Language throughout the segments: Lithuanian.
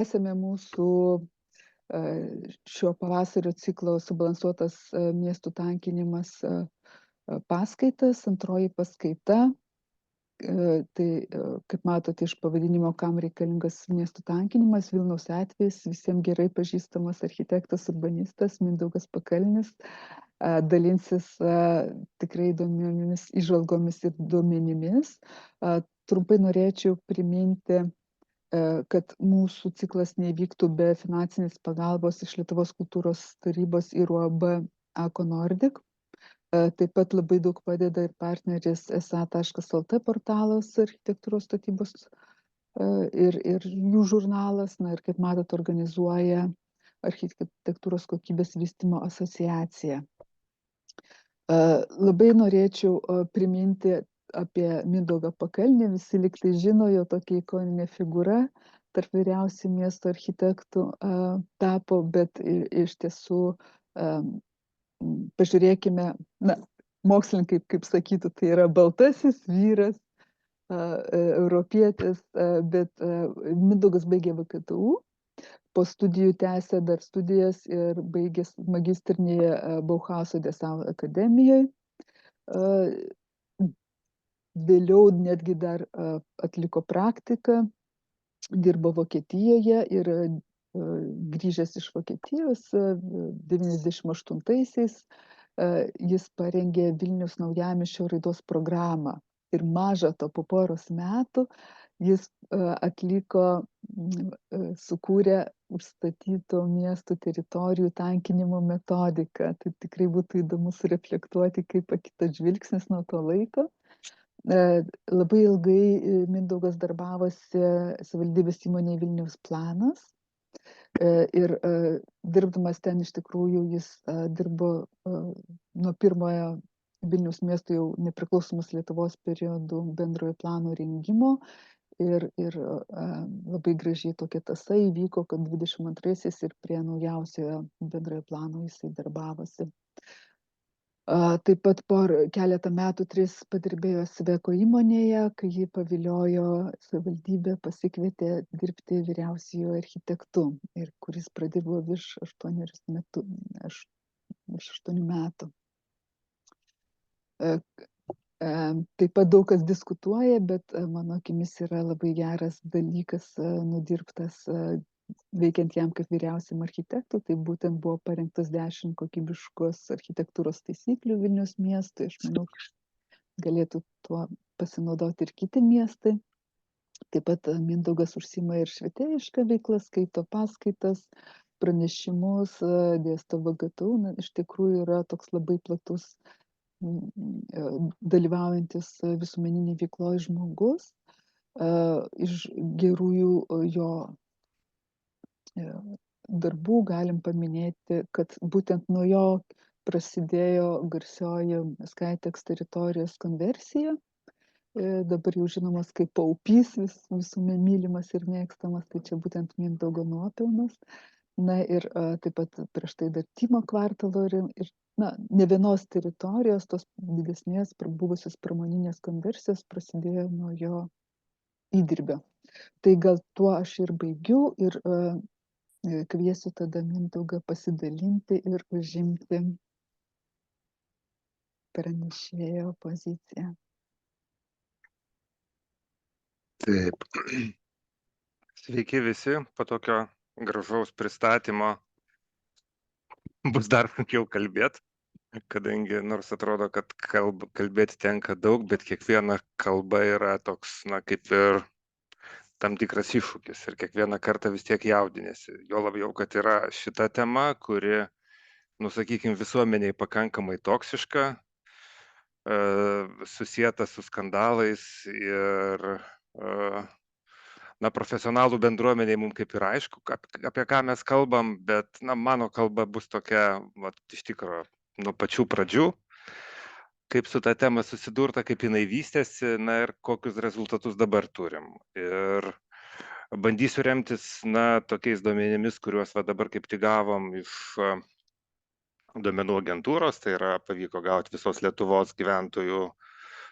Tęsiame mūsų šio pavasario ciklo subalansuotas miestų tankinimas paskaitas. Antroji paskaita. Tai, kaip matote iš pavadinimo, kam reikalingas miestų tankinimas, Vilniaus atvejis, visiems gerai pažįstamas architektas, urbanistas Mindaugas Pakalnis dalinsis tikrai įdomiomis įžvalgomis ir duomenimis. Trumpai norėčiau priminti, kad mūsų ciklas nevyktų be finansinės pagalbos iš Lietuvos kultūros tarybos ir UAB Ako Nordic. Taip pat labai daug padeda ir partneris sa.lt portalas architektūros statybos ir jų žurnalas. Na ir kaip matot, organizuoja architektūros kokybės vystymo asociacija. Labai norėčiau priminti apie Mindaugą Pakalnį. Visi liktai žino, jo tokia ikoninė figūra tarp vyriausių miesto architektų tapo, bet iš tiesų pažiūrėkime, mokslininkai, kaip sakytų, tai yra baltasis vyras, europietis, bet Mindaugas baigė VKTU, po studijų tęsė dar studijas ir baigė magistrinėje Bauhauso Dessau akademijoje. Vėliau netgi dar atliko praktiką, dirbo Vokietijoje ir grįžęs iš Vokietijos 98-aisiais jis parengė Vilniaus naujamiesčio raidos programą. Ir maža to, po poros metų jis sukūrė užstatytų miestų teritorijų tankinimo metodiką. Tai tikrai būtų įdomu sureflektuoti, kaip kitas žvilgsnis nuo to laiko. Labai ilgai Mindaugas darbavosi savivaldybės įmonėje Vilniaus planas. Ir dirbdamas ten iš tikrųjų jis dirbo nuo pirmojo Vilniaus miesto jau nepriklausomos Lietuvos periodų bendrojo plano rengimo. Ir labai gražiai tokia tąsa įvyko, kad 22-aisiais ir prie naujausiojo bendrojo plano jisai darbavosi. Taip pat po keletą metų 3 padirbėjo Sveko įmonėje, kai jį paviliojo savivaldybė, pasikvietė dirbti vyriausiuoju architektu, ir kuris pradirbo virš 8 metų. Taip pat daug kas diskutuoja, bet mano akimis yra labai geras dalykas nudirbtas veikiant jam kaip vyriausiam architektui. Tai būtent buvo parengtas 10 kokybiškos architektūros taisyklių Vilniaus miestui. Aš manau, galėtų tuo pasinaudoti ir kiti miestai. Taip pat Mindaugas užsiima ir švietėjišką veiklą, skaito paskaitas, pranešimus, dėsto VGTU. Iš tikrųjų yra toks labai platus dalyvaujantis visuomeninėje veikloje žmogus. Iš gerųjų jo darbų galim paminėti, kad būtent nuo jo prasidėjo garsioji Skytex teritorijos konversija. Dabar jau žinomas kaip Paupys, visų mylimas ir mėgstamas, tai čia būtent Mindaugo nuopelnas. Na ir taip pat prieš tai dar Tymo kvartalo ir ne vienos teritorijos, tos didesnės buvusios pramoninės konversijos prasidėjo nuo jo įdirbio. Tai gal tuo aš ir baigiu ir kviesiu tada Mindaugą pasidalinti ir užimti pranešėjo poziciją. Taip. Sveiki visi, po tokio gražaus pristatymo bus dar sunkiau kalbėti, kadangi nors atrodo, kad kalbėti tenka daug, bet kiekviena kalba yra toks, kaip ir tam tikras iššūkis ir kiekvieną kartą vis tiek jaudinėsi. Jo labiau, kad yra šita tema, kuri, sakykime, visuomeniai pakankamai toksiška, susieta su skandalais ir profesionalų bendruomeniai mums kaip ir aišku, apie ką mes kalbam, bet mano kalba bus tokia, iš tikrųjų, nuo pačių pradžių, kaip su ta tema susidurta, kaip jinai vystėsi, ir kokius rezultatus dabar turim. Ir bandysiu remtis, tokiais duomenimis, kuriuos dabar kaip tik gavom iš duomenų agentūros, tai yra pavyko gauti visos Lietuvos gyventojų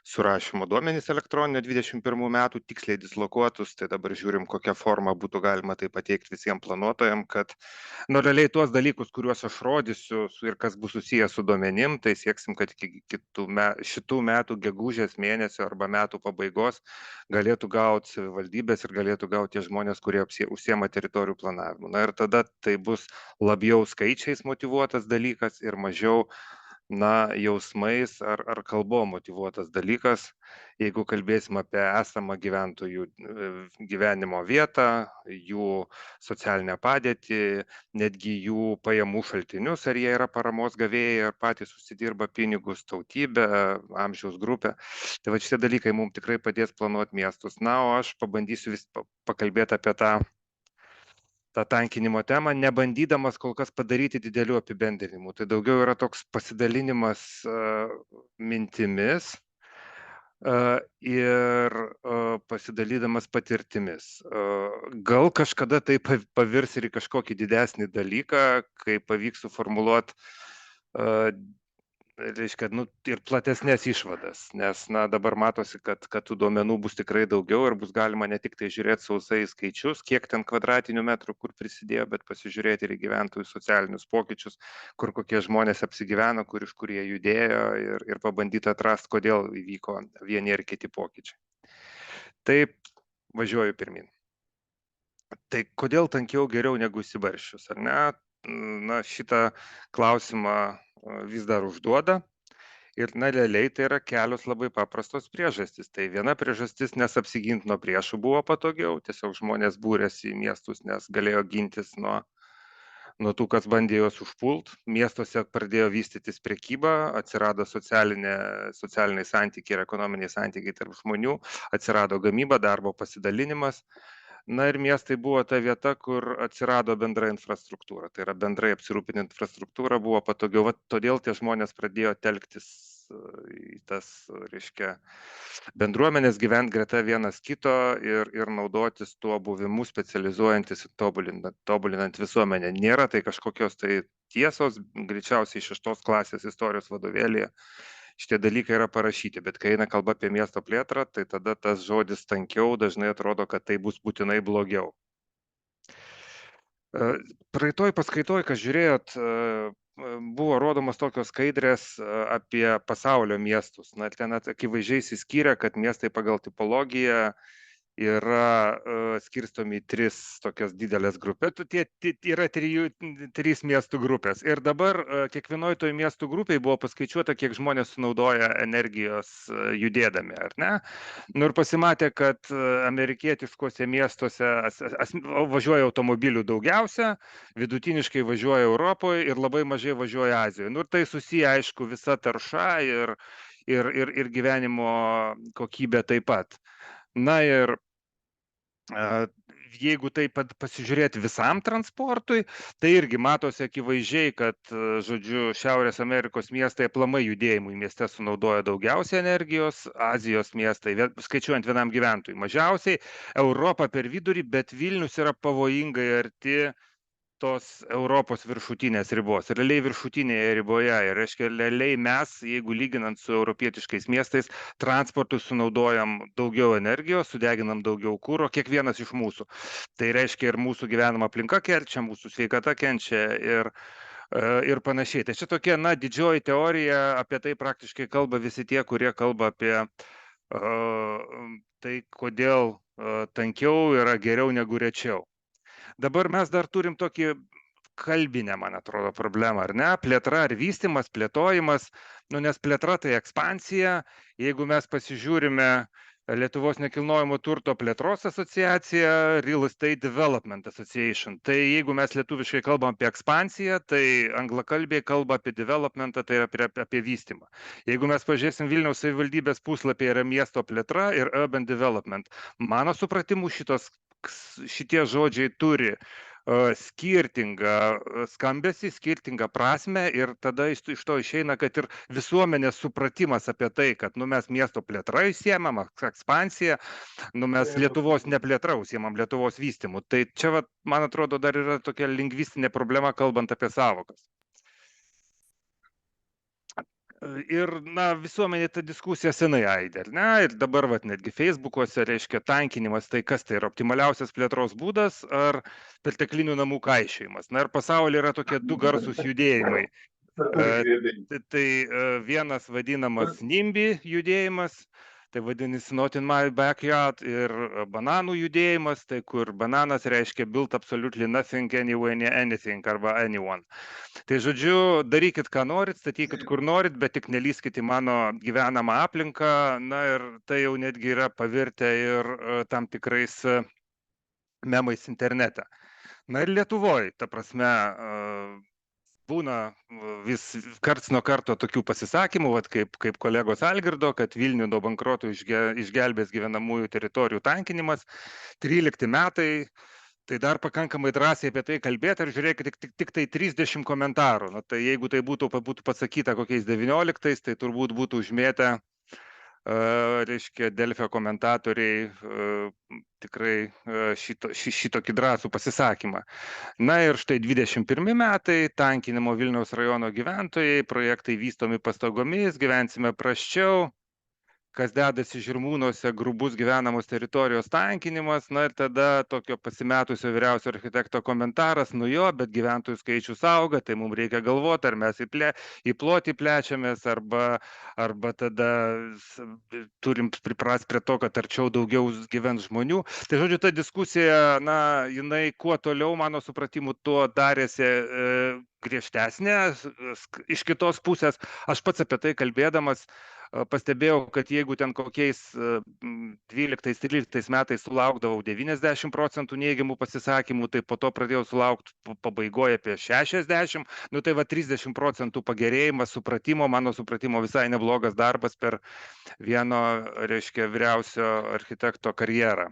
surašymo duomenys elektroninio 21 metų, tiksliai dislokuotus, tai dabar žiūrim, kokią formą būtų galima tai pateikti visiems planuotojams, kad realiai tuos dalykus, kuriuos aš rodysiu ir kas bus susijęs su duomenim, tai sieksim, kad iki šitų metų gegužės mėnesio arba metų pabaigos galėtų gauti savivaldybės ir galėtų gauti tie žmonės, kurie užsiema teritorijų planavimu. Na ir tada tai bus labiau skaičiais motyvuotas dalykas ir mažiau jausmais ar kalbom motyvuotas dalykas. Jeigu kalbėsim apie esamą gyventojų gyvenimo vietą, jų socialinę padėtį, netgi jų pajamų šaltinius, ar jie yra paramos gavėjai, ar patys užsidirba pinigus, tautybę, amžiaus grupę. Tai va šitie dalykai mums tikrai padės planuoti miestus. Na, o aš pabandysiu vis pakalbėti apie tą tankinimo temą, nebandydamas kol kas padaryti didelių apibendrinimų. Tai daugiau yra toks pasidalinimas mintimis ir pasidalydamas patirtimis. Gal kažkada tai pavirs ir į kažkokį didesnį dalyką, kai pavyks suformuluoti reiškia, ir platesnės išvadas, nes dabar matosi, kad tų duomenų bus tikrai daugiau ir bus galima ne tik tai žiūrėti sausai skaičius, kiek ten kvadratinių metrų kur prisidėjo, bet pasižiūrėti ir į gyventojų socialinius pokyčius, kur kokie žmonės apsigyveno, iš kur jie judėjo ir pabandyti atrasti, kodėl įvyko vieni ar kiti pokyčiai. Taip, važiuoju pirmin. Tai kodėl tankiau geriau negu išsibarsčius, ar ne? Na, šitą klausimą vis dar užduoda ir realiai tai yra kelios labai paprastos priežastys. Tai viena priežastis, nes apsiginti nuo priešų buvo patogiau, tiesiog žmonės būrėsi į miestus, nes galėjo gintis nuo tų, kas bandė juos užpult. Miestuose pradėjo vystytis prekyba, atsirado socialiniai santykiai ir ekonominiai santykiai tarp žmonių, atsirado gamyba, darbo pasidalinimas. Na ir miestai buvo ta vieta, kur atsirado bendra infrastruktūra. Tai yra bendrai apsirūpinti infrastruktūra buvo patogiau. Todėl tie žmonės pradėjo telktis į tas, reiškia, bendruomenės, gyventi greta vienas kito ir naudotis tuo buvimu, specializuojantis ir tobulinant visuomenę. Nėra tai kažkokios tai tiesos, greičiausiai 6 klasės istorijos vadovėlyje šitie dalykai yra parašyti, bet kai eina kalba apie miesto plėtrą, tai tada tas žodis tankiau dažnai atrodo, kad tai bus būtinai blogiau. Praeitoj paskaitoj, kas žiūrėjot, buvo rodomos tokios skaidrės apie pasaulio miestus. Na, ten akivaizdžiai išsiskyrė, kad miestai pagal tipologiją yra skirstomi į 3 tokias didelės grupės. Yra 3 miestų grupės. Ir dabar kiekvienoje toje miestų grupėje buvo paskaičiuota, kiek žmonės sunaudoja energijos judėdami, ar ne? Ir pasimatė, kad amerikietiškose miestuose važiuoja automobilių daugiausia, vidutiniškai važiuoja Europoje ir labai mažai važiuoja Azijoje. Ir tai susiję, aišku, visa tarša ir gyvenimo kokybė taip pat. Na ir jeigu taip pasižiūrėti visam transportui, tai irgi matosi akivaizdžiai, kad, žodžiu, Šiaurės Amerikos miestai aplamai judėjimui mieste sunaudoja daugiausiai energijos, Azijos miestai, skaičiuojant vienam gyventojui, mažiausiai, Europa per vidurį, bet Vilnius yra pavojingai arti tos Europos viršutinės ribos. Realiai viršutinėje riboje. Ir reiškia, realiai mes, jeigu lyginant su europietiškais miestais, transportui sunaudojam daugiau energijos, sudeginam daugiau kuro, kiekvienas iš mūsų. Tai reiškia, ir mūsų gyvenama aplinka kenčia, mūsų sveikata kenčia ir panašiai. Tai čia tokia, didžioji teorija, apie tai praktiškai kalba visi tie, kurie kalba apie tai, kodėl tankiau yra geriau negu rečiau. Dabar mes dar turim tokį kalbinę, man atrodo, problemą, ar ne? Plėtra ar vystymas, plėtojimas, nes plėtra tai ekspansija. Jeigu mes pasižiūrime Lietuvos nekilnojamo turto plėtros asociacija, Real Estate Development Association. Tai jeigu mes lietuviškai kalbam apie ekspansiją, tai anglakalbiai kalba apie developmentą, tai apie vystymą. Jeigu mes pažiūrėsim Vilniaus savivaldybės puslapį, yra miesto plėtra ir urban development. Mano supratimu šitie žodžiai turi skirtingą skambesį, skirtingą prasme ir tada iš to išeina, kad ir visuomenės supratimas apie tai, kad mes miesto plėtra užsiemam, ekspansija, mes Lietuvos neplėtra užsiemam, Lietuvos vystymu. Tai čia, man atrodo, dar yra tokia lingvistinė problema, kalbant apie sąvokas. Ir, na, visuomenė ta diskusija senai aidi, ar ne? Ir dabar, netgi Facebookuose, reiškia, tankinimas, tai kas tai yra optimaliausias plėtros būdas ar perteklinių namų kaišiojimas. Na ir pasaulyje yra tokie du garsūs judėjimai. Tai vienas vadinamas NIMBY judėjimas, tai vadinasi Not in my backyard, ir bananų judėjimas, tai kur bananas reiškia build absolutely nothing, anywhere, near anything arba anyone. Tai žodžiu, darykit, ką norit, statykit, kur norit, bet tik nelyskit į mano gyvenamą aplinką. Na ir tai jau netgi yra pavirtę ir tam tikrais memais internete. Na ir Lietuvoje, ta prasme, būna vis karts nuo karto tokių pasisakymų, kaip kolegos Algirdo, kad Vilnių nuo bankrotų išgelbės gyvenamųjų teritorijų tankinimas. 13 metai. Tai dar pakankamai drąsiai apie tai kalbėti, ir žiūrėkit, tik tai 30 komentarų. Na, tai jeigu tai būtų pasakyta kokiais 19, tai turbūt būtų užmėtę, reiškia, Delfio komentatoriai tikrai šitokį drąsų pasisakymą. Na ir štai 21 metai, tankinimo Vilniaus rajono gyventojai, projektai vystomi pastagomis, gyvensime prasčiau. Kas dedasi Žirmūnuose, grubus gyvenamos teritorijos tankinimas. Na ir tada tokio pasimetusio vyriausio architekto komentaras, nu jo, bet gyventojų skaičius auga, tai mums reikia galvoti, ar mes į plotį plečiamės, arba tada turim priprast prie to, kad arčiau daugiau gyvens žmonių. Tai žodžiu, ta diskusija, na, jinai kuo toliau, mano supratimu, tuo darėsi griežtesnė. Iš kitos pusės, aš pats apie tai kalbėdamas pastebėjau, kad jeigu ten kokiais 12-13 metais sulaukdavau 90% neigiamų pasisakymų, tai po to pradėjau sulaukti pabaigoje apie 60%, nu tai 30% pagerėjimas supratimo, mano supratimo visai neblogas darbas per vieno, reiškia, vyriausio architekto karjerą.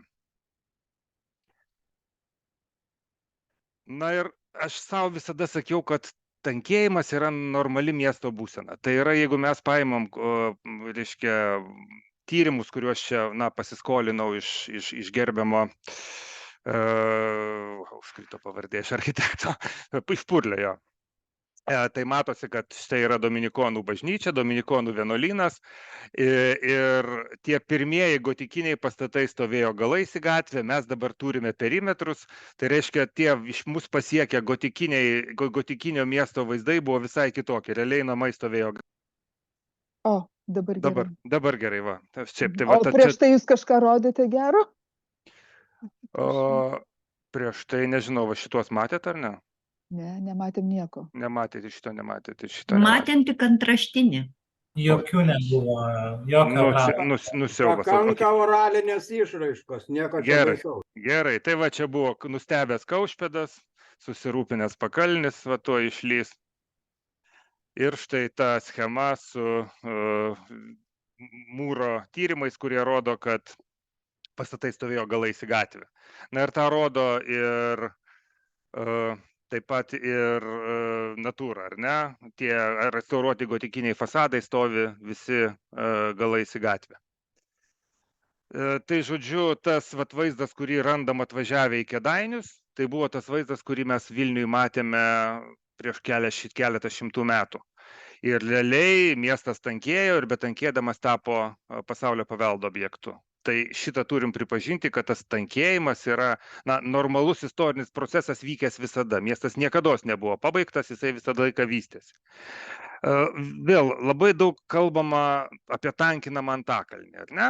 Na ir aš savo visada sakiau, kad tankėjimas yra normali miesto būsena. Tai yra, jeigu mes paimam, reiškia, tyrimus, kuriuos čia, na, pasiskolinau iš gerbiamo, užkrito pavardė, iš architekto, iš Purlio. Tai matosi, kad štai yra Dominikonų bažnyčia, Dominikonų vienuolynas, ir tie pirmieji gotikiniai pastatai stovėjo galais į gatvę, mes dabar turime perimetrus, tai reiškia, tie iš mus pasiekę gotikinio miesto vaizdai buvo visai kitokie, realiai namai stovėjo. O, dabar gerai. Dabar gerai, va. O prieš tai jūs kažką rodėte gero? Prieš tai, nežinau, va šituos matėt ar ne? Ne, nematėm nieko. Nematėte šito, nematėte šito. Matėm tik antraštinį. Jokių nebuvo, jokio nusiaubas. Pakanka oralinės išraiškos, nieko čia baisaus. Gerai, tai va čia buvo nustebęs Kaušpėdas, susirūpinęs Pakalnis, va tuo išlys. Ir štai ta schema su mūro tyrimais, kurie rodo, kad pastatai stovėjo galais į gatvę. Na ir tą rodo ir taip pat ir natūra, ar ne? Tie restauruoti gotikiniai fasadai stovi visi galais į gatvę. Tai žodžiu, tas vaizdas, kurį randam atvažiavę į Kėdainius, tai buvo tas vaizdas, kurį mes Vilniui matėme prieš keletą šimtų metų. Ir realiai miestas tankėjo ir betankėdamas tapo pasaulio paveldo objektu. Tai šitą turim pripažinti, kad tas tankėjimas yra, na, normalus istorinis procesas vykęs visada. Miestas niekados nebuvo pabaigtas, jisai visą laiką vystėsi. Vėl labai daug kalbama apie tankinamą antakalnį, ar ne?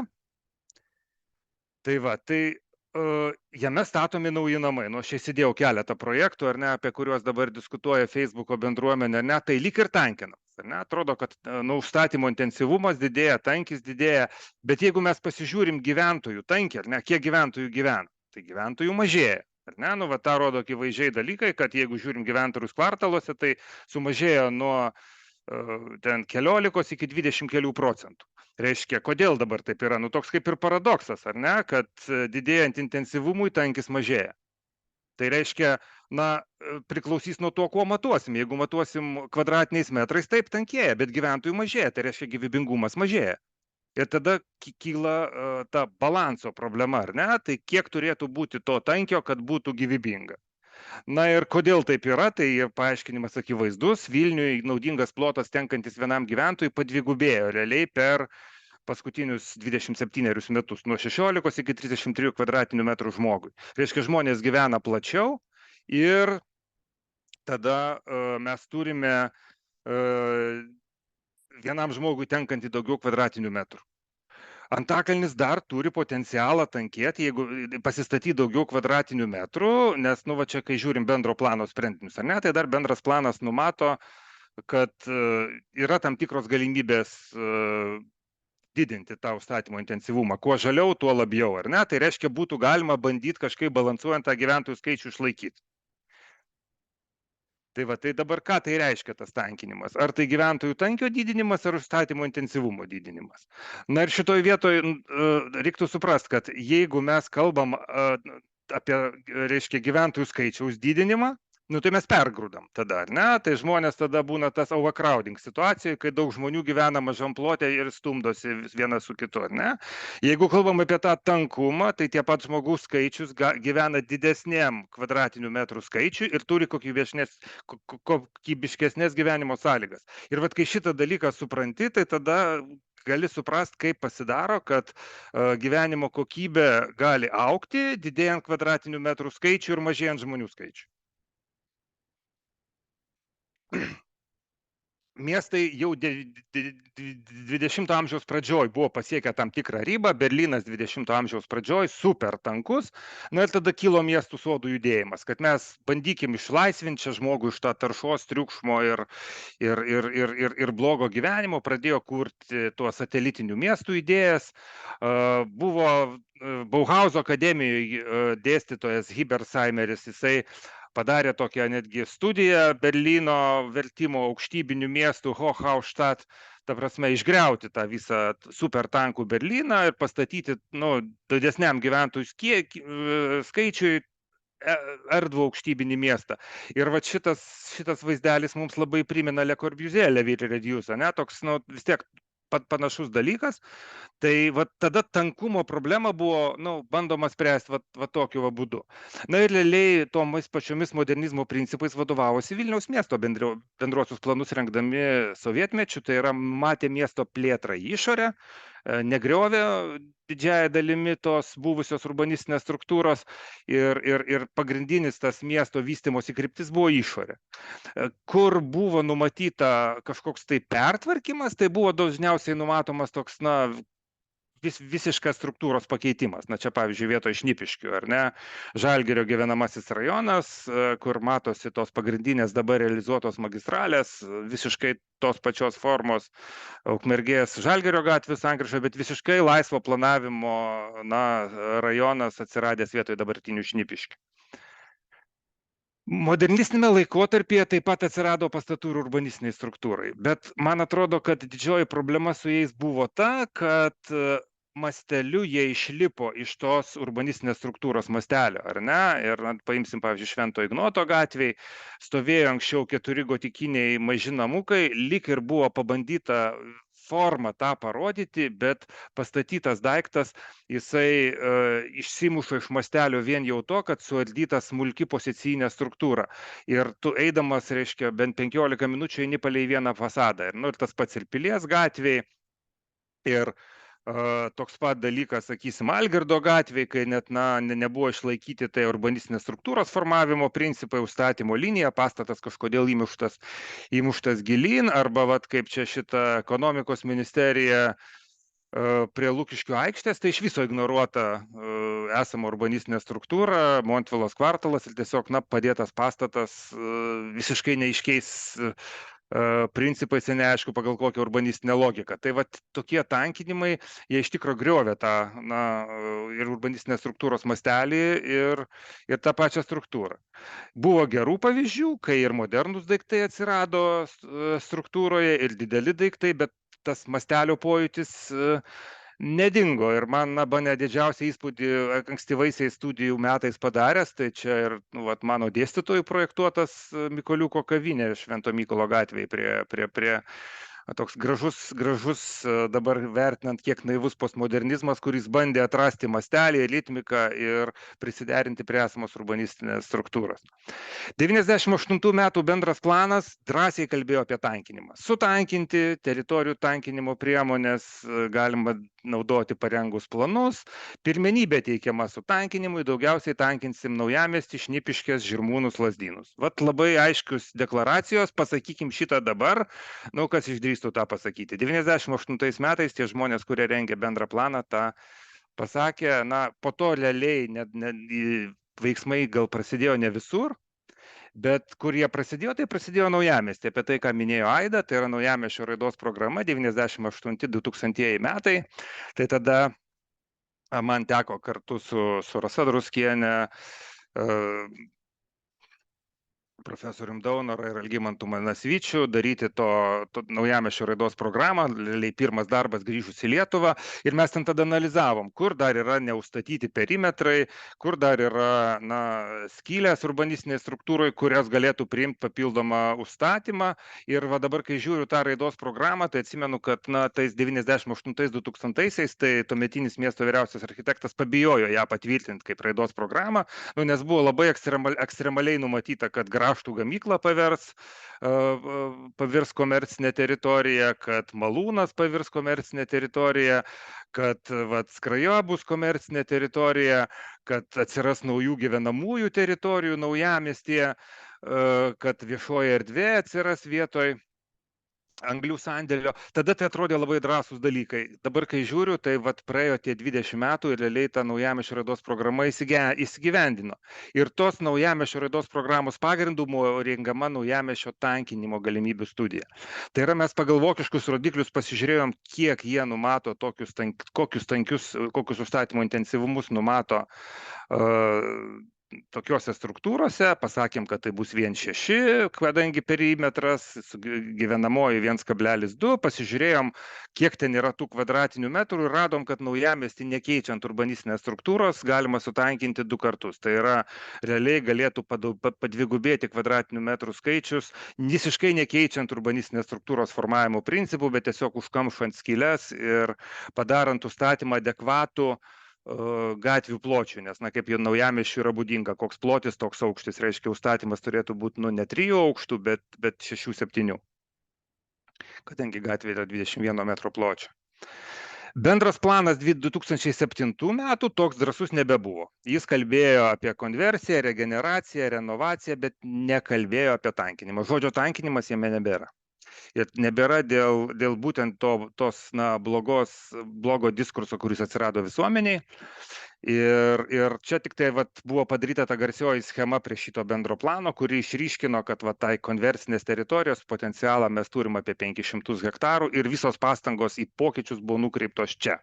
Tai va, tai jame statomi nauji namai. Nu, aš įsidėjau keletą projektų, ar ne, apie kuriuos dabar diskutuoja Facebooko bendruomenė, ar ne, tai lyg ir tankinamas. Ne, atrodo, kad užstatymo intensyvumas didėja, tankis didėja, bet jeigu mes pasižiūrim gyventojų tankį, ar ne, kiek gyventojų gyvena, tai gyventojų mažėja. Ar ne, nu, va, tą rodo akivaizdžiai dalykai, kad jeigu žiūrim gyventojus kvartaluose, tai sumažėjo nuo ten 14 iki 20 kelių procentų. Reiškia, kodėl dabar taip yra? Nu, toks kaip ir paradoksas, ar ne, kad didėjant intensyvumui tankis mažėja. Tai reiškia, na, priklausys nuo to, kuo matuosim. Jeigu matuosim kvadratiniais metrais, taip tankėja, bet gyventojų mažėja, tai reiškia gyvybingumas mažėja. Ir tada kyla ta balanso problema, ar ne? Tai kiek turėtų būti to tankio, kad būtų gyvybinga. Na ir kodėl taip yra, tai paaiškinimas akivaizdus. Vilniui naudingas plotas tenkantis vienam gyventojui padvigubėjo realiai per paskutinius 27 metus, nuo 16 iki 33 kvadratinių metrų žmogui. Reiškia, žmonės gyvena plačiau ir tada mes turime vienam žmogui tenkantį daugiau kvadratinių metrų. Antakalnis dar turi potencialą tankėti, jeigu pasistatyti daugiau kvadratinių metrų, nes, nu, va čia, kai žiūrim bendro plano sprendinius, ar ne, tai dar bendras planas numato, kad yra tam tikros galimybės didinti tą užstatymo intensyvumą. Kuo žaliau, tuo labiau, ar ne? Tai reiškia, būtų galima bandyti kažkaip balansuojant tą gyventojų skaičių išlaikyti. Tai va, tai dabar ką tai reiškia tas tankinimas? Ar tai gyventojų tankio didinimas, ar užstatymo intensyvumo didinimas? Na ir šitoj vietoj reiktų suprasti, kad jeigu mes kalbam apie, reiškia, gyventojų skaičiaus didinimą, nu tai mes pergrūdam tada, ar ne? Tai žmonės tada būna tas overcrowding situacijoje, kai daug žmonių gyvena mažam plote ir stumdosi vienas su kitu, ar ne? Jeigu kalbam apie tą tankumą, tai tie pat žmogaus skaičius gyvena didesniam kvadratinių metrų skaičiui ir turi kokybiškesnės gyvenimo sąlygas. Ir vat kai šitą dalyką supranti, tai tada gali suprast, kaip pasidaro, kad gyvenimo kokybė gali augti, didėjant kvadratinių metrų skaičių ir mažėjant žmonių skaičių. Miestai jau 20 amžiaus pradžioj buvo pasiekę tam tikrą ribą, Berlynas 20 amžiaus pradžioj super tankus, na ir tada kilo miestų sodų judėjimas, kad mes bandykim išlaisvinti čia žmogų iš tą taršos, triukšmo ir blogo gyvenimo, pradėjo kurti tuos satelitinių miestų idėjas, buvo Bauhauso akademijoje dėstytojas Hibersheimeris, jisai padarė tokią netgi studiją Berlyno vertimo aukštybinių miestų Hochhausstadt, ta prasme, išgriauti tą visą super tankų Berlyną ir pastatyti, nu, didesniam gyventojų skaičiui erdvų aukštybinį miestą. Ir va šitas vaizdelis mums labai primena Le Corbusier Levy Reduce, ne, toks, nu, vis tiek panašus dalykas. Tai va tada tankumo problema buvo, nu, bandoma spręsti va tokiu būdu. Na ir realiai tomis pačiomis modernizmo principais vadovavosi Vilniaus miesto bendruosius planus rengdami sovietmečiu, tai yra matė miesto plėtrą į išorę, negriovė didžiąją dalimi tos buvusios urbanistinės struktūros ir pagrindinis tas miesto vystymosi kryptis buvo išorė. Kur buvo numatyta kažkoks tai pertvarkymas, tai buvo dažniausiai numatomas toks, na, visiškas struktūros pakeitimas. Na čia, pavyzdžiui, vietoj Šnipiškių, ar ne, Žalgirio gyvenamasis rajonas, kur matosi tos pagrindinės dabar realizuotos magistralės, visiškai tos pačios formos Ukmergės Žalgirio gatvės sankryža, bet visiškai laisvo planavimo, na, rajonas atsiradęs vietoj dabartinių Šnipiškių. Modernistinėme laikotarpyje taip pat atsirado pastatų ir urbanistiniai struktūrai, bet man atrodo, kad didžioji problema su jais buvo ta, kad masteliu jie išlipo iš tos urbanistinės struktūros mastelio, ar ne? Ir paimsim, pavyzdžiui, Švento Ignoto gatvėj, stovėjo anksčiau 4 gotikiniai maži namukai, lyg ir buvo pabandyta formą tą parodyti, bet pastatytas daiktas, jisai išsimuša iš mastelio vien jau to, kad suardyta smulki pozicinė struktūra. Ir tu eidamas, reiškia, bent 15 minučių eini palei vieną fasadą. Ir, nu, ir tas pats ir Pilies gatvėj, ir toks pat dalykas, sakysim, Algirdo gatvėj, kai net, na, nebuvo išlaikyti tai urbanistinės struktūros formavimo principai, užstatymo linija, pastatas kažkodėl įmuštas gilyn, arba vat, kaip čia šita ekonomikos ministerija prie Lukiškių aikštės, tai iš viso ignoruota esama urbanistinė struktūra, Montvilos kvartalas ir tiesiog, na, padėtas pastatas visiškai neaiškiais principais ir neaišku pagal kokią urbanistinę logiką. Tai va tokie tankinimai, jie iš tikro griovė tą, na, ir urbanistinės struktūros mastelį ir tą pačią struktūrą. Buvo gerų pavyzdžių, kai ir modernus daiktai atsirado struktūroje ir dideli daiktai, bet tas mastelio pojūtis nedingo ir man, na, bene didžiausią įspūdį ankstyvaisiais studijų metais padaręs, tai čia ir, nu, vat, mano dėstytojų projektuotas Mykoliuko kavinė Švento Mykolo gatvėje prie toks gražus dabar vertinant, kiek naivus postmodernizmas, kuris bandė atrasti mastelį, ritmiką ir prisiderinti prie esamos urbanistinės struktūros. 98 metų bendras planas drąsiai kalbėjo apie tankinimą. Sutankinti teritorijų tankinimo priemonės galima naudoti parengus planus, pirmenybė teikiama sutankinimui, daugiausiai tankinsim Naujamiestį, Šnipiškes, Žirmūnus, Lazdynus. Vat labai aiškius deklaracijos, pasakykim šitą dabar, kas išdrįstų tą pasakyti. 98 metais tie žmonės, kurie rengė bendrą planą, tą pasakė, po to realiai veiksmai gal prasidėjo ne visur, bet kur jie prasidėjo, tai prasidėjo Naujamiestį. Apie tai, ką minėjo Aida, tai yra Naujamiesčio raidos programa 98-2000 metai. Tai tada man teko kartu su Rasa Druskiene, profesorium Daunora ir Algimantu Manasvyčiu daryti to Naujamiesčio raidos programą, pirmas darbas grįžus į Lietuvą, ir mes ten tada analizavom, kur dar yra neužstatyti perimetrai, kur dar yra skylės urbanistinėje struktūroje, kurias galėtų priimti papildomą užstatymą. Ir dabar, kai žiūriu tą raidos programą, tai atsimenu, kad tais 98-2000-aisiais tai tuometinis miesto vyriausias architektas pabijojo ją patvirtinti kaip raidos programą, nes buvo labai ekstremaliai numatyta, kad grąžtų gamyklą pavirs komercinę teritoriją, kad malūnas pavirs komercinę teritoriją, kad Skraja bus komercinė teritorija, kad atsiras naujų gyvenamųjų teritorijų Naujamiestyje, kad viešoji erdvė atsiras vietoj anglių sandėlio. Tada tai atrodė labai drąsūs dalykai. Dabar, kai žiūriu, tai praėjo tie 20 metų ir realiai ta Naujamiesčio raidos programa įsigyvendino. Ir tos Naujamiesčio raidos programos pagrindų buvo rengiama Naujamiesčio tankinimo galimybių studija. Tai yra, mes pagal vokiškus rodiklius pasižiūrėjom, kiek jie numato kokius užstatymo intensyvumus numato tokiuose struktūrose, pasakėm, kad tai bus 1,6, kadangi perimetras, gyvenamoji 1,2, pasižiūrėjom, kiek ten yra tų kvadratinių metrų ir radom, kad Naujamiestį nekeičiant urbanistinės struktūros galima sutankinti 2 kartus. Tai yra, realiai galėtų padvigubėti kvadratinių metrų skaičius, visiškai nekeičiant urbanistinės struktūros formavimo principų, bet tiesiog užkamšant skyles ir padarant užstatymą adekvatų gatvių pločių, nes, kaip jau Naujamiesčiui yra būdinga, koks plotis, toks aukštis, reiškia, užstatymas turėtų būti ne 3 aukštų, bet 6-7, kadangi gatvė yra 21 metro pločio. Bendras planas 2007 metų toks drąsus nebebuvo. Jis kalbėjo apie konversiją, regeneraciją, renovaciją, bet nekalbėjo apie tankinimą. Žodžio tankinimas jame nebėra. Ir nebėra dėl būtent tos blogo diskurso, kuris atsirado visuomeniai. Ir čia tik tai buvo padaryta ta garsioji schema prie šito bendro plano, kuri išryškino, kad tai konversinės teritorijos potencialą mes turim apie 500 hektarų ir visos pastangos į pokyčius buvo nukreiptos čia.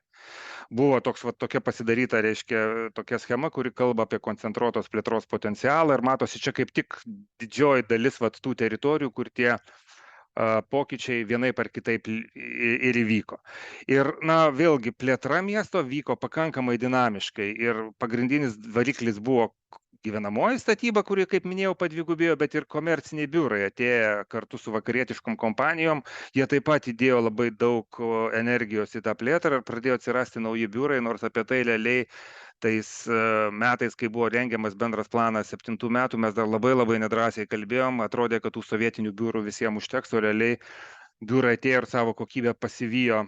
Buvo tokia pasidaryta, reiškia, tokia schema, kuri kalba apie koncentruotos plėtros potencialą ir matosi čia kaip tik didžioji dalis tų teritorijų, kur tie pokyčiai vienaip ar kitaip ir įvyko. Ir, vėlgi, plėtra miesto vyko pakankamai dinamiškai ir pagrindinis variklis buvo gyvenamoji statyba, kuri, kaip minėjau, padvigubėjo, bet ir komerciniai biurai atėję kartu su vakarietiškom kompanijom. Jie taip pat įdėjo labai daug energijos į tą plėtrą ir pradėjo atsirasti nauji biurai, nors apie tai realiai tais metais, kai buvo rengiamas bendras planas 7 metų, mes dar labai nedrąsiai kalbėjom, atrodė, kad tų sovietinių biurų visiems užteks, o realiai biurai atėjo ir savo kokybę pasivijo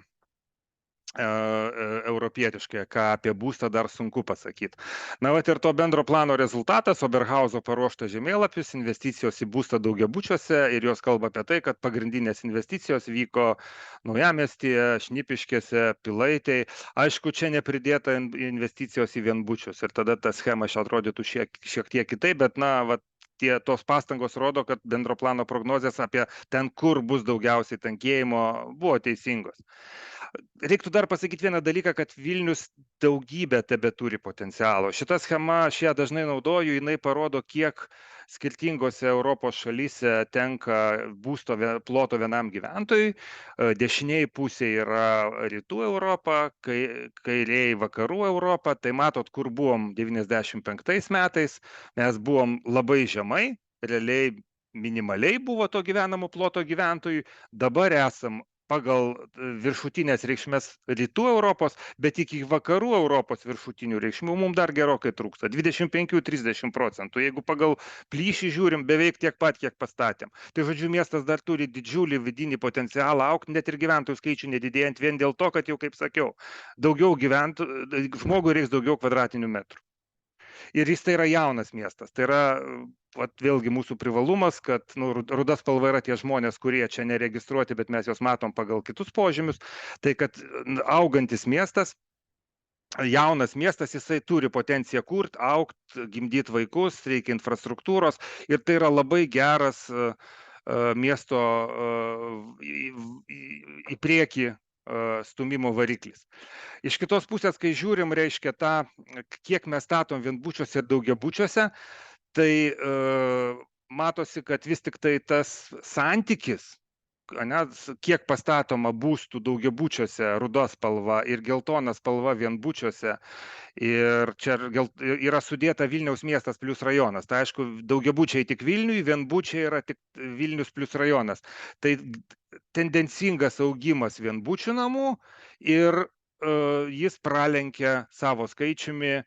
europietiškai, ką apie būstą dar sunku pasakyti. Ir to bendro plano rezultatas, Oberhauso paruoštas žemėlapis, investicijos į būstą daugiabučiuose ir jos kalba apie tai, kad pagrindinės investicijos vyko Naujamiestyje, Šnipiškėse, Pilaitėje. Aišku, čia nepridėta investicijos į vienbučius ir tada ta schema atrodytų šiek tiek kitaip, bet tos pastangos rodo, kad bendro plano prognozės apie ten, kur bus daugiausiai tankėjimo, buvo teisingos. Reiktų dar pasakyti vieną dalyką, kad Vilnius daugybę tebeturi potencialo. Šita schema, aš ją dažnai naudoju, jinai parodo, kiek skirtingose Europos šalyse tenka būsto ploto vienam gyventojui. Dešiniai pusėje yra rytų Europa, kairiai vakarų Europa. Tai matot, kur buvom 95 metais. Mes buvom labai žemai, realiai minimaliai buvo to gyvenamo ploto gyventojų. Dabar esam pagal viršutinės reikšmės rytų Europos, bet iki vakarų Europos viršutinių reikšmių mums dar gerokai trūksta. 25–30%. Jeigu pagal plyšį žiūrim, beveik tiek pat, kiek pastatėm. Tai žodžiu, miestas dar turi didžiulį vidinį potencialą augti, net ir gyventojų skaičių nedidėjant vien dėl to, kad jau, kaip sakiau, žmogui reiks daugiau kvadratinių metrų. Ir jis tai yra jaunas miestas. Tai yra vėlgi mūsų privalumas, kad ruda spalva yra tie žmonės, kurie čia neregistruoti, bet mes juos matom pagal kitus požymius. Tai kad augantis miestas, jaunas miestas, jisai turi potenciją kurti, augti, gimdyti vaikus, reikia infrastruktūros ir tai yra labai geras miesto į priekį stumimo variklis. Iš kitos pusės, kai žiūrim, reiškia tą, kiek mes statom vienbučiuose ir daugiabučiuose, tai matosi, kad vis tik tai tas santykis, kiek pastatoma būstų daugiabučiuose rudos spalva ir geltonas spalva vienbučiuose, ir čia yra sudėta Vilniaus miestas plus rajonas. Tai aišku, daugiabučiai tik Vilniui, vienbučiai yra tik Vilnius plus rajonas. Tai tendencingas augimas vienbučių namų ir jis pralenkia savo skaičiumi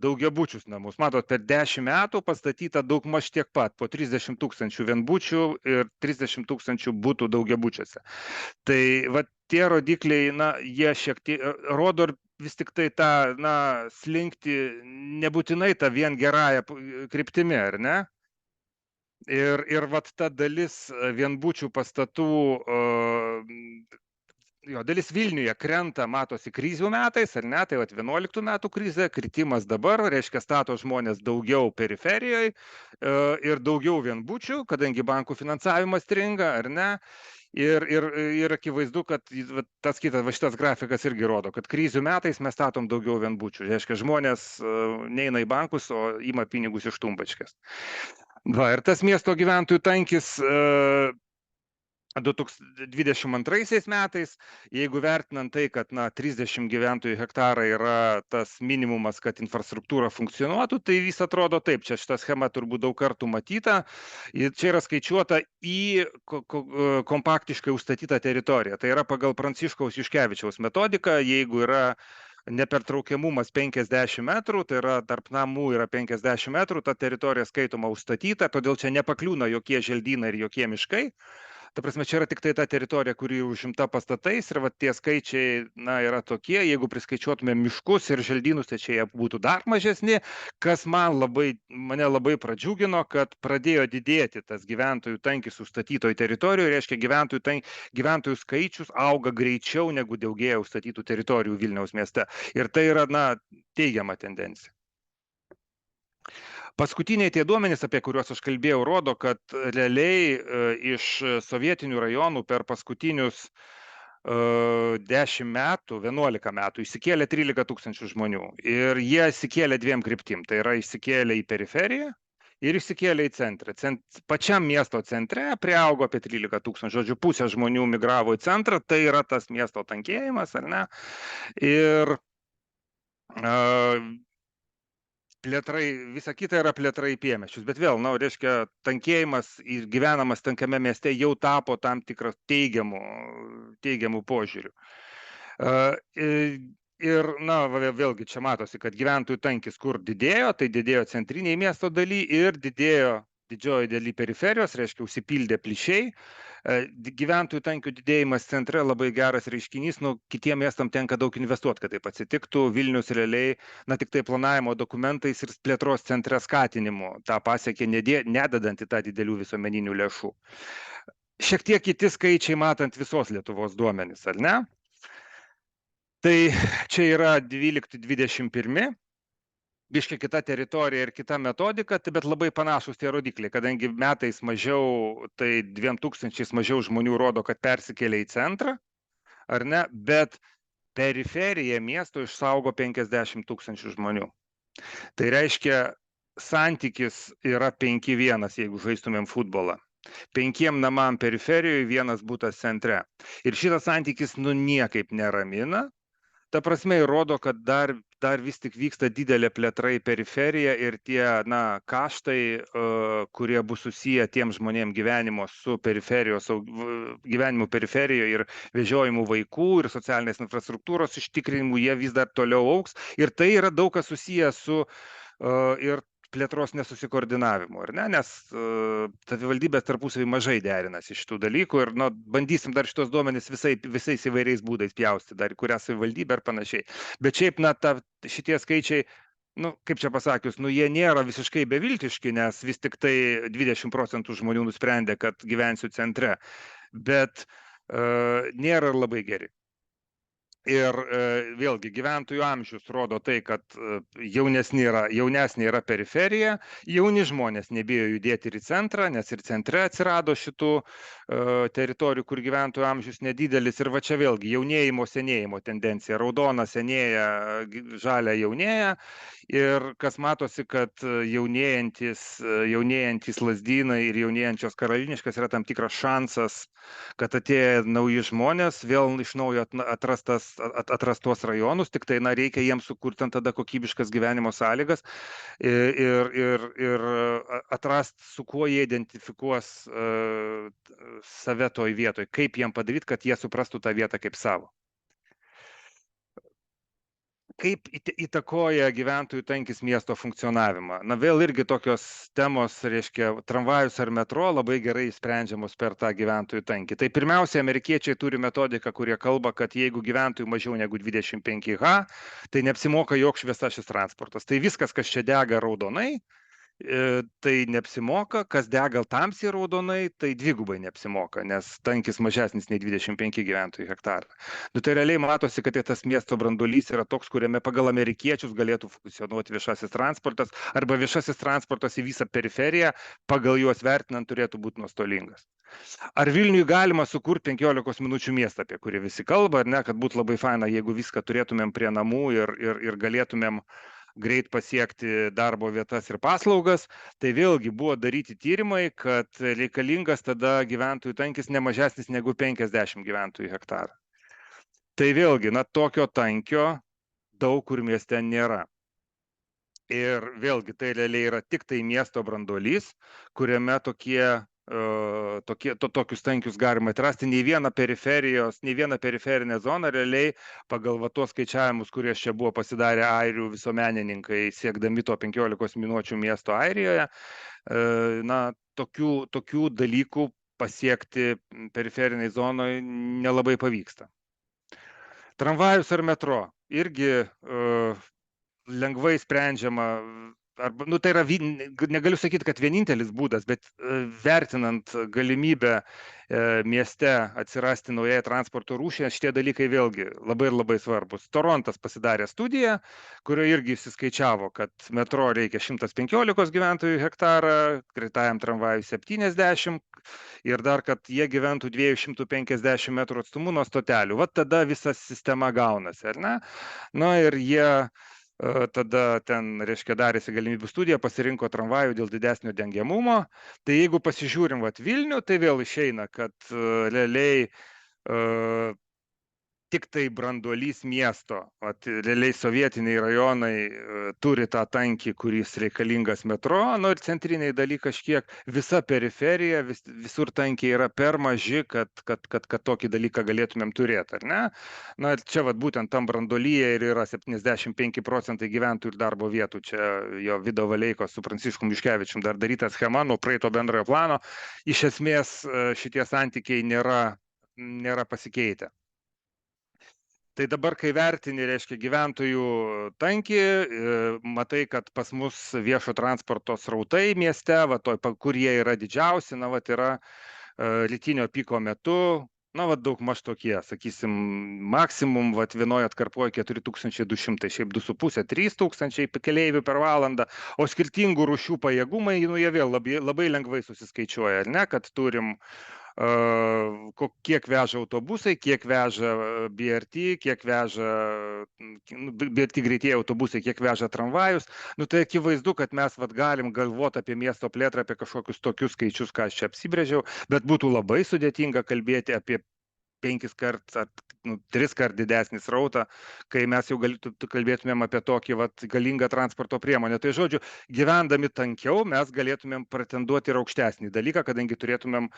daugiabučius namus. Matot, per 10 metų pastatyta daugmaž tiek pat, po 30 000 vienbučių ir 30 000 būtų daugiabučiuose. Tai va, tie rodikliai, jie šiek tiek rodo vis tik tai tą, slinkti nebūtinai tą vien gerąją kryptimi, ar ne? Ir vat ta dalis vienbučių pastatų, dalis Vilniuje krenta, matosi, krizių metais, ar ne? Tai vat 11 metų krizė, kritimas dabar, reiškia, stato žmonės daugiau periferijoje ir daugiau vienbučių, kadangi bankų finansavimas stringa, ar ne? Ir akivaizdu, kad šitas grafikas irgi rodo, kad krizių metais mes statom daugiau vienbučių. Reiškia, žmonės neina į bankus, o ima pinigus iš tumbačkės. Ir tas miesto gyventojų tankis 2022 metais, jeigu vertinant tai, kad 30 gyventojų hektarai yra tas minimumas, kad infrastruktūra funkcionuotų, tai vis atrodo taip, čia šita schema turbūt daug kartų matyta, ir čia yra skaičiuota į kompaktiškai užstatytą teritoriją. Tai yra pagal Pranciškaus Juškevičiaus metodiką, jeigu yra nepertraukiamumas 50 metrų, tai yra tarp namų yra 50 metrų, ta teritorija skaitoma užstatyta, todėl čia nepakliūna jokie želdynai ir jokie miškai. Ta prasme, čia yra tik tai ta teritorija, kuri užimta pastatais ir tie skaičiai yra tokie, jeigu priskaičiuotume miškus ir želdynus, tai čia jie būtų dar mažesni, kas mane labai pradžiugino, kad pradėjo didėti tas gyventojų tankis užstatytoj teritorijoje, reiškia gyventojų skaičius auga greičiau negu daugėja užstatytų teritorijų Vilniaus mieste. Ir tai yra teigiama tendencija. Paskutiniai tie duomenys, apie kuriuos aš kalbėjau, rodo, kad realiai iš sovietinių rajonų per paskutinius 10 metų, 11 metų įsikėlė 13 000 žmonių. Ir jie įsikėlė dviem kryptim. Tai yra įsikėlė į periferiją ir įsikėlė į centrą. Pačiam miesto centre priaugo apie 13 000. Žodžiu, pusė žmonių migravo į centrą. Tai yra tas miesto tankėjimas, ar ne? Ir plėtrai, visa kita yra plėtra į priemiesčius, bet vėl, reiškia, tankėjimas ir gyvenamas tankame mieste jau tapo tam tikras teigiamų požiūrių. Ir, vėlgi čia matosi, kad gyventojų tankis kur didėjo, tai didėjo centriniai miesto daly ir didėjo didžioji daly periferijos, reiškia, užsipildė plyšiai. Gyventojų tankių didėjimas centre labai geras reiškinys, kitiem miestam tenka daug investuoti, kad taip atsitiktų. Vilnius realiai, tik tai planavimo dokumentais ir plėtros centre skatinimu tą pasiekė, nededant į tą didelių visuomeninių lėšų. Šiek tiek kiti skaičiai matant visos Lietuvos duomenys, ar ne? Tai čia yra 12–21. Biškai kita teritorija ir kita metodika, bet labai panašus tie rodikliai, kadangi metais mažiau, tai 2000 mažiau žmonių rodo, kad persikėlė į centrą, ar ne, bet periferija miesto išsaugo 50 000 žmonių. Tai reiškia, santykis yra 5:1, jeigu žaistumėm futbolą. 5 namam periferijoje, 1 butas centre. Ir šitas santykis niekaip neramina. ta prasme įrodo, kad dar vis tik vyksta didelė plėtra į periferiją ir tie, kaštai, kurie bus susiję tiem žmonėm gyvenimo su gyvenimu periferijoje ir vežiojimu vaikų ir socialinės infrastruktūros užtikrinimu, jie vis dar toliau augs. Ir tai yra daug kas susiję su ir plėtros nesusikoordinavimu, ar ne? Nes savivaldybės tarpusavy mažai derinasi šitų dalykų ir bandysim dar šitos duomenys visais įvairiais būdais pjausti, dar kurią savivaldybę ir panašiai. Bet šiaip, šitie skaičiai, kaip čia pasakius, jie nėra visiškai beviltiški, nes vis tik tai 20% žmonių nusprendė, kad gyvensiu centre, bet nėra labai geri. Ir vėlgi gyventojų amžius rodo tai, kad jaunesnė yra periferija, jauni žmonės nebijo judėti ir į centrą, nes ir centre atsirado šitų teritorijų, kur gyventojų amžius nedidelis. Ir va čia vėlgi senėjimo tendencija. Raudona senėja, žalia jaunėja. Ir kas matosi, kad jaunėjantis Lazdynai ir jaunėjančios Karoliniškės yra tam tikras šansas, kad atėję nauji žmonės vėl iš naujo atras tuos rajonus, tik tai reikia jiems sukurti tada kokybiškas gyvenimo sąlygas ir atrast, su kuo jie identifikuos save toj vietoj, kaip jiem padaryti, kad jie suprastų tą vietą kaip savo. Kaip įtakoja gyventojų tankis miesto funkcionavimą? Vėl irgi tokios temos, reiškia, tramvajus ar metro labai gerai sprendžiamos per tą gyventojų tankį. Tai pirmiausia, amerikiečiai turi metodiką, kurie kalba, kad jeigu gyventojų mažiau negu 25 H, tai neapsimoka joks šviesasis transportas. Tai viskas, kas čia dega raudonai, tai neapsimoka, kas dega tamsiai raudonai, tai dvigubai neapsimoka, nes tankis mažesnis nei 25 gyventojų hektarą. Tai realiai matosi, kad tas miesto branduolys yra toks, kuriame pagal amerikiečius galėtų funkcionuoti viešasis transportas, arba viešasis transportas į visą periferiją, pagal juos vertinant, turėtų būti nuostolingas. Ar Vilniui galima sukurti 15 minučių miestą, apie kurį visi kalba, ar ne, kad būtų labai faina, jeigu viską turėtumėm prie namų ir galėtumėm greit pasiekti darbo vietas ir paslaugas, tai vėlgi buvo daryti tyrimai, kad reikalingas tada gyventojų tankis ne mažesnis negu 50 gyventojų hektarą. Tai vėlgi, tokio tankio daug kur mieste nėra. Ir vėlgi, tai realiai yra tik tai miesto branduolys, kuriame tokius tankius galima atrasti. Nei viena periferinė zona realiai pagal tuos skaičiavimus, kurie čia buvo pasidarę airių visuomenininkai siekdami to 15 minučių miesto Airijoje, tokių dalykų pasiekti periferiniai zonoje nelabai pavyksta. Tramvajus ar metro irgi lengvai sprendžiama. Tai yra, negaliu sakyti, kad vienintelis būdas, bet vertinant galimybę mieste atsirasti naujai transporto rūšiai, šitie dalykai vėlgi labai svarbus. Torontas pasidarė studiją, kurioje irgi įsiskaičiavo, kad metro reikia 115 gyventojų hektarą, greitajam tramvajui 70 ir dar, kad jie gyventų 250 metrų atstumu nuo stotelių. Tada visa sistema gaunasi, ar ne? Ir jie tada ten, reiškia, darėsi galimybių studiją, pasirinko tramvajų dėl didesnio dengiamumo. Tai jeigu pasižiūrim Vilnių, tai vėl išeina, kad realiai tik tai branduolys miesto, realiai sovietiniai rajonai turi tą tankį, kuris reikalingas metro, ir centriniai daly kažkiek, visa periferija, visur tankiai yra per maži, kad tokį dalyką galėtumėm turėti, ar ne? Čia būtent tam branduolyje ir yra 75% gyventojų ir darbo vietų. Čia jo Vido Valeikos su Pranciškum Juškevičium dar daryta schema nuo praeito bendrojo plano. Iš esmės šitie santykiai nėra pasikeitę. Tai dabar, kai vertini, reiškia, gyventojų tankį, matai, kad pas mus viešo transporto srautai mieste, kur jie yra didžiausi, yra rytinio piko metu, daug maž tokie, sakysim, maksimum, vienoje atkarpoje 4200, šiaip 2500-3000 keleivių per valandą, o skirtingų rūšių pajėgumai, jie vėl labai lengvai susiskaičiuoja, ar ne, kad turim kiek veža autobusai, kiek veža BRT, kiek veža BRT greitieji autobusai, kiek veža tramvajus. Tai akivaizdu, kad mes galim galvoti apie miesto plėtrą, apie kažkokius tokius skaičius, ką aš čia apsibrėžiau, bet būtų labai sudėtinga kalbėti apie 5 kart ar 3 kart didesnį srautą, kai mes jau kalbėtumėm apie tokį galingą transporto priemonę. Tai žodžiu, gyvendami tankiau mes galėtumėm pretenduoti ir aukštesnį dalyką, kadangi turėtumėm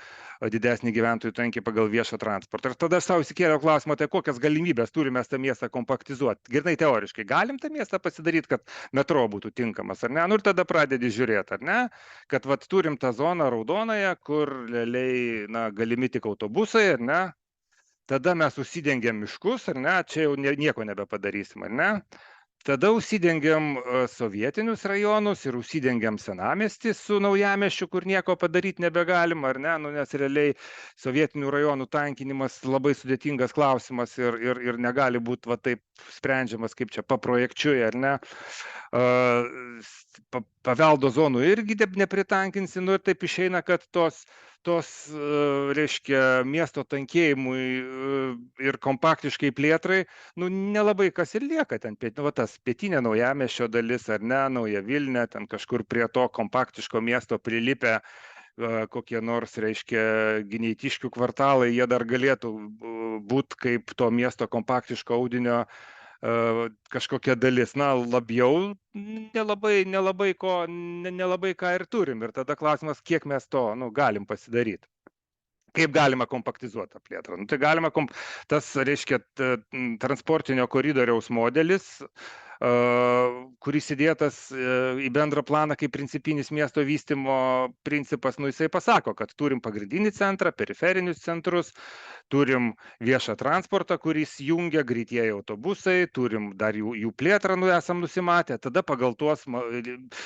didesnį gyventojų tankį pagal viešą transportą. Ir tada aš savo įsikėliau klausimą, tai kokias galimybės turime tą miestą kompaktizuoti. Grynai teoriškai, galim tą miestą pasidaryti, kad metro būtų tinkamas, ar ne? Nu ir tada pradedi žiūrėti, ar ne? Kad turim tą zoną raudonąją, kur realiai galimi tik autobusai, ar ne? Tada mes užsidengiam miškus, ar ne? Čia jau nieko nebepadarysim, ar ne? Tada užsidengiam sovietinius rajonus ir užsidengiam senamiestį su naujamiesčiu, kur nieko padaryti nebegalim, ar ne? Nu, nes realiai sovietinių rajonų tankinimas labai sudėtingas klausimas ir negali būti taip sprendžiamas kaip čia paprojekčiui, ar ne? Paveldo zonų irgi nepritankinsi, nu ir taip išeina, kad tos reiškia, miesto tankėjimui ir kompaktiškai plėtrai, nu, nelabai kas ir lieka ten, tas pietinė naujamiesčio dalis, ar ne, Nauja Vilnia, ten kažkur prie to kompaktiško miesto prilipę kokie nors, reiškia, Gineitiškių kvartalai, jie dar galėtų būti kaip to miesto kompaktiško audinio kažkokia dalis, na, labiau nelabai ką ir turim. Ir tada klausimas, kiek mes to galim pasidaryti. Kaip galima kompaktizuoti tą plėtrą? Nu, tai galima, tas, reiškia, transportinio koridoriaus modelis, kuris įdėtas į bendrą planą kaip principinis miesto vystymo principas, nu, jisai pasako, kad turim pagrindinį centrą, periferinius centrus, turim viešą transportą, kuris jungia greitieji autobusai, turim dar jų plėtrą, esam nusimatę, tada pagal tuos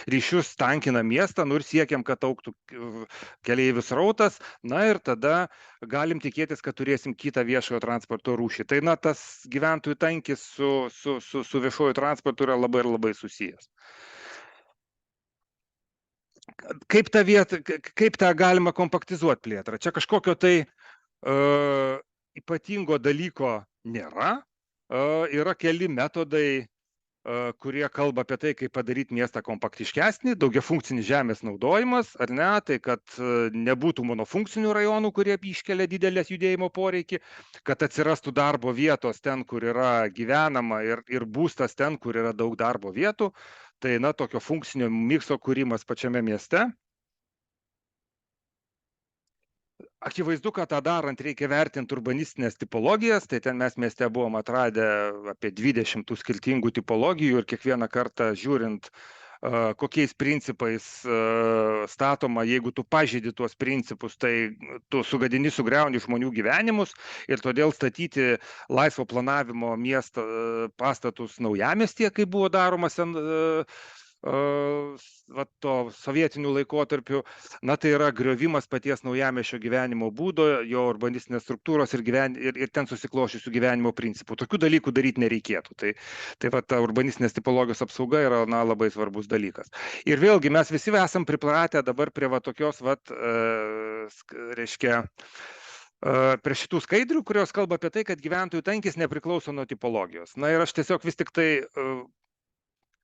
ryšius tankina miestą, nu ir siekiam, kad augtų keleivių srautas, na ir tada galim tikėtis, kad turėsim kitą viešojo transporto rūšį. Tai, na, tas gyventojų tankis su viešojo transportu yra labai susijęs. Kaip tą galima kompaktizuoti plėtrą? Čia kažkokio tai ypatingo dalyko nėra. Yra keli metodai, kurie kalba apie tai, kaip padaryti miestą kompaktiškesnį, daugiafunkcinis žemės naudojimas, ar ne, tai kad nebūtų monofunkcinių rajonų, kurie iškelia didelės judėjimo poreikį, kad atsirastų darbo vietos ten, kur yra gyvenama ir būstas ten, kur yra daug darbo vietų, tai, na, tokio funkcinio mikso kūrimas pačiame mieste. Akivaizdu, kad tą darant reikia vertinti urbanistinės tipologijas, tai ten mes mieste buvom atradę apie 20 skirtingų tipologijų ir kiekvieną kartą žiūrint, kokiais principais statoma, jeigu tu pažeidi tuos principus, tai tu sugriauni žmonių gyvenimus ir todėl statyti laisvo planavimo miesto pastatus naujamiestyje, kaip buvo daroma to sovietinių laikotarpių, na, tai yra griovimas paties naujamiesčio gyvenimo būdo, jo urbanistinės struktūros ir ten susikloščiusių gyvenimo principų. Tokių dalykų daryti nereikėtų. Tai ta urbanistinės tipologijos apsauga yra, na, labai svarbus dalykas. Ir vėlgi mes visi esam pripratę dabar prie tokios, reiškia, prie šitų skaidrių, kurios kalba apie tai, kad gyventojų tankis nepriklauso nuo tipologijos. Na ir aš tiesiog vis tik tai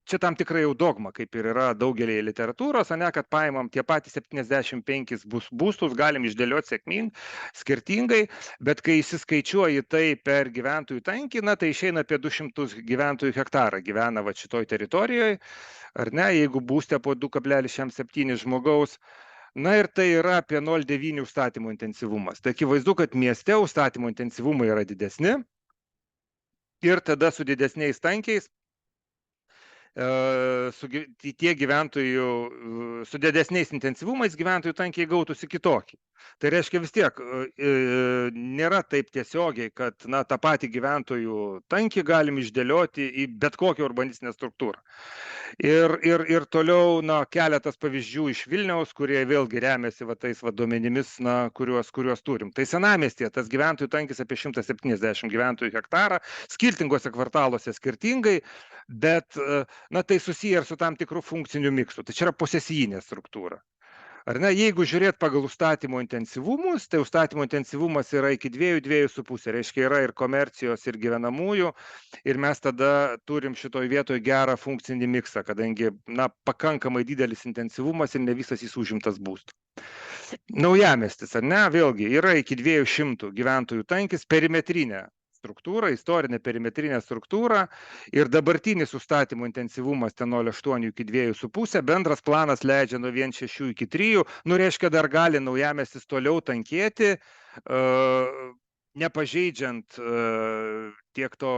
čia tam tikrai jau dogma, kaip ir yra daugelį literatūros, ne, kad paimam tie patys 75 būstus, galim išdėlioti skirtingai, bet kai įsiskaičiuoji tai per gyventojų tankį, na, tai išeina apie 200 gyventojų hektarą gyvena šitoj teritorijoje, ar ne, jeigu būste po 2,7 žmogaus. Na ir tai yra apie 0,9 užstatymo intensyvumas. Tai akivaizdu, kad mieste užstatymo intensyvumai yra didesni ir tada su didesniais tankiais tie gyventojų, su didesniais intensyvumais gyventojų tankiai gautųsi kitokį. Tai reiškia vis tiek, nėra taip tiesiogiai, kad, na, tą patį gyventojų tankį galim išdėlioti į bet kokią urbanistinę struktūrą. Ir toliau, na, keletas pavyzdžių iš Vilniaus, kurie vėlgi remiasi tais duomenimis, na, kuriuos turim. Tai senamiestyje tas gyventojų tankis apie 170 gyventojų hektarą, skirtingose kvartaluose skirtingai, bet, na, tai susiję ir su tam tikrų funkcinių miksų. Tai čia yra posesijinė struktūra. Ar ne, jeigu žiūrėt pagal užstatymo intensyvumus, tai užstatymo intensyvumas yra iki 2,5, reiškia yra ir komercijos, ir gyvenamųjų, ir mes tada turim šitoj vietoje gerą funkcinį miksą, kadangi, na, pakankamai didelis intensyvumas ir ne visas jis užimtas būstas. Naujamiestis, ar ne, vėlgi yra iki 200 gyventojų tankis, perimetrinė struktūrą, istorinę perimetrinę struktūrą ir dabartinis užstatymo intensyvumas ten 0,8 iki 2,5, bendras planas leidžia nuo 1,6 iki 3, reiškia dar gali naujamiestis toliau tankėti, nepažeidžiant tiek to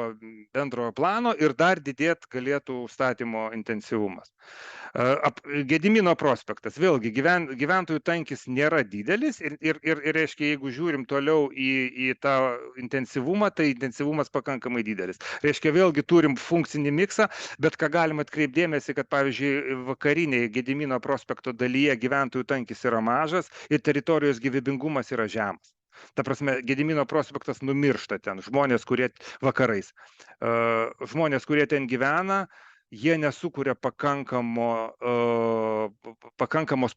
bendrojo plano ir dar didėt galėtų užstatymo intensyvumas. Gedimino prospektas, vėlgi gyventojų tankis nėra didelis ir reiškia, jeigu žiūrim toliau į tą intensyvumą, tai intensyvumas pakankamai didelis. Reiškia, vėlgi turim funkcinį miksą, bet ką galim atkreipdėmėsi, kad pavyzdžiui vakariniai Gedimino prospekto dalyje gyventojų tankis yra mažas ir teritorijos gyvybingumas yra žemas. Ta prasme, Gedimino prospektas numiršta ten, žmonės, kurie vakarais, žmonės, kurie ten gyvena, jie nesukuria pakankamos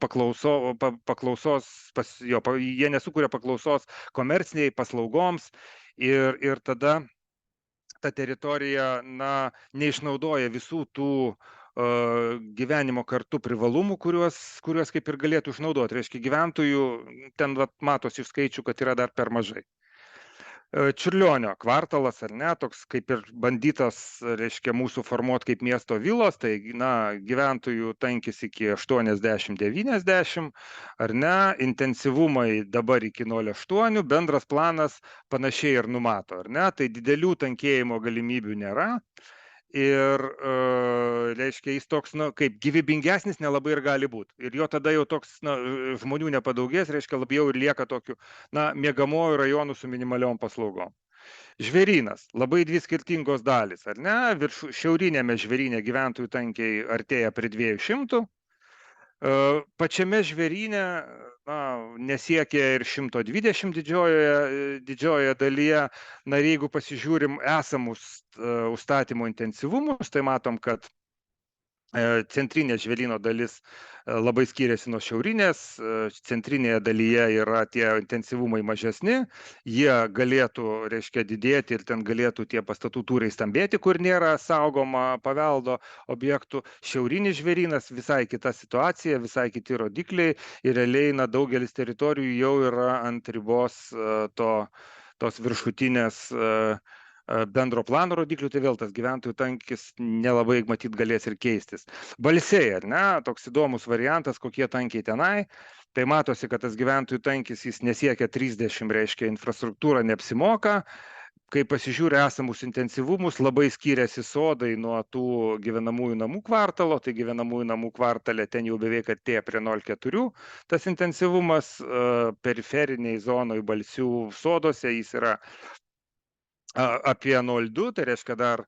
paklausos, jie nesukuria paklausos komerciniai paslaugoms ir tada ta teritorija neišnaudoja visų tų gyvenimo kartu privalumų, kuriuos kaip ir galėtų išnaudoti. Reiškia, gyventojų ten matosi iš skaičių, kad yra dar per mažai. Čiurlionio kvartalas, ar ne, toks kaip ir bandytas, reiškia, mūsų formuoti kaip miesto vilos, tai gyventojų tankis iki 80-90, ar ne, intensyvumai dabar iki 0,8, bendras planas panašiai ir numato, ar ne, tai didelių tankėjimo galimybių nėra. Ir, reiškia, jis toks, kaip gyvybingesnis nelabai ir gali būti. Ir jo tada jau toks, žmonių nepadaugės, reiškia, labiau ir lieka tokių, miegamojų rajonų su minimaliom paslaugom. Žvėrynas, labai dvi skirtingos dalis, ar ne? Šiaurinėme žvėryne gyventojų tankiai artėja prie 200. Pačiame žvėryne nesiekia ir 120 didžiojoje dalyje. Ir jeigu pasižiūrim esamus užstatymo intensyvumus, tai matom, kad centrinė žvėryno dalis labai skiriasi nuo šiaurinės, centrinėje dalyje yra tie intensyvumai mažesni, jie galėtų, reiškia, didėti ir ten galėtų tie pastatų tūriai stambėti, kur nėra saugoma paveldo objektų. Šiaurinis žvėrynas visai kita situacija, visai kiti rodikliai ir realiai daugelis teritorijų jau yra ant ribos tos viršutinės bendro plano rodiklių, tai vėl tas gyventojų tankis nelabai matyt galės ir keistis. Balsiai, ar ne, toks įdomus variantas, kokie tankiai tenai, tai matosi, kad tas gyventojų tankis jis nesiekia 30, reiškia, infrastruktūra neapsimoka. Kai pasižiūrė esamus intensyvumus, labai skiriasi sodai nuo tų gyvenamųjų namų kvartalo, tai gyvenamųjų namų kvartale ten jau beveik artėja prie 0,4, tas intensyvumas periferiniai zonoj Balsių sodose jis yra apie 0,2, tai reiškia dar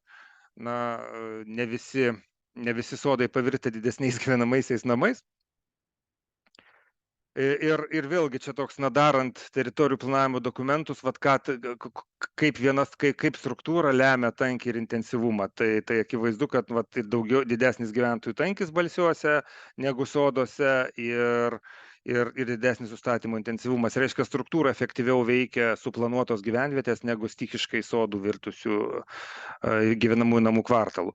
ne visi sodai pavirtę didesniais gyvenamaisiais namais. Ir vėlgi čia toks, darant teritorijų planavimo dokumentus, kaip struktūra lemia tankį ir intensyvumą. Tai akivaizdu, kad didesnis gyventojų tankis Balsiuose negu sodose ir didesnis užstatymo intensyvumas. Reiškia, struktūra efektyviau veikia suplanuotos gyvenvietės negu stichiškai sodų virtusių gyvenamųjų namų kvartalų.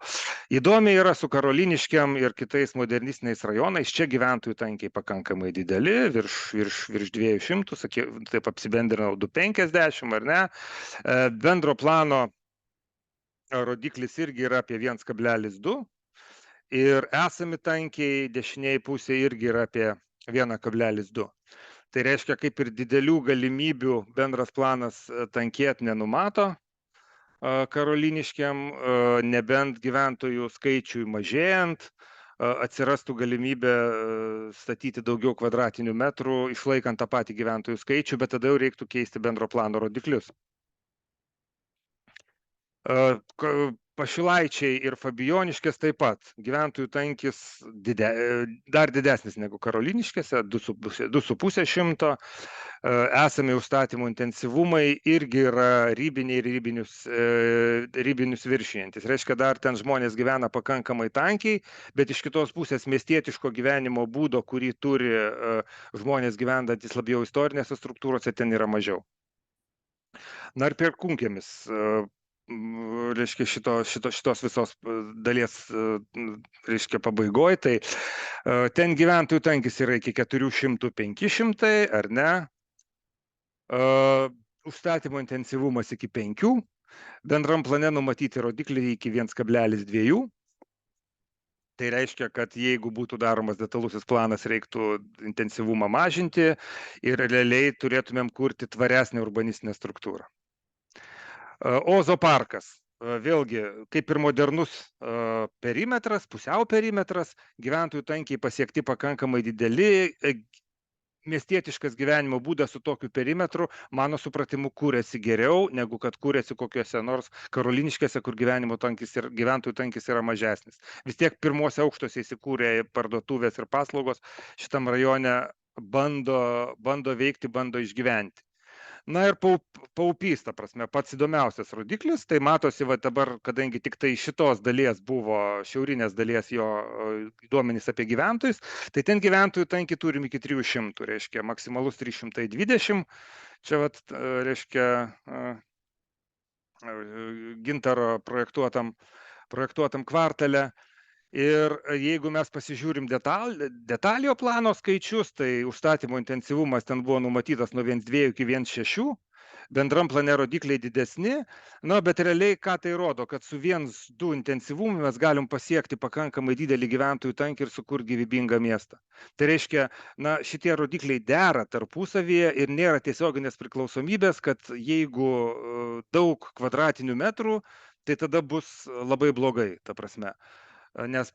Įdomiai yra su Karoliniškiam ir kitais modernistiniais rajonais. Čia gyventojų tankiai pakankamai dideli, virš 200, taip apsibendrinau 250, ar ne. Bendro plano rodiklis irgi yra apie 1,2 ir esami tankiai dešiniai pusė irgi yra apie 1,2. Tai reiškia, kaip ir didelių galimybių bendras planas tankėti nenumato Karoliniškiam, nebent gyventojų skaičiui mažėjant, atsirastų galimybė statyti daugiau kvadratinių metrų, išlaikant tą patį gyventojų skaičių, bet tada jau reiktų keisti bendro plano rodiklius. Pašilaičiai ir Fabijoniškės taip pat. Gyventojų tankis dar didesnis negu Karoliniškėse, 2,5 šimto. Esami užstatymo intensyvumai irgi yra ribiniai ir ribinius viršijantis. Reiškia, dar ten žmonės gyvena pakankamai tankiai, bet iš kitos pusės miestietiško gyvenimo būdo, kurį turi žmonės gyvendantis labiau istorinėse struktūrose, ten yra mažiau. Ir Perkūnkiemis, reiškia, šitos visos dalies, reiškia, pabaigoje, tai ten gyventojų tankis yra iki 400-500, ar ne? Užstatymo intensyvumas iki 5, Bendram plane numatyti rodikliai iki 1,2. Tai reiškia, kad jeigu būtų daromas detalusis planas, reiktų intensyvumą mažinti ir realiai turėtumėm kurti tvaresnę urbanistinę struktūrą. Ozo parkas. Vėlgi, kaip ir modernus perimetras, pusiau perimetras, gyventojų tankiai pasiekti pakankamai dideli, miestietiškas gyvenimo būdas su tokiu perimetru, mano supratimu, kūrėsi geriau, negu kad kūrėsi kokiuose nors Karoliniškėse, kur gyventojų tankis yra mažesnis. Vis tiek pirmuose aukštuose įsikūrė parduotuvės ir paslaugos, šitam rajone bando veikti, bando išgyventi. Na ir paupys, ta prasme, pats įdomiausias rodiklis, tai matosi va dabar, kadangi tik tai šitos dalies buvo, šiaurinės dalies jo duomenys apie gyventojus, tai ten gyventojų tankį turim iki 300, reiškia maksimalus 320, čia vat, reiškia Gintaro projektuotam kvartale. Ir jeigu mes pasižiūrim detaliojo plano skaičius, tai užstatymo intensyvumas ten buvo numatytas nuo 1,2 iki 1,6, bendram plane rodikliai didesni, bet realiai ką tai rodo, kad su 1,2 intensyvumu mes galim pasiekti pakankamai didelį gyventojų tankį ir sukurti gyvybingą miestą. Tai reiškia, šitie rodikliai dera tarpusavyje ir nėra tiesioginės priklausomybės, kad jeigu daug kvadratinių metrų, tai tada bus labai blogai, ta prasme. Nes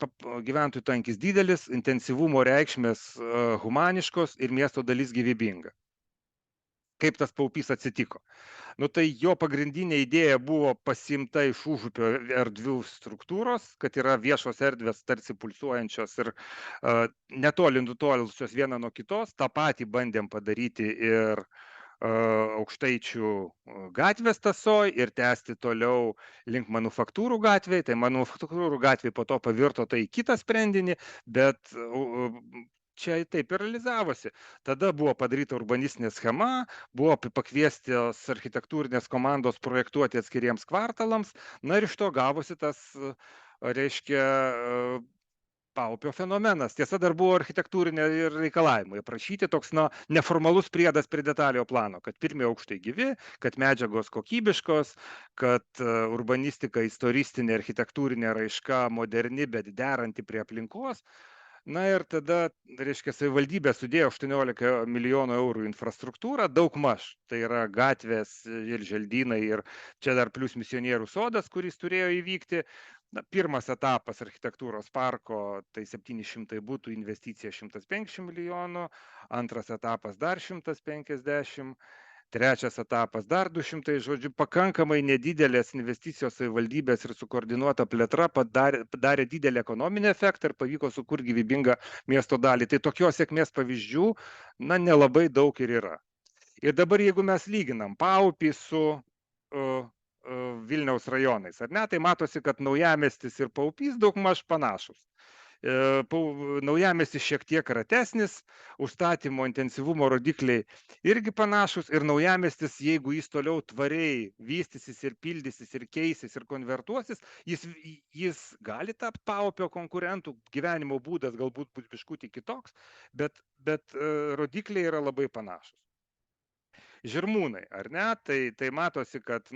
gyventojų tankis didelis, intensyvumo reikšmės humaniškos ir miesto dalis gyvybinga. Kaip tas paupys atsitiko? Tai jo pagrindinė idėja buvo pasimta iš užupio erdvių struktūros, kad yra viešos erdvės tarsi pulsuojančios ir netoli nutolusios viena nuo kitos. Ta patį bandėm padaryti ir Aukštaičių gatvės tasoj ir tęsti toliau link Manufaktūrų gatvėje. Tai Manufaktūrų gatvėje po to pavirto tai kitą sprendinį, bet čia taip ir realizavosi. Tada buvo padaryta urbanistinė schema, buvo pakviestos architektūrinės komandos projektuoti atskiriems kvartalams, ir iš to gavosi tas, reiškia, paupio fenomenas. Tiesa, dar buvo architektūrinė ir reikalavimai aprašyti, toks neformalus priedas prie detaliojo plano, kad pirmie aukštai gyvi, kad medžiagos kokybiškos, kad urbanistika, istoristinė, architektūrinė raiška moderni, bet deranti prie aplinkos. Ir tada, reiškia, savivaldybė sudėjo 18 milijonų eurų infrastruktūrą, daug maž. Tai yra gatvės ir želdynai ir čia dar plus misionierių sodas, kuris turėjo įvykti. Pirmas etapas architektūros parko, tai 700 būtų, investicija 150 milijonų, antras etapas dar 150, trečias etapas dar 200, žodžiu, pakankamai nedidelės investicijos savivaldybės ir sukoordinuota plėtra padarė didelį ekonominį efektą ir pavyko sukurti gyvybingą miesto dalį. Tai tokios sėkmės pavyzdžių, nelabai daug ir yra. Ir dabar, jeigu mes lyginam Paupį su Vilniaus rajonais, ar ne, tai matosi, kad Naujamiestis ir Paupys daugmaž panašus. Naujamiestis šiek tiek ratesnis, užstatymo intensyvumo rodikliai irgi panašus ir Naujamiestis, jeigu jis toliau tvariai vystysis ir pildysis ir keisis ir konvertuosis, jis gali tapti Paupio konkurentų, gyvenimo būdas galbūt bus biškutį kitoks, bet rodikliai yra labai panašus. Žirmūnai, ar ne? Tai matosi, kad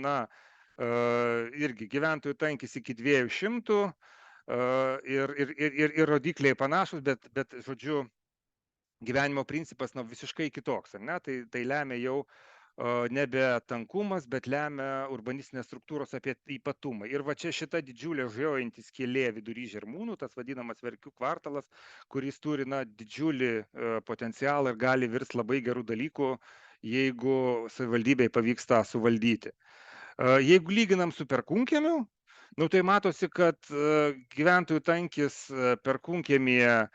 irgi gyventojų tankis iki 200 ir rodikliai panašus, bet žodžiu, gyvenimo principas visiškai kitoks, ar ne? Tai lemia jau nebe tankumas, bet lemia urbanistinės struktūros apie ypatumą. Ir va čia šita didžiulė žiojanti skylė vidury Žirmūnų, tas vadinamas Verkių kvartalas, kuris turi didžiulį potencialą ir gali virsti labai gerų dalykų, jeigu savivaldybei pavyks tą suvaldyti. Jeigu lyginam su Perkūnkiemiu, tai matosi, kad gyventojų tankis Perkūnkiemyje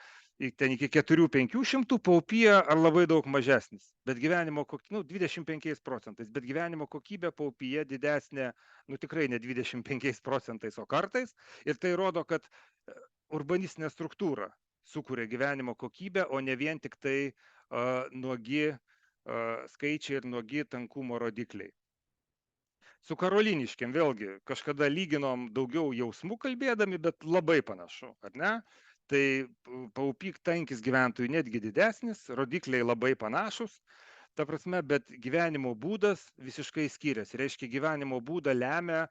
ten iki 400-500, Paupyje ar labai daug mažesnis, bet gyvenimo kokybė, 25%, bet gyvenimo kokybė Paupyje didesnė, tikrai ne 25%, o kartais, ir tai rodo, kad urbanistinė struktūra sukuria gyvenimo kokybę, o ne vien tik tai nuogi skaičiai ir nuogi tankumo rodikliai. Su Karoliniškėm vėlgi kažkada lyginom daugiau jausmų kalbėdami, bet labai panašu, ar ne? Tai Paupy tankis gyventojų netgi didesnis, rodikliai labai panašus, ta prasme, bet gyvenimo būdas visiškai skiriasi. Reiškia, gyvenimo būdą lemia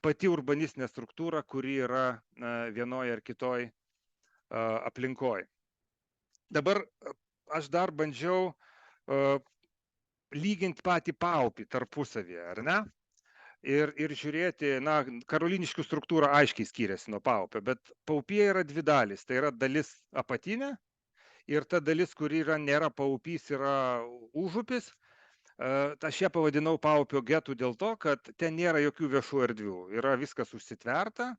pati urbanistinė struktūra, kuri yra vienoje ar kitoje aplinkoje. Dabar aš dar bandžiau lyginti patį paupį tarpusavyje, ar ne? Ir žiūrėti, karoliniškių struktūra aiškiai skiriasi nuo paupio, bet paupyje yra dvi dalys. Tai yra dalis apatinė ir ta dalis, kuri nėra paupys, yra užupis. Aš ją pavadinau paupio getų dėl to, kad ten nėra jokių viešų erdvių. Yra viskas užsitverta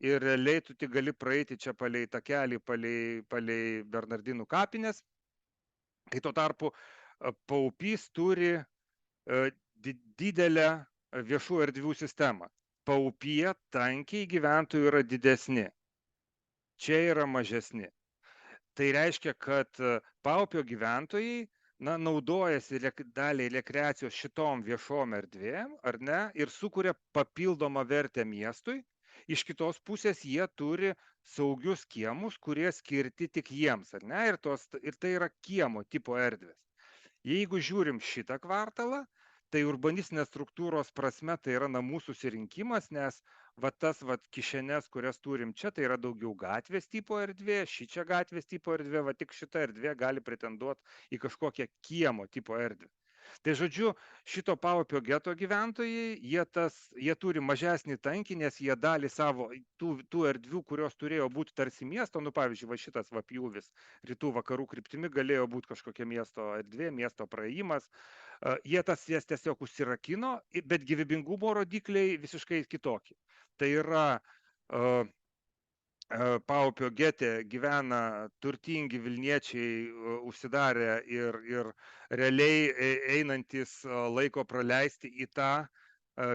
ir realiai tu tik gali praeiti čia palei takelį, palei Bernardinų kapines. Kai tuo tarpu paupys turi didelę viešų erdvių sistemą. Paupyje tankiai gyventojų yra didesni. Čia yra mažesni. Tai reiškia, kad paupio gyventojai naudojasi daliai rekreacijos šitom viešom erdvėm, ar ne, ir sukuria papildomą vertę miestui. Iš kitos pusės jie turi saugius kiemus, kurie skirti tik jiems, ar ne, ir tai yra kiemo tipo erdvės. Jeigu žiūrim šitą kvartalą, tai urbanistinės struktūros prasme tai yra namų susirinkimas, nes tas kišenes, kurias turim čia, tai yra daugiau gatvės tipo erdvė, šičia gatvės tipo erdvė, tik šita erdvė gali pretenduoti į kažkokią kiemo tipo erdvę. Tai žodžiu, šito paupio geto gyventojai, jie turi mažesnį tankį, nes jie dalį savo tų erdvių, kurios turėjo būti tarsi miesto, pavyzdžiui, šitas pjūvis rytų vakarų kryptimi galėjo būti kažkokia miesto erdvė, miesto praėjimas. Jie jas tiesiog užsirakino, bet gyvybingumo rodikliai visiškai kitokie. Tai yra paupio gete gyvena turtingi Vilniečiai užsidarę ir realiai einantis laiko praleisti į tą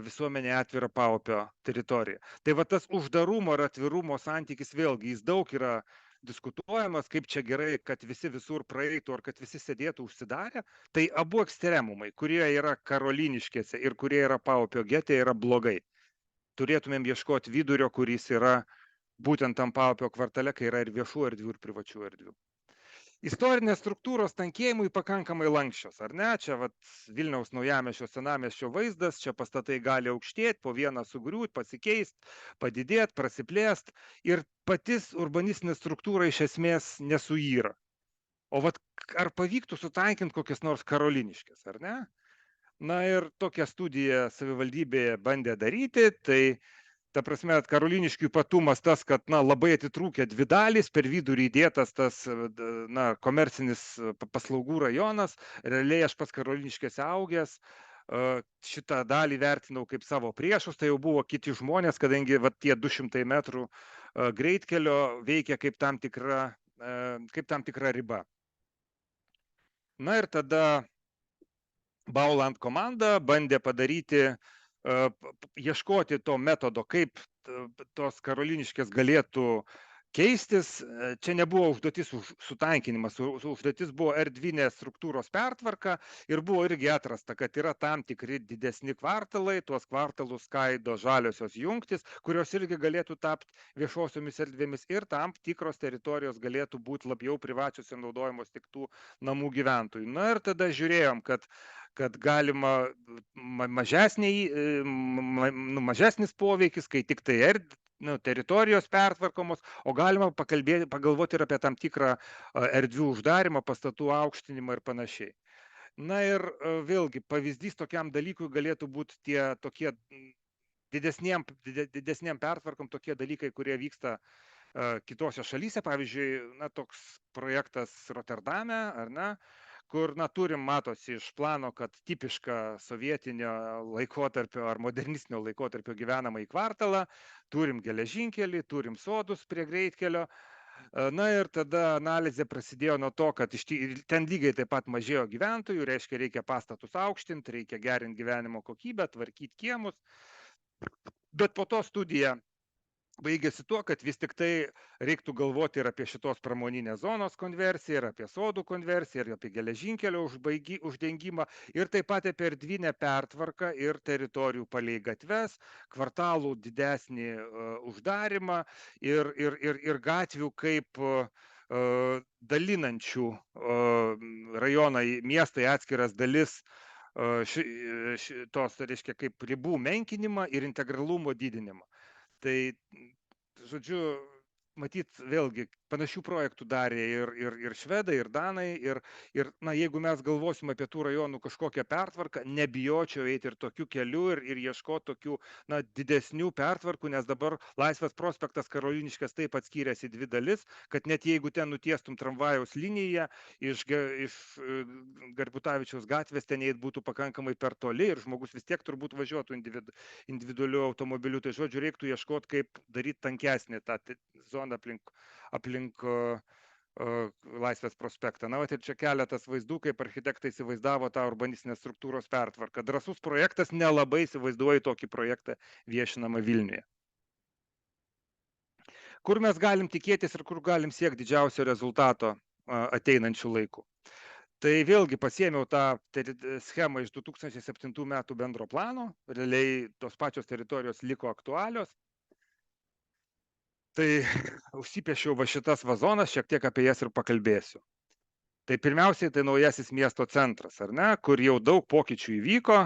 visuomenė atvirą paupio teritoriją. Tai tas uždarumo ir atvirumo santykis vėlgi, jis daug yra diskutuojamas, kaip čia gerai, kad visi visur praeitų ar kad visi sėdėtų užsidarę. Tai abu ekstremumai, kurie yra karoliniškėse ir kurie yra paupio gete, yra blogai. Turėtumėm ieškoti vidurio, kuris yra būtent tam paupio kvartale, kai yra ir viešų erdvių, ir privačių erdvių. Istorinės struktūros tankėjimui pakankamai lankščios, ar ne? Čia Vilniaus naujamiesčio senamiesčio vaizdas, čia pastatai gali aukštėti, po vieną sugriūti, pasikeisti, padidėti, prasiplėsti ir patys urbanistinė struktūra iš esmės nesuyra. O ar pavyktų sutankinti kokias nors karoliniškės, ar ne? Ir tokią studiją savivaldybėje bandė daryti, tai ta prasme, karoliniškių ypatumas tas, kad labai atitrūkę dvi dalys, per vidurį įdėtas tas komercinis paslaugų rajonas. Realiai aš pats karoliniškėse augęs, šitą dalį vertinau kaip savo priešus, tai jau buvo kiti žmonės, kadangi tie 200 metrų greitkelio veikia kaip tam tikra riba. Ir tada Bauland komanda bandė padaryti, ieškoti to metodo, kaip tos karoliniškės galėtų keistis. Čia nebuvo užduotis sutankinimas, užduotis buvo erdvinė struktūros pertvarka ir buvo irgi atrasta, kad yra tam tikri didesni kvartalai, tuos kvartalus skaido žaliosios jungtis, kurios irgi galėtų tapti viešosiomis erdvėmis ir tam tikros teritorijos galėtų būti labiau privačios ir naudojamos tik tų namų gyventojų. Ir tada žiūrėjom, kad galima mažesnis poveikis, kai tik tai teritorijos pertvarkomos, o galima pagalvoti ir apie tam tikrą erdvių uždarimą, pastatų aukštinimą ir panašiai. Ir vėlgi pavyzdys tokiam dalykui galėtų būti tie tokie didesniem pertvarkom tokie dalykai, kurie vyksta kitose šalyse. Pavyzdžiui, toks projektas Rotterdame, ar ne? Kur turim, matosi iš plano, kad tipišką sovietinio laikotarpio ar modernistinio laikotarpio gyvenamąjį kvartalą, turim geležinkelį, turim sodus prie greitkelio. Ir tada analizė prasidėjo nuo to, kad ten lygiai taip pat mažėjo gyventojų, reiškia reikia pastatus aukštinti, reikia gerinti gyvenimo kokybę, tvarkyti kiemus. Bet po to studija baigėsi tuo, kad vis tik tai reiktų galvoti ir apie šitos pramoninės zonos konversiją, ir apie sodų konversiją, ir apie geležinkelio uždengimą, ir taip pat apie erdvinę pertvarką ir teritorijų palei gatves, kvartalų didesnį uždarimą ir gatvių kaip dalinančių rajoną į miestą į atskiras dalis tos, reiškia, kaip ribų menkinimą ir integralumo didinimą. Tai, žodžiu, matyt, vėlgi panašių projektų darė ir švedai, ir danai, ir na, jeigu mes galvosim apie tų rajonų kažkokią pertvarką, nebijočiau eiti ir tokiu keliu ir ieškoti tokių, na, didesnių pertvarkų, nes dabar Laisvės prospektas Karoliniškės taip atskyrėsi dvi dalis, kad net jeigu ten nutiestum tramvajaus liniją iš Garbutavičiaus gatvės, ten eit būtų pakankamai per toli ir žmogus vis tiek turbūt važiuotų individualiu automobiliu. Tai žodžiu, reiktų ieškoti, kaip daryti tankesnį tą zoną aplink Laisvės prospektą. Na, ir čia keletas vaizdų, kaip architektai įsivaizdavo tą urbanistinės struktūros pertvarką. Drąsus projektas, nelabai įsivaizduoju tokį projektą viešinamą Vilniuje. Kur mes galim tikėtis ir kur galim siekti didžiausio rezultato ateinančių laikų? Tai vėlgi pasiėmiau tą schemą iš 2007 metų bendro plano, realiai tos pačios teritorijos liko aktualios. Tai užsipiešiau va šitas vazonas, šiek tiek apie jas ir pakalbėsiu. Tai pirmiausiai tai naujasis miesto centras, ar ne, kur jau daug pokyčių įvyko.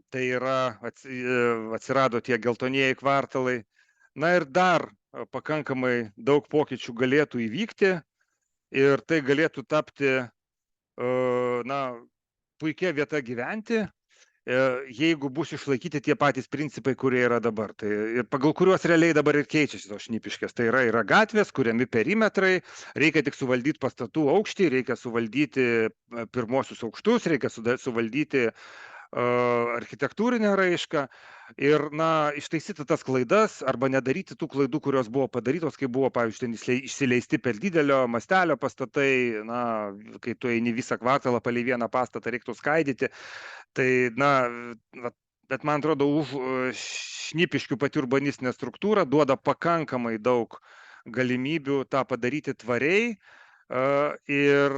Tai yra, atsirado tie geltonieji kvartalai. Na ir dar pakankamai daug pokyčių galėtų įvykti ir tai galėtų tapti, na, puikia vieta gyventi, jeigu bus išlaikyti tie patys principai, kurie yra dabar. Tai ir pagal kuriuos realiai dabar ir keičiasi tos Šnipiškės. Tai yra gatvės, kuriami perimetrai, reikia tik suvaldyti pastatų aukštį, reikia suvaldyti pirmosius aukštus, reikia suvaldyti architektūrinę raišką ir, na, ištaisyti tas klaidas arba nedaryti tų klaidų, kurios buvo padarytos, kai buvo, pavyzdžiui, išsileisti per didelio mastelio pastatai, na, kai tu eini visą kvartalą palei vieną pastatą, reiktų skaidyti. Tai, na, bet man atrodo, už Šnipiškių pati urbanistinė struktūra duoda pakankamai daug galimybių tą padaryti tvariai ir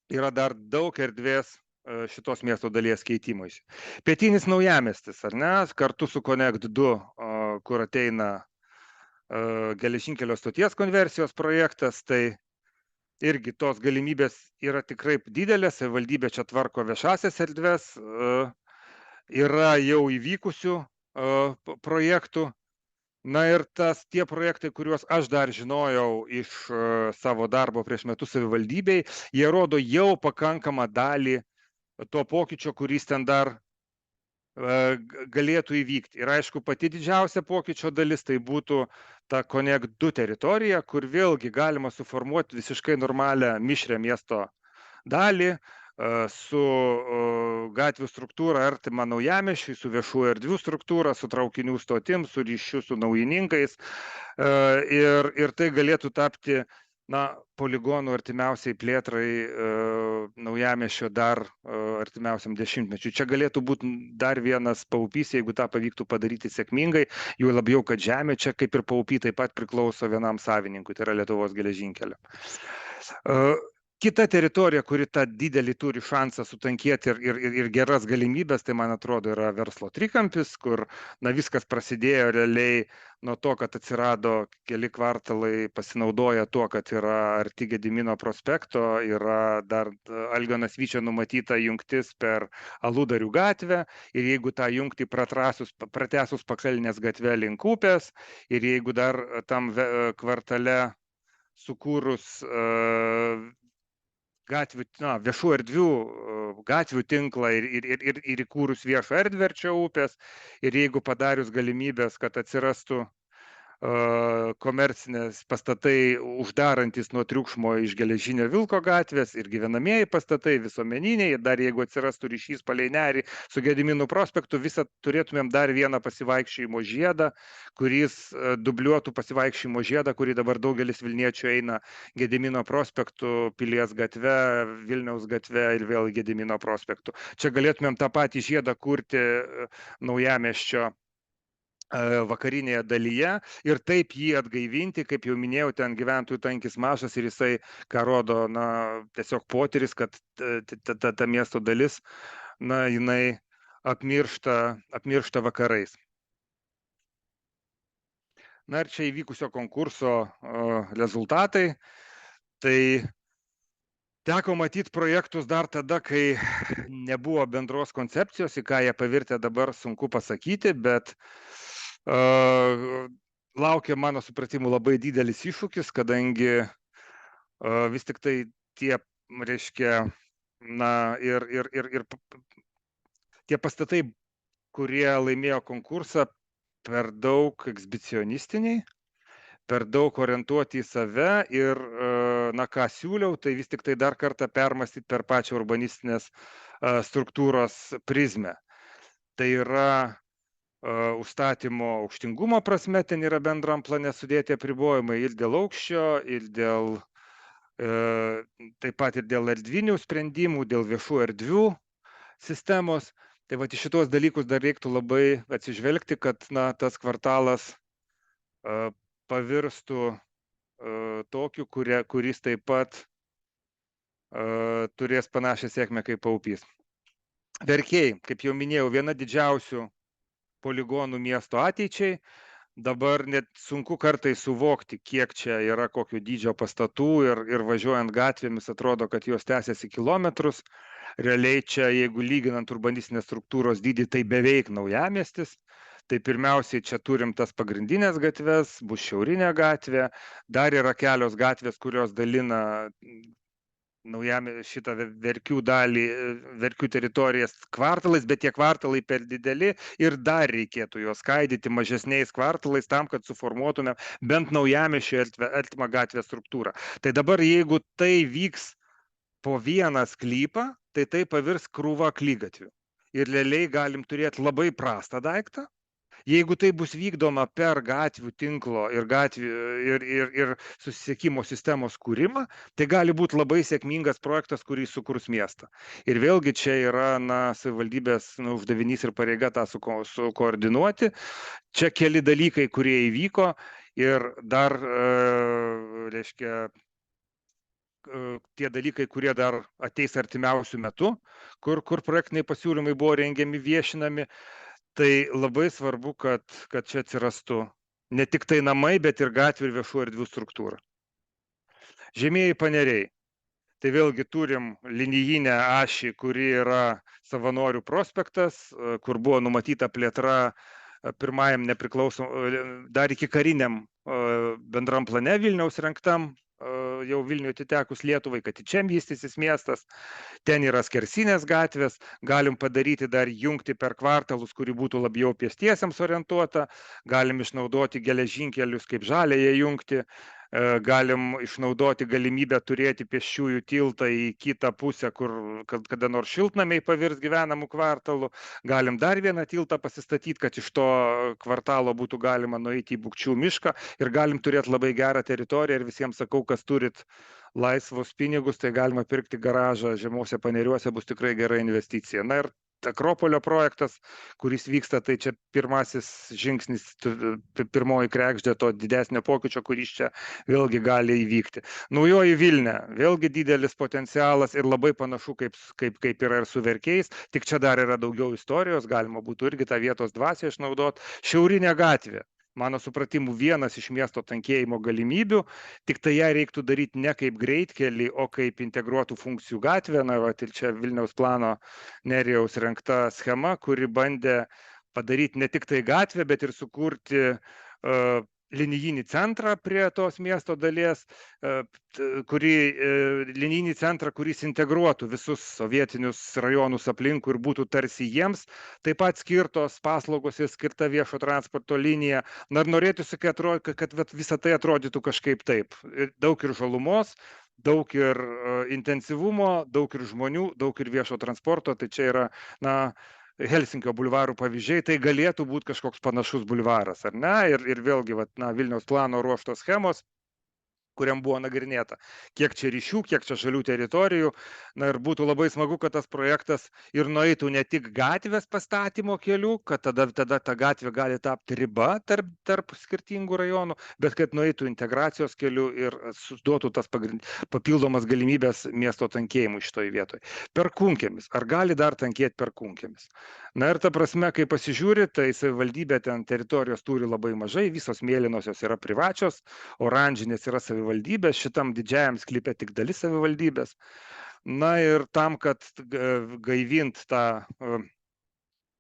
yra dar daug erdvės šitos miesto dalies keitimuisi. Pietinis Naujamiestis, ar ne, kartu su Connect 2, kur ateina geležinkelio stoties konversijos projektas, tai irgi tos galimybės yra tikrai didelės, savivaldybė čia tvarko viešasias erdves, yra jau įvykusių projektų. Na ir tie projektai, kuriuos aš dar žinojau iš savo darbo prieš metus savivaldybei, jie rodo jau pakankamą dalį to pokyčio, kuris ten dar galėtų įvykti. Ir aišku, pati didžiausia pokyčio dalis tai būtų ta Connect 2 teritorija, kur vėlgi galima suformuoti visiškai normalią mišrią miesto dalį su gatvių struktūra artima Naujamiesčiui, su viešųjų erdvių struktūra, su traukinių stotim, su ryšiu su naujininkais. Ir tai galėtų tapti, na, poligonų artimiausiai plėtrai Naujamiesčio dar artimiausiam dešimtmečiui. Čia galėtų būti dar vienas paupys, jeigu tą pavyktų padaryti sėkmingai, jau labiau, kad žemė čia kaip ir paupy taip pat priklauso vienam savininkui, tai yra Lietuvos geležinkelio. Kita teritorija, kuri tą didelį turi šansą sutankėti ir geras galimybės, tai man atrodo yra Verslo trikampis, kur, na, viskas prasidėjo realiai nuo to, kad atsirado keli kvartalai, pasinaudoja tuo, kad yra arti Gedimino prospekto, yra dar Algio Nasvyčio numatyta jungtis per Aludarių gatvę ir jeigu tą jungtį pratęsus Pakalnės gatve link upės ir jeigu dar tam kvartale sukūrus viešų erdvių gatvių tinklą ir įkūrus viešą erdvę arčiau upės ir jeigu padarius galimybės, kad atsirastų komercinės pastatai uždarantis nuo triukšmo iš Geležinio Vilko gatvės ir gyvenamieji pastatai, visuomeniniai, dar jeigu atsirastų ryšys palei Nerį su Gedimino prospektu, visą turėtumėm dar vieną pasivaikščiojimo žiedą, kuris dubliuotų pasivaikščiojimo žiedą, kurį dabar daugelis Vilniečių eina Gedimino prospektu, Pilies gatve, Vilniaus gatve ir vėl Gedimino prospektu. Čia galėtumėm tą patį žiedą kurti Naujamiesčio vakarinėje dalyje ir taip jį atgaivinti, kaip jau minėjau, ten gyventojų tankis mažas ir jisai, ką rodo, na, tiesiog potyris, kad ta miesto dalis, na, jinai apmiršta vakarais. Na ir čia įvykusio konkurso rezultatai. Tai teko matyti projektus dar tada, kai nebuvo bendros koncepcijos, į ką jie pavirtę dabar sunku pasakyti, bet laukia mano supratimu labai didelis iššūkis, kadangi vis tik tai tie, reiškia, na ir tie pastatai, kurie laimėjo konkursą, per daug ekshibicionistiniai, per daug orientuoti į save ir, na, ką siūliau, tai vis tik tai dar kartą permąstyti per pačią urbanistinės struktūros prizmę. Tai yra užstatymo aukštingumo prasme, ten yra bendram plane sudėti apribojimai ir dėl aukščio, ir dėl, taip pat ir dėl erdvinių sprendimų, dėl viešų erdvių sistemos. Tai va, į šitos dalykus dar reiktų labai atsižvelgti, kad, na, tas kvartalas pavirstų tokiu, kuris taip pat turės panašią sėkmę kaip Paupys. Verkiai, kaip jau minėjau, viena didžiausių poligonų miesto ateičiai. Dabar net sunku kartais suvokti, kiek čia yra kokio dydžio pastatų ir važiuojant gatvėmis atrodo, kad jos tęsiasi kilometrus. Realiai čia, jeigu lyginant urbanistinės struktūros dydį, tai beveik naujamiestis. Tai pirmiausiai čia turim tas pagrindinės gatves, bus šiaurinė gatvė, dar yra kelios gatvės, kurios dalina šitą Verkių dalį, Verkių teritorijas kvartalais, bet tie kvartalai per dideli ir dar reikėtų juos skaidyti mažesniais kvartalais tam, kad suformuotume bent naujamiesčio artimą gatvės struktūrą. Tai dabar, jeigu tai vyks po vieną sklypą, tai pavirs krūva akligatvių. Ir realiai galim turėti labai prastą daiktą. Jeigu tai bus vykdoma per gatvių tinklo ir susisiekimo sistemos kūrimą, tai gali būti labai sėkmingas projektas, kurį sukurs miestą. Ir vėlgi čia yra, na, savivaldybės uždavinys ir pareiga tą sukoordinuoti. Čia keli dalykai, kurie įvyko ir dar, reiškia, tie dalykai, kurie dar ateis artimiausių metų, kur projektiniai pasiūlymai buvo rengiami, viešinami. Tai labai svarbu, kad čia atsirastų ne tik tai namai, bet ir gatvių ir viešų erdvių struktūra. Žemieji paneriai. Tai vėlgi turim linijinę ašį, kuri yra Savanorių prospektas, kur buvo numatyta plėtra pirmajam dar iki kariniam bendram plane Vilniaus rengtam, jau Vilniui atitekus Lietuvai, kad čia vystysis miestas. Ten yra skersinės gatvės, galim padaryti dar jungti per kvartalus, kuri būtų labiau pėstiesiems orientuota, galim išnaudoti geležinkelius kaip žaliąją jungtį, galim išnaudoti galimybę turėti pėsčiųjų tiltą į kitą pusę, kur kada nors šiltnamiai pavirs gyvenamų kvartalų, galim dar vieną tiltą pasistatyti, kad iš to kvartalo būtų galima nueiti į Bukčių mišką ir galim turėti labai gerą teritoriją ir visiems sakau, kas turit laisvus pinigus, tai galima pirkti garažą Žemuose Paneriuose, bus tikrai gera investicija. Na ir Akropolio projektas, kuris vyksta, tai čia pirmasis žingsnis, pirmoji kregždė to didesnio pokyčio, kuris čia vėlgi gali įvykti. Naujoji Vilnia, vėlgi didelis potencialas ir labai panašu, kaip yra ir su Verkiais, tik čia dar yra daugiau istorijos, galima būtų irgi tą vietos dvasią išnaudoti. Šiaurinė gatvė. Mano supratimu, vienas iš miesto tankėjimo galimybių, tik tai ją reiktų daryti ne kaip greitkelį, o kaip integruotų funkcijų gatvę. Na, va, ir čia Vilniaus plano Nerijaus rengta schema, kuri bandė padaryti ne tik tai gatvę, bet ir sukurti linijinį centrą prie tos miesto dalies, linijinį centrą, kuris integruotų visus sovietinius rajonus aplinkui ir būtų tarsi jiems taip pat skirtos paslaugos ir skirta viešo transporto linija. Na ir norėtųsi, kad visą tai atrodytų kažkaip taip. Daug ir žalumos, daug ir intensyvumo, daug ir žmonių, daug ir viešo transporto. Tai čia yra, na, Helsinkio bulvarų pavyzdžiai, tai galėtų būti kažkoks panašus bulvaras, ar ne? Ir vėlgi, na, Vilniaus plano ruoštos schemos kuriam buvo nagrinėta, kiek čia ryšių, kiek čia žalių teritorijų. Na ir būtų labai smagu, kad tas projektas ir nueitų ne tik gatvės pastatymo kelių, kad tada ta gatvė gali tapti riba tarp skirtingų rajonų, bet kad nueitų integracijos kelių ir suduotų tas papildomas galimybės miesto tankėjimui šitoj vietoj. Perkūnkiemis. Ar gali dar tankėti perkūnkiemis? Na ir ta prasme, kai pasižiūri, tai savivaldybė ten teritorijos turi labai mažai, visos mėlynosios yra privačios, oranžinės yra savivaldybės, šitam didžiajam sklype tik dalis savivaldybės. Na ir tam, kad gaivint tą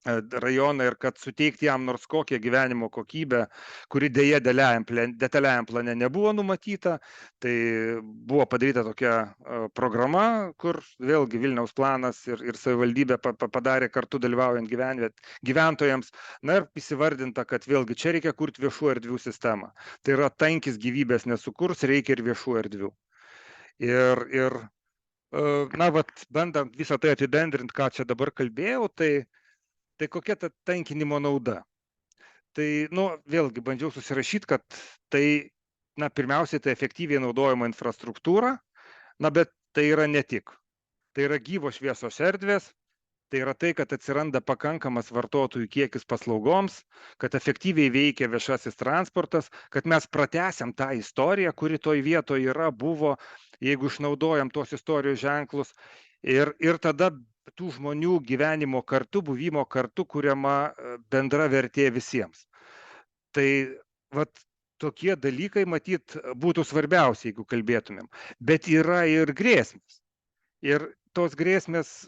rajoną ir kad suteikti jam nors kokią gyvenimo kokybę, kuri dėja detaliajam plane nebuvo numatyta, tai buvo padaryta tokia programa, kur vėlgi Vilniaus planas ir savivaldybė padarė kartu dalyvaujant gyventojams. Na ir įsivardinta, kad vėlgi čia reikia kurti viešų erdvių sistemą. Tai yra tankis gyvybės nesukurs, reikia ir viešų erdvių. Ir na, bandant visą tai apibendrinti, ką čia dabar kalbėjau, tai kokia ta tankinimo nauda? Tai, vėlgi bandžiau susirašyti, kad tai, pirmiausiai, tai efektyviai naudojama infrastruktūra, bet tai yra ne tik. Tai yra gyvos šviesos erdvės, tai yra tai, kad atsiranda pakankamas vartotojų kiekis paslaugoms, kad efektyviai veikia viešasis transportas, kad mes pratęsiam tą istoriją, kuri toj vietoje buvo, jeigu išnaudojam tos istorijos ženklus, ir tada tų žmonių gyvenimo kartu, buvimo kartu kuriama bendra vertė visiems. Tai tokie dalykai, matyt, būtų svarbiausia, jeigu kalbėtumėm. Bet yra ir grėsmės. Ir tos grėsmės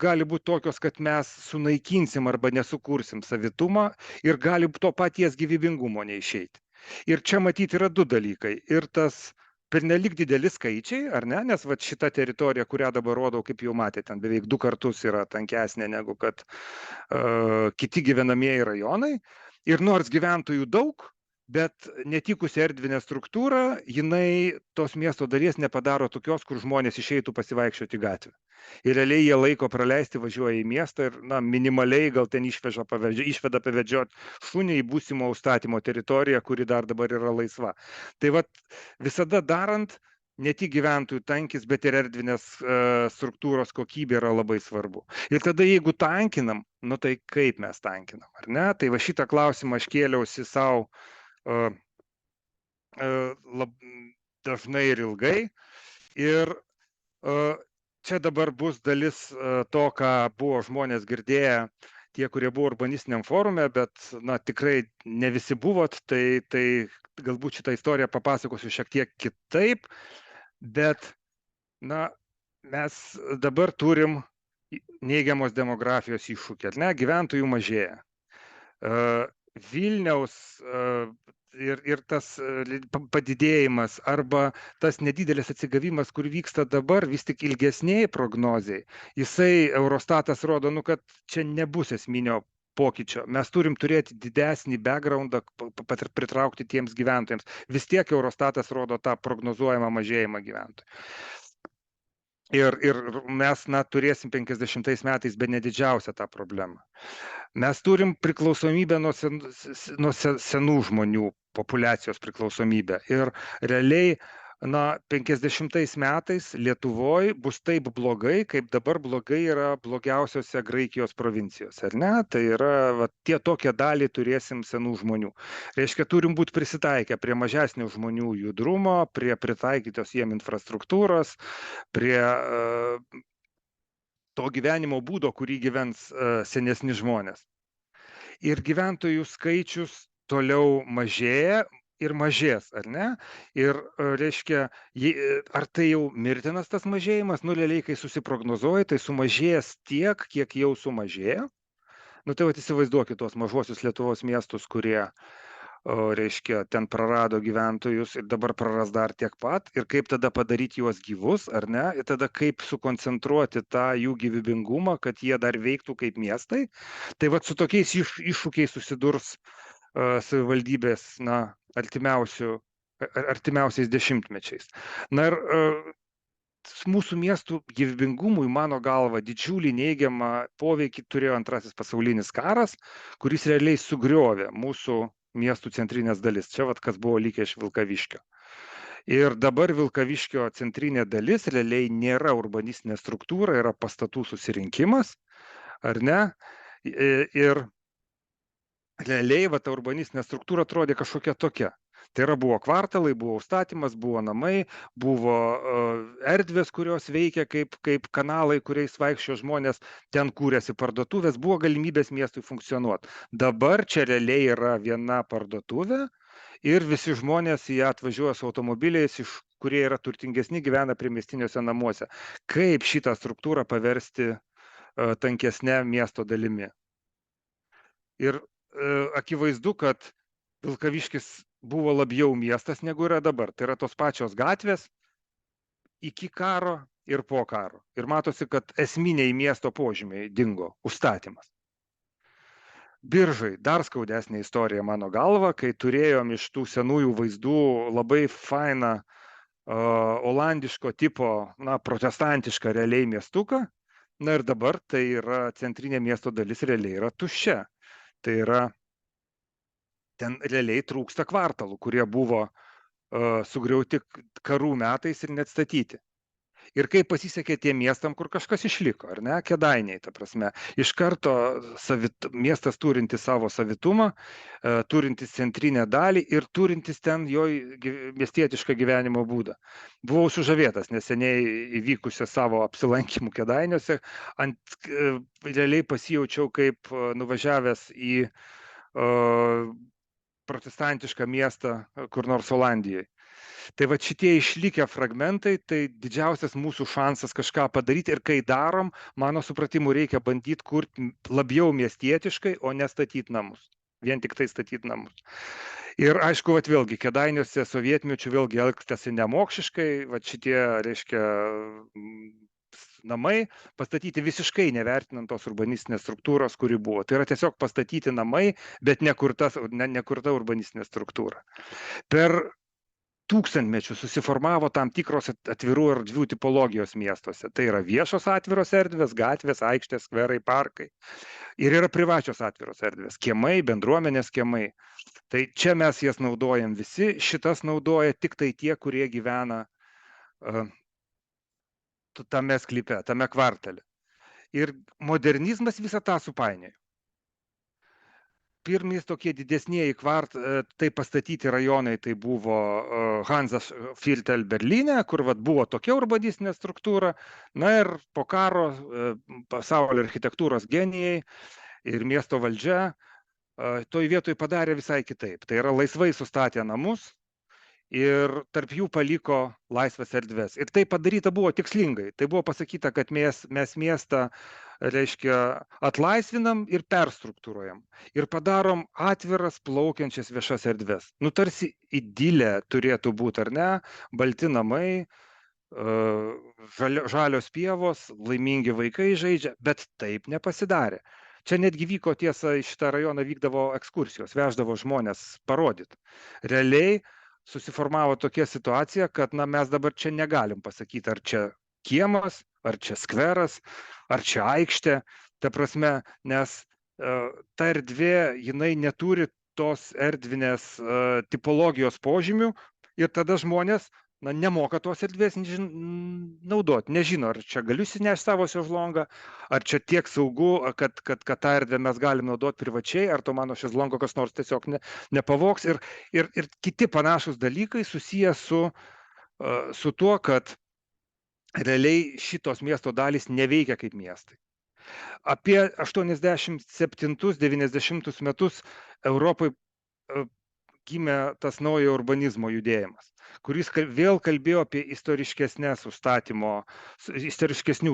gali būti tokios, kad mes sunaikinsim arba nesukursim savitumą ir gali to paties gyvybingumo neišeiti. Ir čia matyti yra du dalykai. Ir tas pernelyg dideli skaičiai, ar ne? Nes šita teritorija, kurią dabar rodau, kaip jau matėte, ten beveik 2 kartus yra tankesnė negu kad kiti gyvenamieji rajonai. Ir nors gyventojų daug, bet netikusi erdvinė struktūra, jinai tos miesto dalies nepadaro tokios, kur žmonės išeitų pasivaikščioti gatvę. Ir realiai jie laiko praleisti, važiuoja į miestą ir minimaliai gal ten išveda pavedžioti šunį į būsimo užstatymo teritoriją, kuri dar dabar yra laisva. Tai visada darant, ne tik gyventojų tankis, bet ir erdvinės struktūros kokybė yra labai svarbu. Ir tada jeigu tankinam, tai kaip mes tankinam, ar ne? Tai šitą klausimą aš kėliausi savo dažnai ir ilgai. Ir čia dabar bus dalis to, ką buvo žmonės girdėję, tie, kurie buvo urbanistiniam forume, bet tikrai ne visi buvot, tai galbūt šitą istoriją papasakosiu šiek tiek kitaip, bet mes dabar turim neigiamos demografijos iššūkį, ar ne? Gyventojų mažėja. Vilniaus ir tas padidėjimas arba tas nedidelis atsigavimas, kur vyksta dabar, vis tik ilgesniai prognozijai, jisai Eurostatas rodo, kad čia nebus esminio pokyčio. Mes turim turėti didesnį backgroundą, pritraukti tiems gyventojams. Vis tiek Eurostatas rodo tą prognozuojamą mažėjimą gyventojų. Ir mes turėsim 50 metais bene didžiausią tą problemą. Mes turim priklausomybę nuo senų žmonių, populiacijos priklausomybę. Ir realiai 50 metais Lietuvoje bus taip blogai, kaip dabar blogai yra blogiausiose Graikijos provincijose, ar ne? Tai yra, tokią dalį turėsim senų žmonių. Reiškia, turim būti prisitaikę prie mažesnio žmonių judrumo, prie pritaikytos jiem infrastruktūros, prie to gyvenimo būdo, kurį gyvens senesni žmonės. Ir gyventojų skaičius toliau mažėja, ir mažės, ar ne? Ir reiškia, ar tai jau mirtinas tas mažėjimas? Realiai, kai susiprognozuoja, tai sumažės tiek, kiek jau sumažėjo. Tai įsivaizduokit tos mažuosius Lietuvos miestus, kurie, reiškia, ten prarado gyventojus ir dabar praras dar tiek pat. Ir kaip tada padaryti juos gyvus, ar ne? Ir tada kaip sukoncentruoti tą jų gyvybingumą, kad jie dar veiktų kaip miestai. Tai su tokiais iššūkiais susidurs savivaldybės, artimiausiais dešimtmečiais. Ir mūsų miestų gyvybingumui, mano galva, didžiulį neigiamą poveikį turėjo Antrasis pasaulinis karas, kuris realiai sugriovė mūsų miestų centrinės dalis. Čia kas buvo likę iš Vilkaviškio. Ir dabar Vilkaviškio centrinė dalis realiai nėra urbanistinė struktūra, yra pastatų susirinkimas, ar ne? Ir realiai ta urbanistinė struktūra atrodė kažkokia tokia. Tai yra buvo kvartalai, buvo užstatymas, buvo namai, buvo erdvės, kurios veikia kaip kanalai, kuriais vaikščiojo žmonės, ten kūrėsi parduotuvės, buvo galimybės miestui funkcionuoti. Dabar čia realiai yra viena parduotuvė ir visi žmonės į ją atvažiuoja su automobiliais, kurie yra turtingesni, gyvena priemiestiniuose namuose. Kaip šitą struktūrą paversti tankesnė miesto dalimi? Ir akivaizdu, kad Vilkaviškis buvo labiau miestas negu yra dabar. Tai yra tos pačios gatvės iki karo ir po karo. Ir matosi, kad esminiai miesto požymiai dingo, užstatymas. Biržai dar skaudesnė istorija mano galva, kai turėjom iš tų senųjų vaizdų labai fainą olandiško tipo, protestantišką realiai miestuką. Na ir dabar tai yra centrinė miesto dalis realiai yra tuščia. Tai yra, ten realiai trūksta kvartalų, kurie buvo sugriauti karų metais ir net statyti. Ir kaip pasisekė tiem miestam, kur kažkas išliko, ar ne? Kėdainiai, ta prasme. Iš karto miestas turintis savo savitumą, turintis centrinę dalį ir turintis ten jo miestietišką gyvenimo būdą. Buvau sužavėtas neseniai įvykusią savo apsilankymų Kėdainiuose. Realiai pasijaučiau kaip nuvažiavęs į protestantišką miestą kur nors Olandijoje. Tai va šitie išlikę fragmentai, tai didžiausias mūsų šansas kažką padaryti ir kai darom, mano supratimu, reikia bandyti kurti labiau miestietiškai, o ne statyti namus. Vien tik tai statyti namus. Ir aišku, vėlgi, Kėdainiuose sovietmečių vėlgi elgtasi nemokšiškai, šitie, reiškia, namai pastatyti visiškai nevertinant tos urbanistinės struktūros, kuri buvo. Tai yra tiesiog pastatyti namai, bet nekurta urbanistinė struktūra. Per tūkstantmečių susiformavo tam tikros atvirų erdvių tipologijos miestuose. Tai yra viešos atviros erdvės, gatvės, aikštės, skverai, parkai. Ir yra privačios atviros erdvės, kiemai, bendruomenės kiemai. Tai čia mes jas naudojam visi, šitas naudoja tik tai tie, kurie gyvena tame sklype, tame kvartale. Ir modernizmas visą tą supainiojo. Pirmieji tokie didesnieji tai pastatyti rajonai, tai buvo Hansaviertel Berlyne, kur buvo tokia urbanistinė struktūra. Na ir po karo pasaulio architektūros genijai ir miesto valdžia toj vietoj padarė visai kitaip. Tai yra laisvai sustatė namus ir tarp jų paliko laisvas erdves. Ir tai padaryta buvo tikslingai. Tai buvo pasakyta, kad mes miestą, reiškia, atlaisvinam ir perstruktūruojam. Ir padarom atviras plaukiančias viešas erdves. Tarsi idilė turėtų būti, ar ne? Balti namai, žalios pievos, laimingi vaikai žaidžia, bet taip nepasidarė. Čia netgi vyko, tiesa, į šitą rajoną vykdavo ekskursijos, veždavo žmonės parodyti. Realiai susiformavo tokia situacija, kad mes dabar čia negalim pasakyti, ar čia kiemas, ar čia skveras, ar čia aikštė. Ta prasme, nes ta erdvė, jinai neturi tos erdvinės tipologijos požymių ir tada žmonės nemoka tos erdvės naudoti. Nežino, ar čia galiu įsinešti savo šezlongą, ar čia tiek saugu, kad tą erdvę mes galim naudoti privačiai, ar to mano šezlongo kas nors tiesiog nepavogs. Ir kiti panašus dalykai susiję su tuo, kad realiai šitos miesto dalys neveikia kaip miestai. Apie 87-90 metus Europoje gimė tas naujo urbanizmo judėjimas, kuris vėl kalbėjo apie istoriškesnių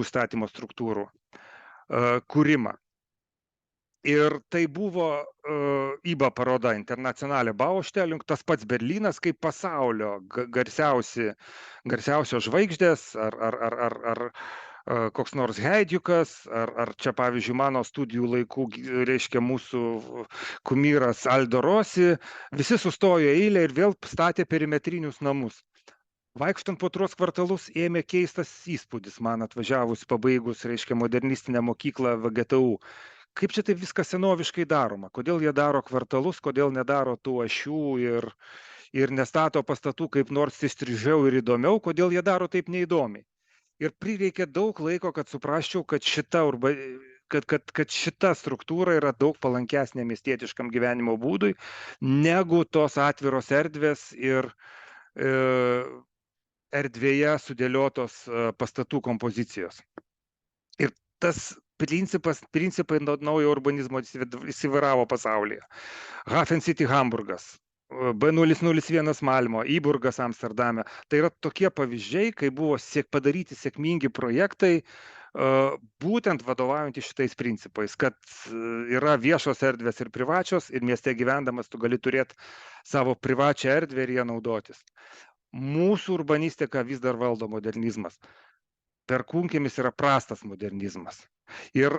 užstatymo struktūrų kūrimą. Ir tai buvo IBA paroda, Internationale Bauausstellung, tas pats Berlynas kaip pasaulio garsiausios žvaigždės, ar koks nors Heidjukas, ar čia, pavyzdžiui, mano studijų laikų, reiškia, mūsų kumyras Aldo Rossi, visi sustojo eilę ir vėl statė perimetrinius namus. Vaikštant po tuos kvartalus ėmė keistas įspūdis man atvažiavus, pabaigus, reiškia, modernistinę mokyklą VGTU. Kaip čia taip viskas senoviškai daroma? Kodėl jie daro kvartalus, kodėl nedaro tų ašių ir nestato pastatų kaip nors įstrižiau ir įdomiau, kodėl jie daro taip neįdomiai. Ir prireikė daug laiko, kad suprasčiau, kad šita struktūra yra daug palankesnė miestietiškam gyvenimo būdui, negu tos atviros erdvės ir erdvėje sudėliotos pastatų kompozicijos. Ir tas principai naujo urbanizmo įsivyravo pasaulyje. Hafen City Hamburgas, B001 Malmo, Iburgas Amsterdame. Tai yra tokie pavyzdžiai, kai buvo padaryti sėkmingi projektai, būtent vadovaujantys šitais principais, kad yra viešos erdvės ir privačios, ir mieste gyvendamas tu gali turėti savo privačią erdvę ir ją naudotis. Mūsų urbanistiką vis dar valdo modernizmas. Perkūnkiemis yra prastas modernizmas. Ir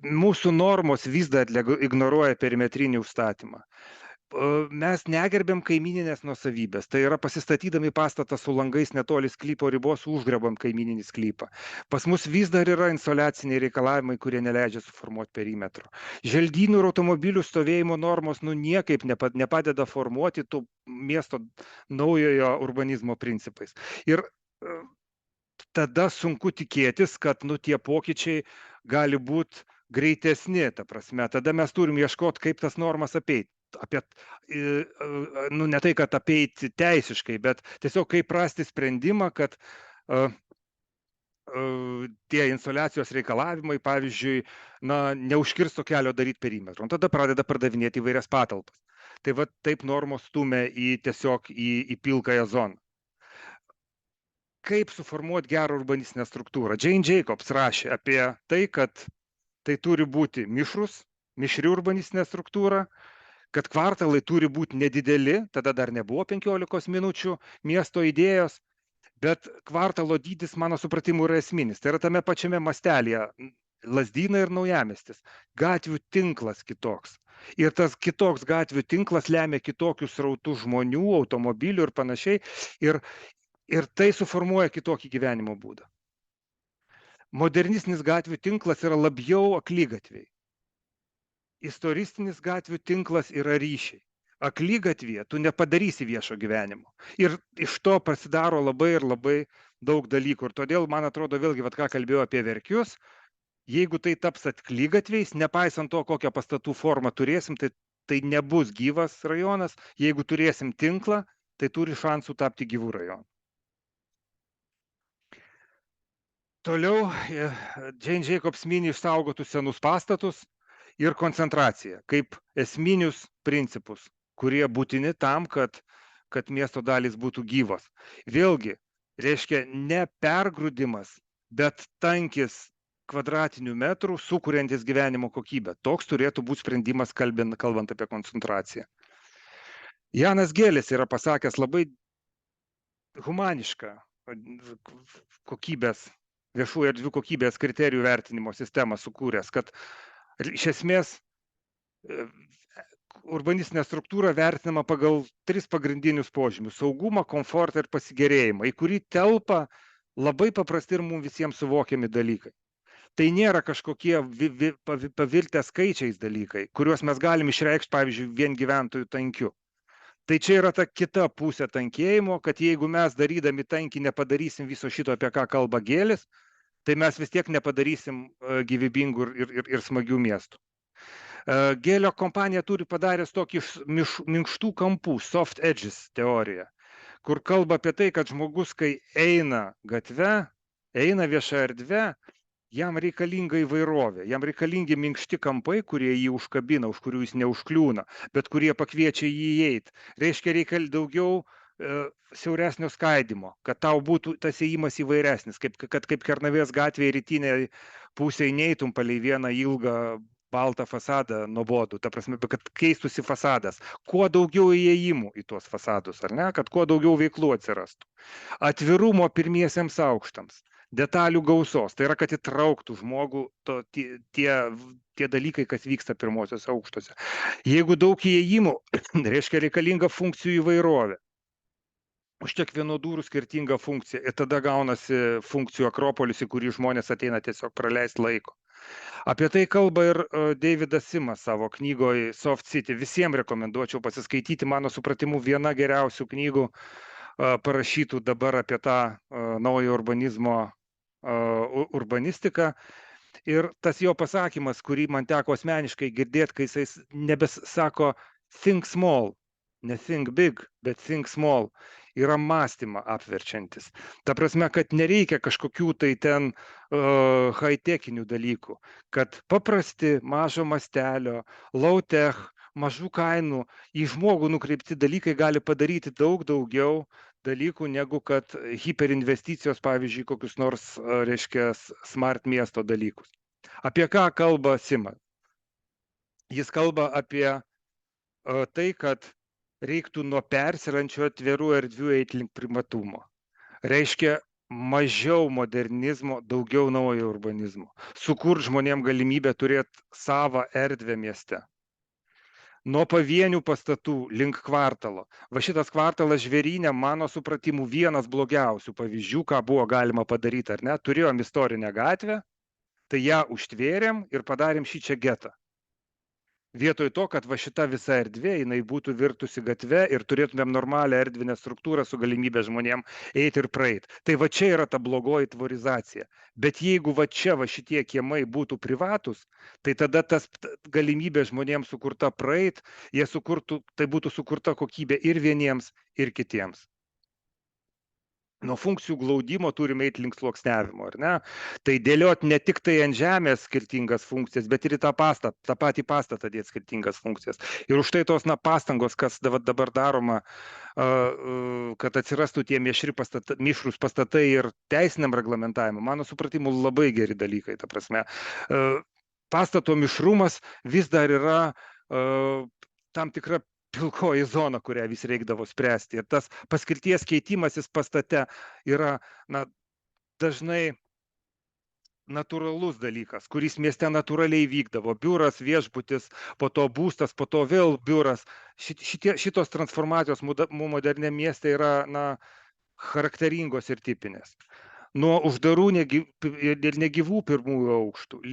mūsų normos vis dar ignoruoja perimetrinį užstatymą. Mes negerbėm kaimininės nuosavybės. Tai yra pasistatydami pastatą su langais netoli sklypo ribos užgrebam kaimininį sklypą. Pas mus vis dar yra insoliaciniai reikalavimai, kurie neleidžia suformuoti perimetro. Želdynų ir automobilių stovėjimo normos niekaip nepadeda formuoti tų miesto naujojo urbanizmo principais. Ir tada sunku tikėtis, kad tie pokyčiai gali būti greitesni, ta prasme. Tada mes turim ieškoti, kaip tas normas apeiti. Ne tai, kad apeiti teisiškai, bet tiesiog kaip rasti sprendimą, kad tie insoliacijos reikalavimai, pavyzdžiui, neužkirsto kelio daryti perimetrą. Tada pradeda pardavinėti įvairias patalpas. Tai va taip normos stumia tiesiog į pilkąją zoną. Kaip suformuoti gerą urbanistinę struktūrą? Jane Jacobs rašė apie tai, kad tai turi būti mišri urbanistinė struktūra, kad kvartalai turi būti nedideli, tada dar nebuvo 15 minučių miesto idėjos, bet kvartalo dydis, mano supratimu, yra esminis. Tai yra tame pačiame mastelėje Lazdynai ir Naujamiestis. Gatvių tinklas kitoks. Ir tas kitoks gatvių tinklas lemia kitokius srautus žmonių, automobilių ir panašiai. Ir tai suformuoja kitokį gyvenimo būdą. Modernistinis gatvių tinklas yra labiau akligatviai. Istoristinis gatvių tinklas yra ryšiai. Akligatvėje tu nepadarysi viešo gyvenimo. Ir iš to pasidaro labai ir labai daug dalykų. Ir todėl, man atrodo, vėlgi, ką kalbėjau apie Verkius, jeigu tai taps akligatviais, nepaisant to, kokią pastatų formą turėsim, tai nebus gyvas rajonas. Jeigu turėsim tinklą, tai turi šansų tapti gyvų rajonų. Toliau, Jane Jacobs mini išsaugotus senus pastatus ir koncentraciją kaip esminius principus, kurie būtini tam, kad miesto dalys būtų gyvos. Vėlgi, reiškia ne pergrūdimas, bet tankis kvadratinių metrų, sukuriantis gyvenimo kokybę. Toks turėtų būti sprendimas, kalbant apie koncentraciją. Janas Gelis yra pasakęs labai humanišką kokybės, viešųjų erdvių kokybės kriterijų vertinimo sistemą sukūręs, kad iš esmės urbanistinė struktūra vertinama pagal 3 pagrindinius požymius: saugumą, komfortą ir pasigėrėjimą, į kurį telpa labai paprasti ir mums visiems suvokiami dalykai. Tai nėra kažkokie pavirtę skaičiais dalykai, kuriuos mes galim išreikšti, pavyzdžiui, vien gyventojų tankiu. Tai čia yra ta kita pusė tankėjimo, kad jeigu mes darydami tankį nepadarysim viso šito, apie ką kalba Gelis, tai mes vis tiek nepadarysim gyvybingų ir smagių miestų. Gelio kompanija turi padaręs tokį minkštų kampų, soft edges teoriją, kur kalba apie tai, kad žmogus, kai eina gatve, eina vieša erdve, jam reikalinga įvairovė, jam reikalingi minkšti kampai, kurie jį užkabina, už kurių jis neužkliūna, bet kurie pakviečia jį įeiti. Reiškia, reikia daugiau siauresnio skaidimo, kad tau būtų tas įėjimas įvairesnis, kad kaip Kernavės gatvėje rytinėje pusėje neitum palei vieną ilgą baltą fasadą nuobodų, ta prasme, kad keistusi fasadas, kuo daugiau įėjimų į tuos fasadus, ar ne, kad kuo daugiau veiklų atsirastų. Atvirumo pirmiesiems aukštams, detalių gausos, tai yra, kad įtrauktų žmogų tie dalykai, kas vyksta pirmosios aukštose. Jeigu daug įėjimų, reiškia reikalinga funkcijų įvairovė. Užtek vienų durų skirtinga funkcija ir tada gaunasi funkcijų akropolis, į kurį žmonės ateina tiesiog praleisti laiko. Apie tai kalba ir Davidas Simas savo knygoje Soft City. Visiems rekomenduočiau pasiskaityti, mano supratimu, viena geriausių knygų parašytų dabar apie tą naują urbanistiką. Ir tas jo pasakymas, kurį man teko asmeniškai girdėti, kai jis nebesako think small, ne think big, bet think small, yra mąstymą apverčiantis. Ta prasme, kad nereikia kažkokių tai ten high-techinių dalykų, kad paprasti mažo mastelio, low-tech, mažų kainų, į žmogų nukreipti dalykai gali padaryti daug daugiau dalykų, negu kad hiperinvesticijos, pavyzdžiui, kokius nors, reiškia, smart miesto dalykus. Apie ką kalba Simas? Jis kalba apie tai, kad reiktų nuo persirančio atvirų erdvių eiti link privatumo. Reiškia, mažiau modernizmo, daugiau naujo urbanizmo. Sukurt žmonėm galimybę turėti savą erdvę mieste. Nuo pavienių pastatų link kvartalo. Va šitas kvartalas Žvėryne, mano supratimu, vienas blogiausių pavyzdžių, ką buvo galima padaryti, ar ne? Turėjom istorinę gatvę, tai ją užtvėrėm ir padarėm šį čia getą. Vietoj to, kad va šita visa erdvė, jinai būtų virtusi gatve ir turėtumėm normalią erdvinę struktūrą su galimybė žmonėm eiti ir praeiti. Tai va čia yra ta blogoji tvorizacija. Bet jeigu va čia va šitie kiemai būtų privatus, tai tada tas galimybė žmonėms sukurta praeit, tai būtų sukurta kokybė ir vieniems, ir kitiems. Nuo funkcijų glaudimo turime eiti link sluoksniavimo, ar ne? Tai dėlioti ne tik tai ant žemės skirtingas funkcijas, bet ir į tą patį pastatą dėti skirtingas funkcijas. Ir už tai tos pastangos, kas dabar daroma, kad atsirastų tie mišrūs pastatai ir teisiniam reglamentavimu, mano supratimu, labai geri dalykai. Ta prasme, pastato mišrumas vis dar yra tam tikra pilkoji zona, kurią vis reikdavo spręsti. Ir tas paskirties keitimasis pastate yra dažnai natūralus dalykas, kuris mieste natūraliai vykdavo. Biuras, viešbutis, po to būstas, po to vėl biuras. Šitos transformacijos moderniam mieste yra charakteringos ir tipinės. Nuo uždarų ir negyvų pirmųjų aukštų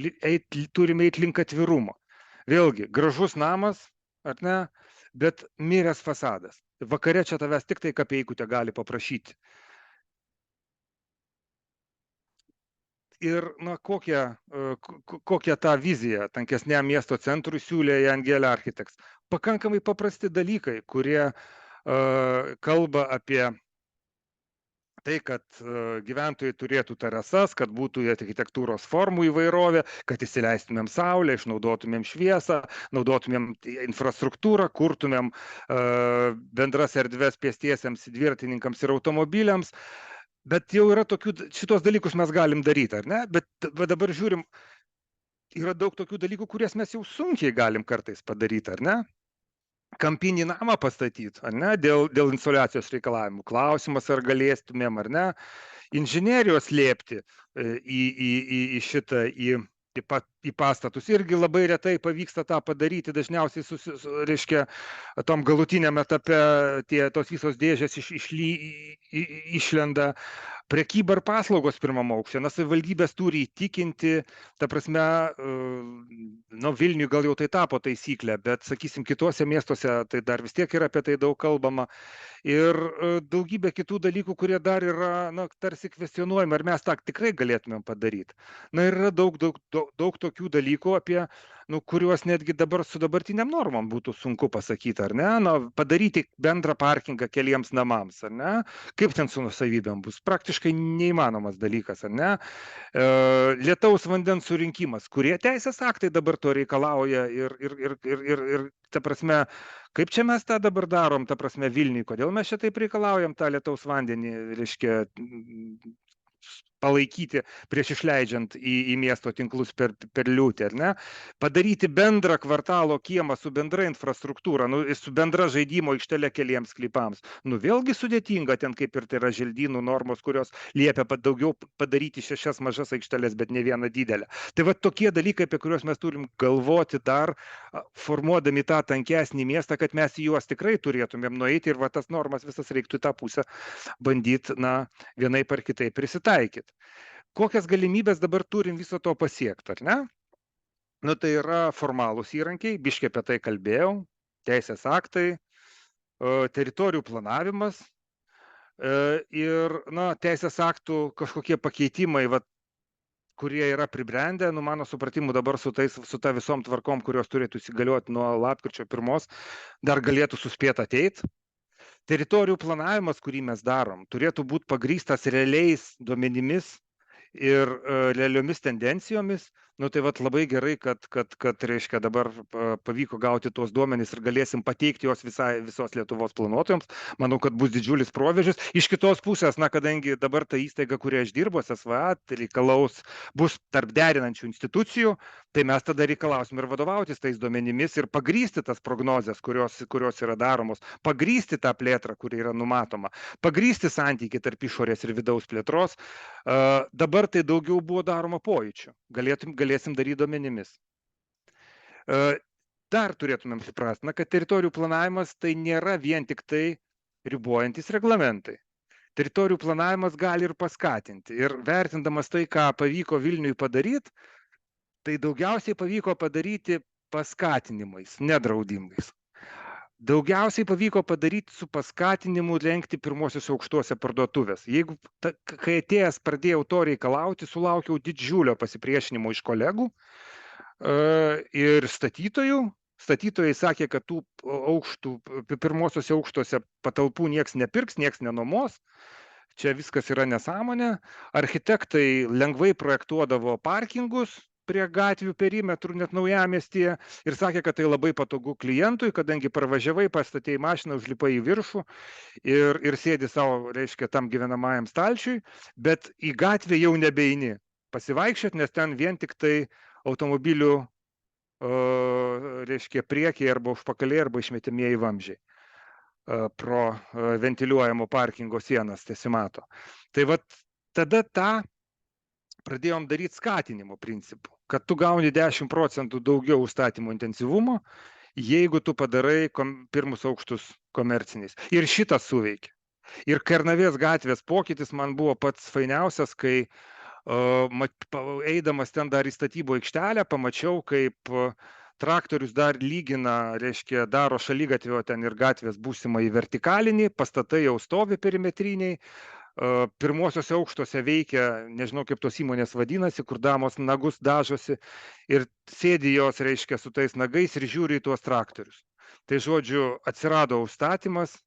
turime eiti link atvirumo. Vėlgi, gražus namas, ar ne? Bet miręs fasadas. Vakare čia tavęs tik tai kapeikutę gali paprašyti. Ir kokią tą viziją tankesniam miesto centrui siūlė Jangelė Architects. Pakankamai paprasti dalykai, kurie kalba apie tai, kad gyventojai turėtų terasas, kad būtų architektūros formų įvairovė, kad įsileistumėm saulę, išnaudotumėm šviesą, naudotumėm infrastruktūrą, kurtumėm bendras erdves pėstiesiems, dviratininkams ir automobiliams. Bet jau yra šitos dalykus mes galim daryti, ar ne? Bet dabar žiūrim, yra daug tokių dalykų, kurias mes jau sunkiai galim kartais padaryti, ar ne? Kampinį namą pastatyti, ar ne, dėl insoliacijos reikalavimų. Klausimas, ar galėstumėm, ar ne, inžinerijos liepti į šitą, į pastatus. Irgi labai retai pavyksta tą padaryti, dažniausiai, reiškia, tom galutiniam etape tos visos dėžės išlenda. Prekyba ir paslaugos pirmam aukšte. Savivaldybės turi įtikinti, ta prasme, Vilniui gal jau tai tapo taisyklė, bet, sakysim, kitose miestuose tai dar vis tiek yra apie tai daug kalbama. Ir daugybė kitų dalykų, kurie dar yra, tarsi kvestionuojami, ar mes tą tikrai galėtumėm padaryti. Ir yra daug tokių dalykų, apie kuriuos netgi dabar su dabartiniam normom būtų sunku pasakyti, ar ne? Padaryti bendrą parkingą keliems namams, ar ne? Kaip ten su nuosavybėm bus? Praktiškai neįmanomas dalykas, ar ne? Lietaus vandens surinkimas, kurie teisės aktai dabar to reikalauja ir ta prasme, kaip čia mes tą dabar darom, ta prasme, Vilniui, kodėl mes čia taip reikalaujam tą lietaus vandenį, reiškia, palaikyti prieš išleidžiant į miesto tinklus per liūtį, ar ne? Padaryti bendrą kvartalo kiemą su bendra infrastruktūra, su bendra žaidimo aikštele keliems sklypams. Vėlgi sudėtinga, ten kaip ir tai yra želdynų normos, kurios liepia daugiau padaryti 6 mažas aikšteles, bet ne vieną didelę. Tai va tokie dalykai, apie kuriuos mes turim galvoti dar, formuodami tą tankesnį miestą, kad mes į juos tikrai turėtumėm nueiti ir va tas normas visas reiktų į tą pusę bandyti, vienaip ar kitaip prisitaikyti. Kokias galimybės dabar turim viso to pasiekti, ar ne? Nu, tai yra formalūs įrankiai, biškiai apie tai kalbėjau, teisės aktai, teritorijų planavimas ir, teisės aktų kažkokie pakeitimai, kurie yra pribrendę, mano supratimu dabar su ta visom tvarkom, kurios turėtų įsigalioti nuo lapkričio 1, dar galėtų suspėti ateiti. Teritorijų planavimas, kurį mes darom, turėtų būti pagrįstas realiais duomenimis ir realiomis tendencijomis. Tai labai gerai, kad reiškia dabar pavyko gauti tuos duomenys ir galėsim pateikti juos visos Lietuvos planuotojams. Manau, kad bus didžiulis proveržis. Iš kitos pusės, kadangi dabar ta įstaiga, kurioje aš dirbu, SSVA, bus tarp derinančių institucijų, tai mes tada reikalausim ir vadovautis tais duomenimis ir pagrįsti tas prognozes, kurios yra daromos, pagrįsti tą plėtrą, kuri yra numatoma, pagrįsti santykį tarp išorės ir vidaus plėtros. Dabar tai daugiau buvo daroma pojūčiu. Galėsim daryti duomenimis. Dar turėtumėm suprasti, kad teritorijų planavimas tai nėra vien tik tai ribojantis reglamentai. Teritorijų planavimas gali ir paskatinti. Ir vertindamas tai, ką pavyko Vilniui padaryti, tai daugiausiai pavyko padaryti paskatinimais, nedraudimais. Daugiausiai pavyko padaryti su paskatinimu rengti pirmosiuose aukštuose parduotuvės. Kai atėjęs pradėjau to reikalauti, sulaukiau didžiulio pasipriešinimo iš kolegų ir statytojų. Statytojai sakė, kad tų pirmosiuose aukštuose patalpų nieks nepirks, nieks nenuomos. Čia viskas yra nesąmonė. Architektai lengvai projektuodavo parkingus prie gatvių perimetrų, net naujamiestyje, ir sakė, kad tai labai patogu klientui, kadangi parvažiavai, pastatei mašiną, užlipai į viršų ir sėdi savo, reiškia, tam gyvenamajam stalčiui, bet į gatvę jau nebeini pasivaikščiot, nes ten vien tik tai automobilių, reiškia, priekiai arba užpakaliai arba išmetimieji vamzdžiai pro ventiliuojamo parkingo sienas tesimato. Tai tada tą pradėjom daryti skatinimo principų, kad tu gauni 10% daugiau užstatymo intensyvumo, jeigu tu padarai pirmus aukštus komerciniais. Ir šitas suveikia. Ir Kernavės gatvės pokytis man buvo pats fainiausias, kai eidamas ten dar į statybų aikštelę, pamačiau, kaip traktorius dar lygina, reiškia, daro šaligatvio ten ir gatvės būsimą į vertikalinį, pastatai jau stovi perimetriniai, pirmosiuose aukštuose veikia, nežinau kaip tos įmonės vadinasi, kur damos nagus dažosi ir sėdi jos, reiškia, su tais nagais ir žiūri į tuos traktorius. Tai žodžiu, atsirado užstatymas,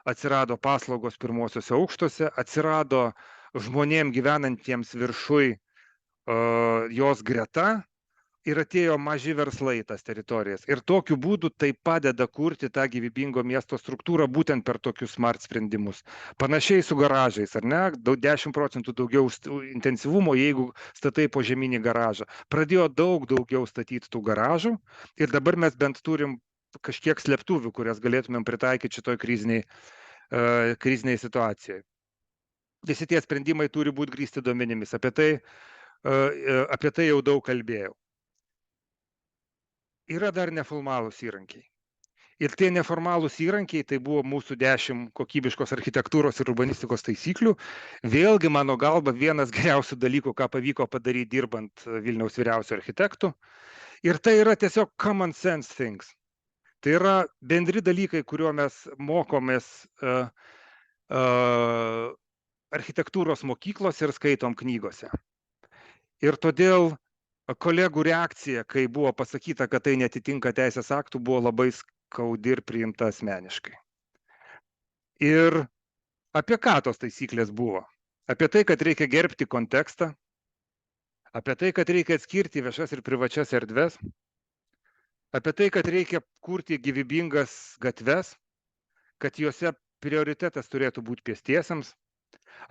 atsirado paslaugos pirmosiuose aukštuose, atsirado žmonėm gyvenantiems viršui jos greta ir atėjo maži verslai tas teritorijas. Ir tokiu būdu tai padeda kurti tą gyvybingo miesto struktūrą būtent per tokius smart sprendimus. Panašiai su garažais, ar ne? 10% daugiau intensyvumo, jeigu statai požeminį garažą. Pradėjo daugiau statyti tų garažų ir dabar mes bent turim kažkiek slėptuvių, kurias galėtumėm pritaikyti šitoj kriziniai situacijai. Visi tie sprendimai turi būti grįsti duomenimis. Apie tai jau daug kalbėjau. Yra dar neformalūs įrankiai. Ir tie neformalūs įrankiai, tai buvo mūsų 10 kokybiškos architektūros ir urbanistikos taisyklių. Vėlgi, mano galva, vienas geriausių dalykų, ką pavyko padaryti dirbant Vilniaus vyriausiu architektu. Ir tai yra tiesiog common sense things. Tai yra bendri dalykai, kuriuo mes mokomės architektūros mokyklose ir skaitom knygose. Ir todėl kolegų reakcija, kai buvo pasakyta, kad tai netitinka teisės aktų, buvo labai skaudi ir priimta asmeniškai. Ir apie ką tos taisyklės buvo? Apie tai, kad reikia gerbti kontekstą, apie tai, kad reikia atskirti viešas ir privačias erdves, apie tai, kad reikia kurti gyvybingas gatves, kad juose prioritetas turėtų būti pėstiesiems,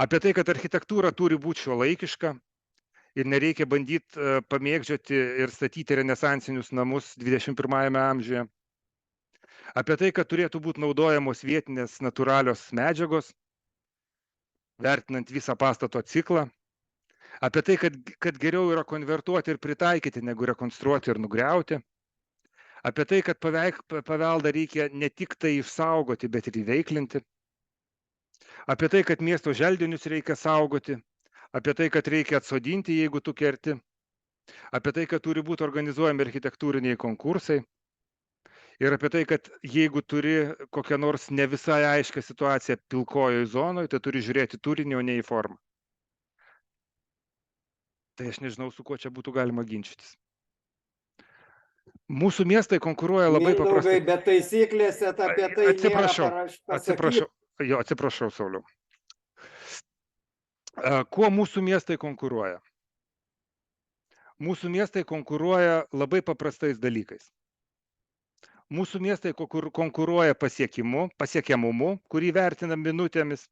apie tai, kad architektūra turi būti šiuolaikiška, ir nereikia bandyti pamėgdžioti ir statyti renesansinius namus 21 amžiuje. Apie tai, kad turėtų būti naudojamos vietinės natūralios medžiagos, vertinant visą pastato ciklą. Apie tai, kad geriau yra konvertuoti ir pritaikyti, negu rekonstruoti ir nugriauti. Apie tai, kad paveldą reikia ne tik tai išsaugoti, bet ir įveiklinti. Apie tai, kad miesto želdinius reikia saugoti. Apie tai, kad reikia atsodinti, jeigu tu kerti. apie tai, kad turi būti organizuojami architektūriniai konkursai ir apie tai, kad jeigu turi kokią nors ne visai aiškę situaciją pilkojoje zonoje, tai turi žiūrėti turinį, o ne į formą. Tai aš nežinau, su kuo čia būtų galima ginčytis. Mūsų miestai konkuruoja labai paprastai. Mindaugai, bet taisyklėse apie tai nėra pasakyta. Atsiprašau, Sauliau. Kuo mūsų miestai konkuruoja? Mūsų miestai konkuruoja labai paprastais dalykais. Mūsų miestai konkuruoja pasiekiamumu, kurį vertinam minutėmis.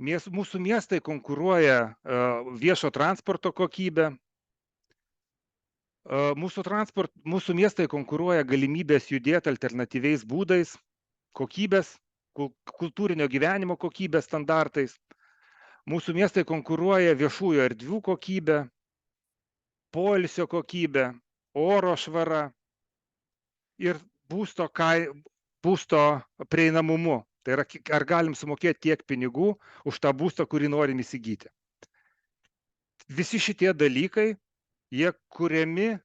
Mūsų miestai konkuruoja viešo transporto kokybę. Mūsų miestai konkuruoja galimybės judėti alternatyviais būdais, kokybės, kultūrinio gyvenimo kokybės standartais. Mūsų miestai konkuruoja viešųjų erdvių kokybę, poilsio kokybę, oro švara ir būsto prieinamumu. Tai yra, ar galim sumokėti tiek pinigų už tą būstą, kurį norim įsigyti. Visi šitie dalykai, jie kuriami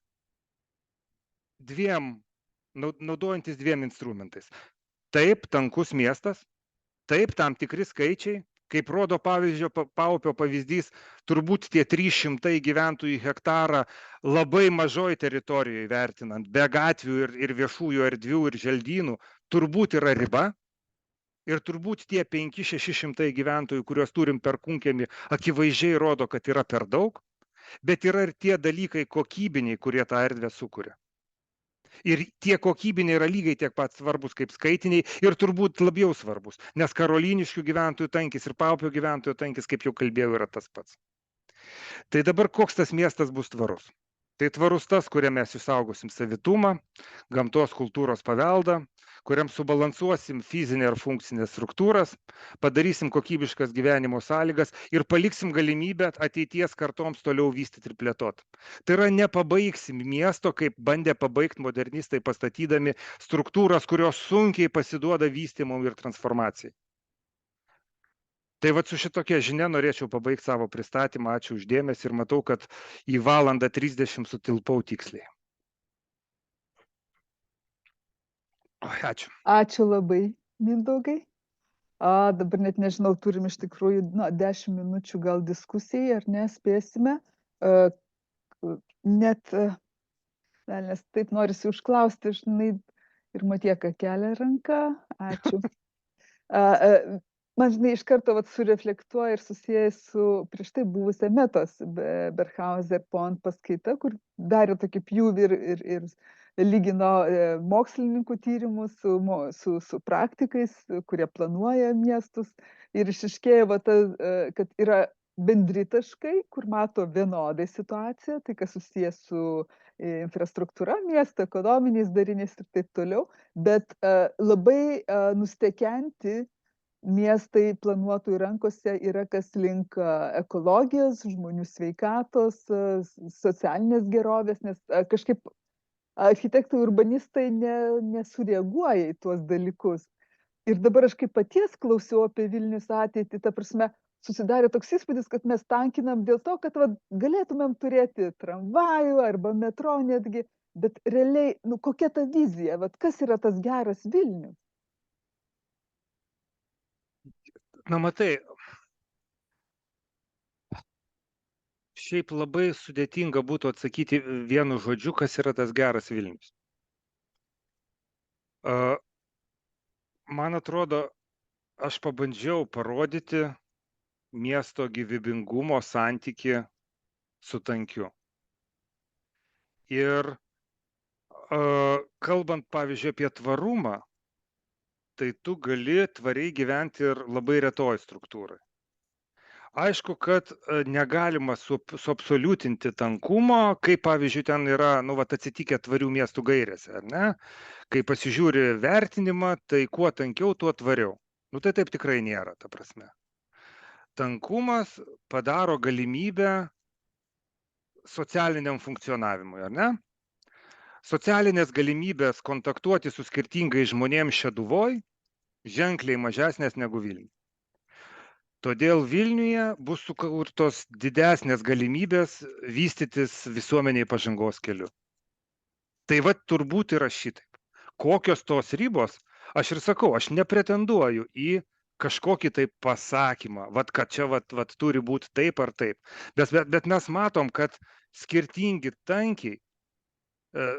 naudojantis dviem instrumentais. Taip, tankus miestas, taip, tam tikri skaičiai, kaip rodo Paupio pavyzdys, turbūt tie 300 gyventojų hektarą labai mažoj teritorijoje vertinant, be gatvių ir viešųjų erdvių ir želdynų, turbūt yra riba. Ir turbūt tie 500-600 gyventojų, kuriuos turim Perkūnkiemy, akivaizdžiai rodo, kad yra per daug, bet yra ir tie dalykai kokybiniai, kurie tą erdvę sukuria. Ir tie kokybiniai yra lygiai tiek pat svarbus kaip skaitiniai ir turbūt labiau svarbus, nes Karoliniškių gyventojų tankis ir Paupio gyventojų tankis, kaip jau kalbėjau, yra tas pats. Tai dabar koks tas miestas bus tvarus? Tai tvarus tas, kuriame mes išsaugosim savitumą, gamtos kultūros paveldą, kuriam subalansuosim fizinę ir funkcinės struktūras, padarysim kokybiškas gyvenimo sąlygas ir paliksim galimybę ateities kartoms toliau vystyti ir plėtoti. Tai yra, nepabaigsim miesto, kaip bandė pabaigti modernistai pastatydami struktūras, kurios sunkiai pasiduoda vystymui ir transformacijai. Tai vat su šitokia žinia norėčiau pabaigti savo pristatymą. Ačiū už dėmesį ir matau, kad į 1:30 sutilpau tiksliai. Ačiū. Ačiū labai, Mindaugai. Dabar net nežinau, turim iš tikrųjų 10 minučių gal diskusijai, ar nespėsime. Net, nes taip norisi užklausti, žinai, ir Matieka kelia ranką. Ačiū. Man, žinai, iš karto sureflektuoja ir susijęs su prieš tai buvusia Metos Berhauser Pont paskaita, kur darė tokį pjūvį ir lygino mokslininkų tyrimus su praktikais, kurie planuoja miestus. Ir išaiškėjo, kad yra bendri taškai, kur mato vienodai situaciją, tai kas susijęs su infrastruktūra miesto, ekonominiais dariniais ir taip toliau, bet labai nustekenti miestai planuotojų rankose yra kas link ekologijos, žmonių sveikatos, socialinės gerovės, nes kažkaip architektai urbanistai nesureaguoja į tuos dalykus. Ir dabar aš kaip paties klausiau apie Vilnius ateitį, ta prasme, susidarė toks įspūdis, kad mes tankinam dėl to, kad galėtumėm turėti tramvajų arba metro netgi, bet realiai, kokia ta vizija, kas yra tas geras Vilnius? Na, matai, šiaip labai sudėtinga būtų atsakyti vienu žodžiu, kas yra tas geras Vilnius. Man atrodo, aš pabandžiau parodyti miesto gyvybingumo santykį su tankiu. Ir kalbant, pavyzdžiui, apie tvarumą, tai tu gali tvariai gyventi ir labai retoj struktūrai. Aišku, kad negalima suabsoliutinti tankumo, kaip pavyzdžiui ten yra atsitikę tvarių miestų gairėse, ar ne? Kai pasižiūri vertinimą, tai kuo tankiau, tuo tvariau. Tai taip tikrai nėra, ta prasme. Tankumas padaro galimybę socialiniam funkcionavimui, ar ne? Socialinės galimybės kontaktuoti su skirtingais žmonėms Šeduvoj ženkliai mažesnės negu Vilniuje. Todėl Vilniuje bus sukurtos didesnės galimybės vystytis visuomeniai pažangos keliu. Tai va turbūt yra šitaip. Kokios tos ribos, aš ir sakau, aš nepretenduoju į kažkokį tai pasakymą, vat, kad čia vat, turi būti taip ar taip. Bet mes matom, kad skirtingi tankiai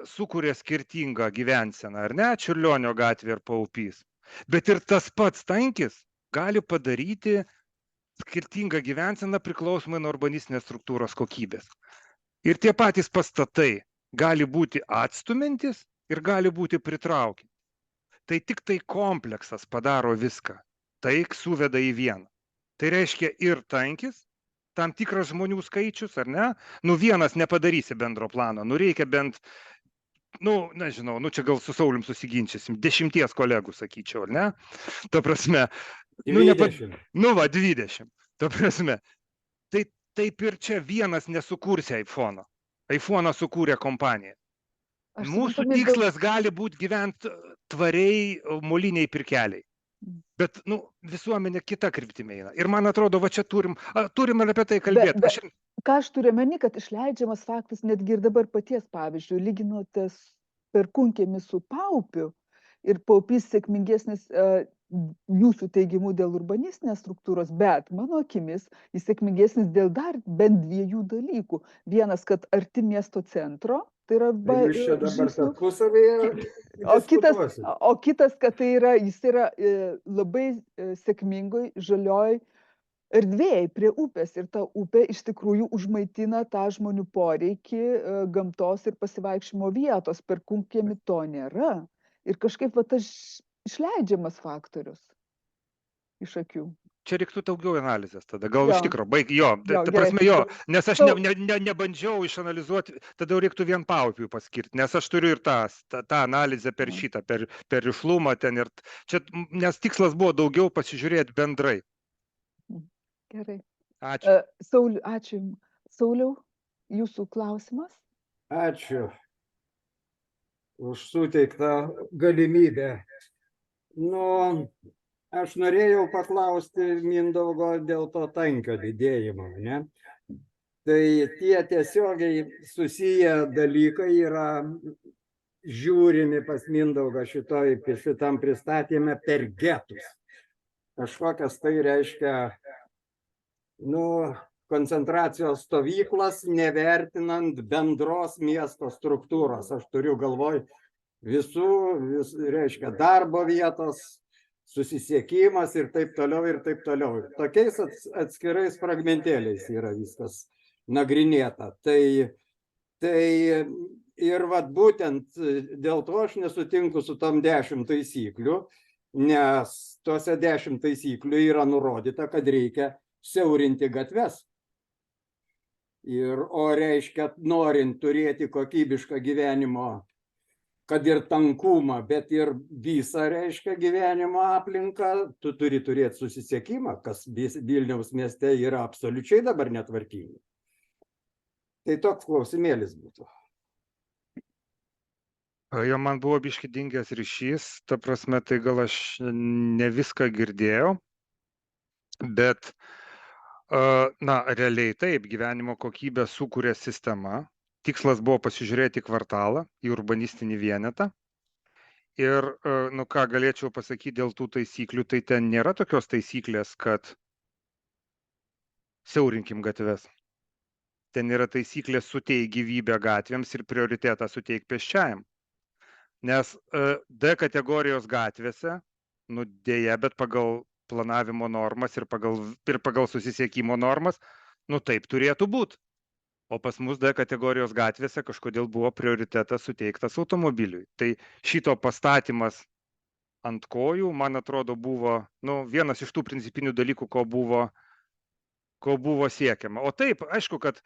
sukuria skirtingą gyvenseną, ar ne, Čiurlionio gatvė ir Paupys. Bet ir tas pats tankis gali padaryti skirtingą gyvenseną priklausomai nuo urbanistinės struktūros kokybės. Ir tie patys pastatai gali būti atstumiantis ir gali būti pritraukiantis. Tai tik tai kompleksas padaro viską. Tai suveda į vieną. Tai reiškia ir tankis, tam tikras žmonių skaičius, ar ne? Nu vienas nepadarysi bendro plano, nu reikia bent, nu nežinau, nu čia gal su Saulium susiginčysim, 10 kolegų, sakyčiau, ar ne? Ta prasme, 20. Nu va, 20. Ta prasme, tai taip ir čia vienas nesukursi iPhone'o. iPhone'ą sukūrė kompanija. Mūsų tikslas gali būti gyventi tvariai moliniai pirkeliai. Bet, nu, visuomenė kita kryptimi eina. Ir man atrodo, va čia turim ir apie tai kalbėti. Ką aš turiu meni, kad išleidžiamas faktas netgi ir dabar paties pavyzdžiui, lyginote Perkūnkiemį su Paupiu ir Paupys sėkmingesnis jūsų teigimų dėl urbanistinės struktūros, bet mano akimis jis sėkmingesnis dėl dar bent 2 dalykų. Vienas, kad arti miesto centro, tai yra Jūs čia dabar tarpusavėje diskutuosit. O kitas, kad tai yra, jis yra labai sėkmingoj žalioj erdvėj prie upės ir ta upė iš tikrųjų užmaitina tą žmonių poreikį gamtos ir pasivaikščiojimo vietos. Perkūnkiemy to nėra. Ir kažkaip va tas išleidžiamas faktorius iš akių. Čia reiktų daugiau analizės tada, gal iš tikro, ta prasme jo, nes aš nebandžiau išanalizuoti, tada jau reiktų vien Paupiui paskirti, nes aš turiu ir tą analizę per šitą, per išlumą ten ir čia, nes tikslas buvo daugiau pasižiūrėti bendrai. Gerai. Ačiū. Ačiū. Sauliau, jūsų klausimas? Ačiū už suteiktą galimybę. Nu, aš norėjau paklausti Mindaugo dėl to tankio didėjimo, ne? Tai tie tiesiogiai susiję dalykai yra žiūrimi pas Mindaugą šitam pristatyme per getus. Kažkokias tai reiškia, nu, koncentracijos stovyklas, nevertinant bendros miesto struktūros. Aš turiu galvoj reiškia, darbo vietos, susisiekimas ir taip toliau, ir taip toliau. Tokiais atskirais fragmentėliais yra viskas nagrinėta. Tai ir vat būtent dėl to aš nesutinku su tom 10 taisyklių, nes tuose 10 taisyklių yra nurodyta, kad reikia siaurinti gatves. O reiškia, norint turėti kokybišką gyvenimo, kad ir tankumą, bet ir visą, reiškia, gyvenimo aplinką, tu turi turėti susisiekimą, kas Vilniaus mieste yra absoliučiai dabar netvarkinga. Tai toks klausimėlis būtų. Jo, man buvo biškį dingęs ryšys, ta prasme, tai gal aš ne viską girdėjau, bet realiai taip, gyvenimo kokybę sukūrė sistema. Tikslas buvo pasižiūrėti kvartalą, į urbanistinį vienetą. Ir, ką galėčiau pasakyti dėl tų taisyklių, tai ten nėra tokios taisyklės, kad siaurinkim gatves. Ten yra taisyklės suteik gyvybę gatvėms ir prioritetą suteik pėsčiajam. Nes D kategorijos gatvėse, dėja, bet pagal planavimo normas ir pagal susisiekimo normas, taip turėtų būti. O pas mus D kategorijos gatvėse kažkodėl buvo prioritetas suteiktas automobiliui. Tai šito pastatymas ant kojų, man atrodo, buvo vienas iš tų principinių dalykų, ko buvo siekiama. O taip, aišku, kad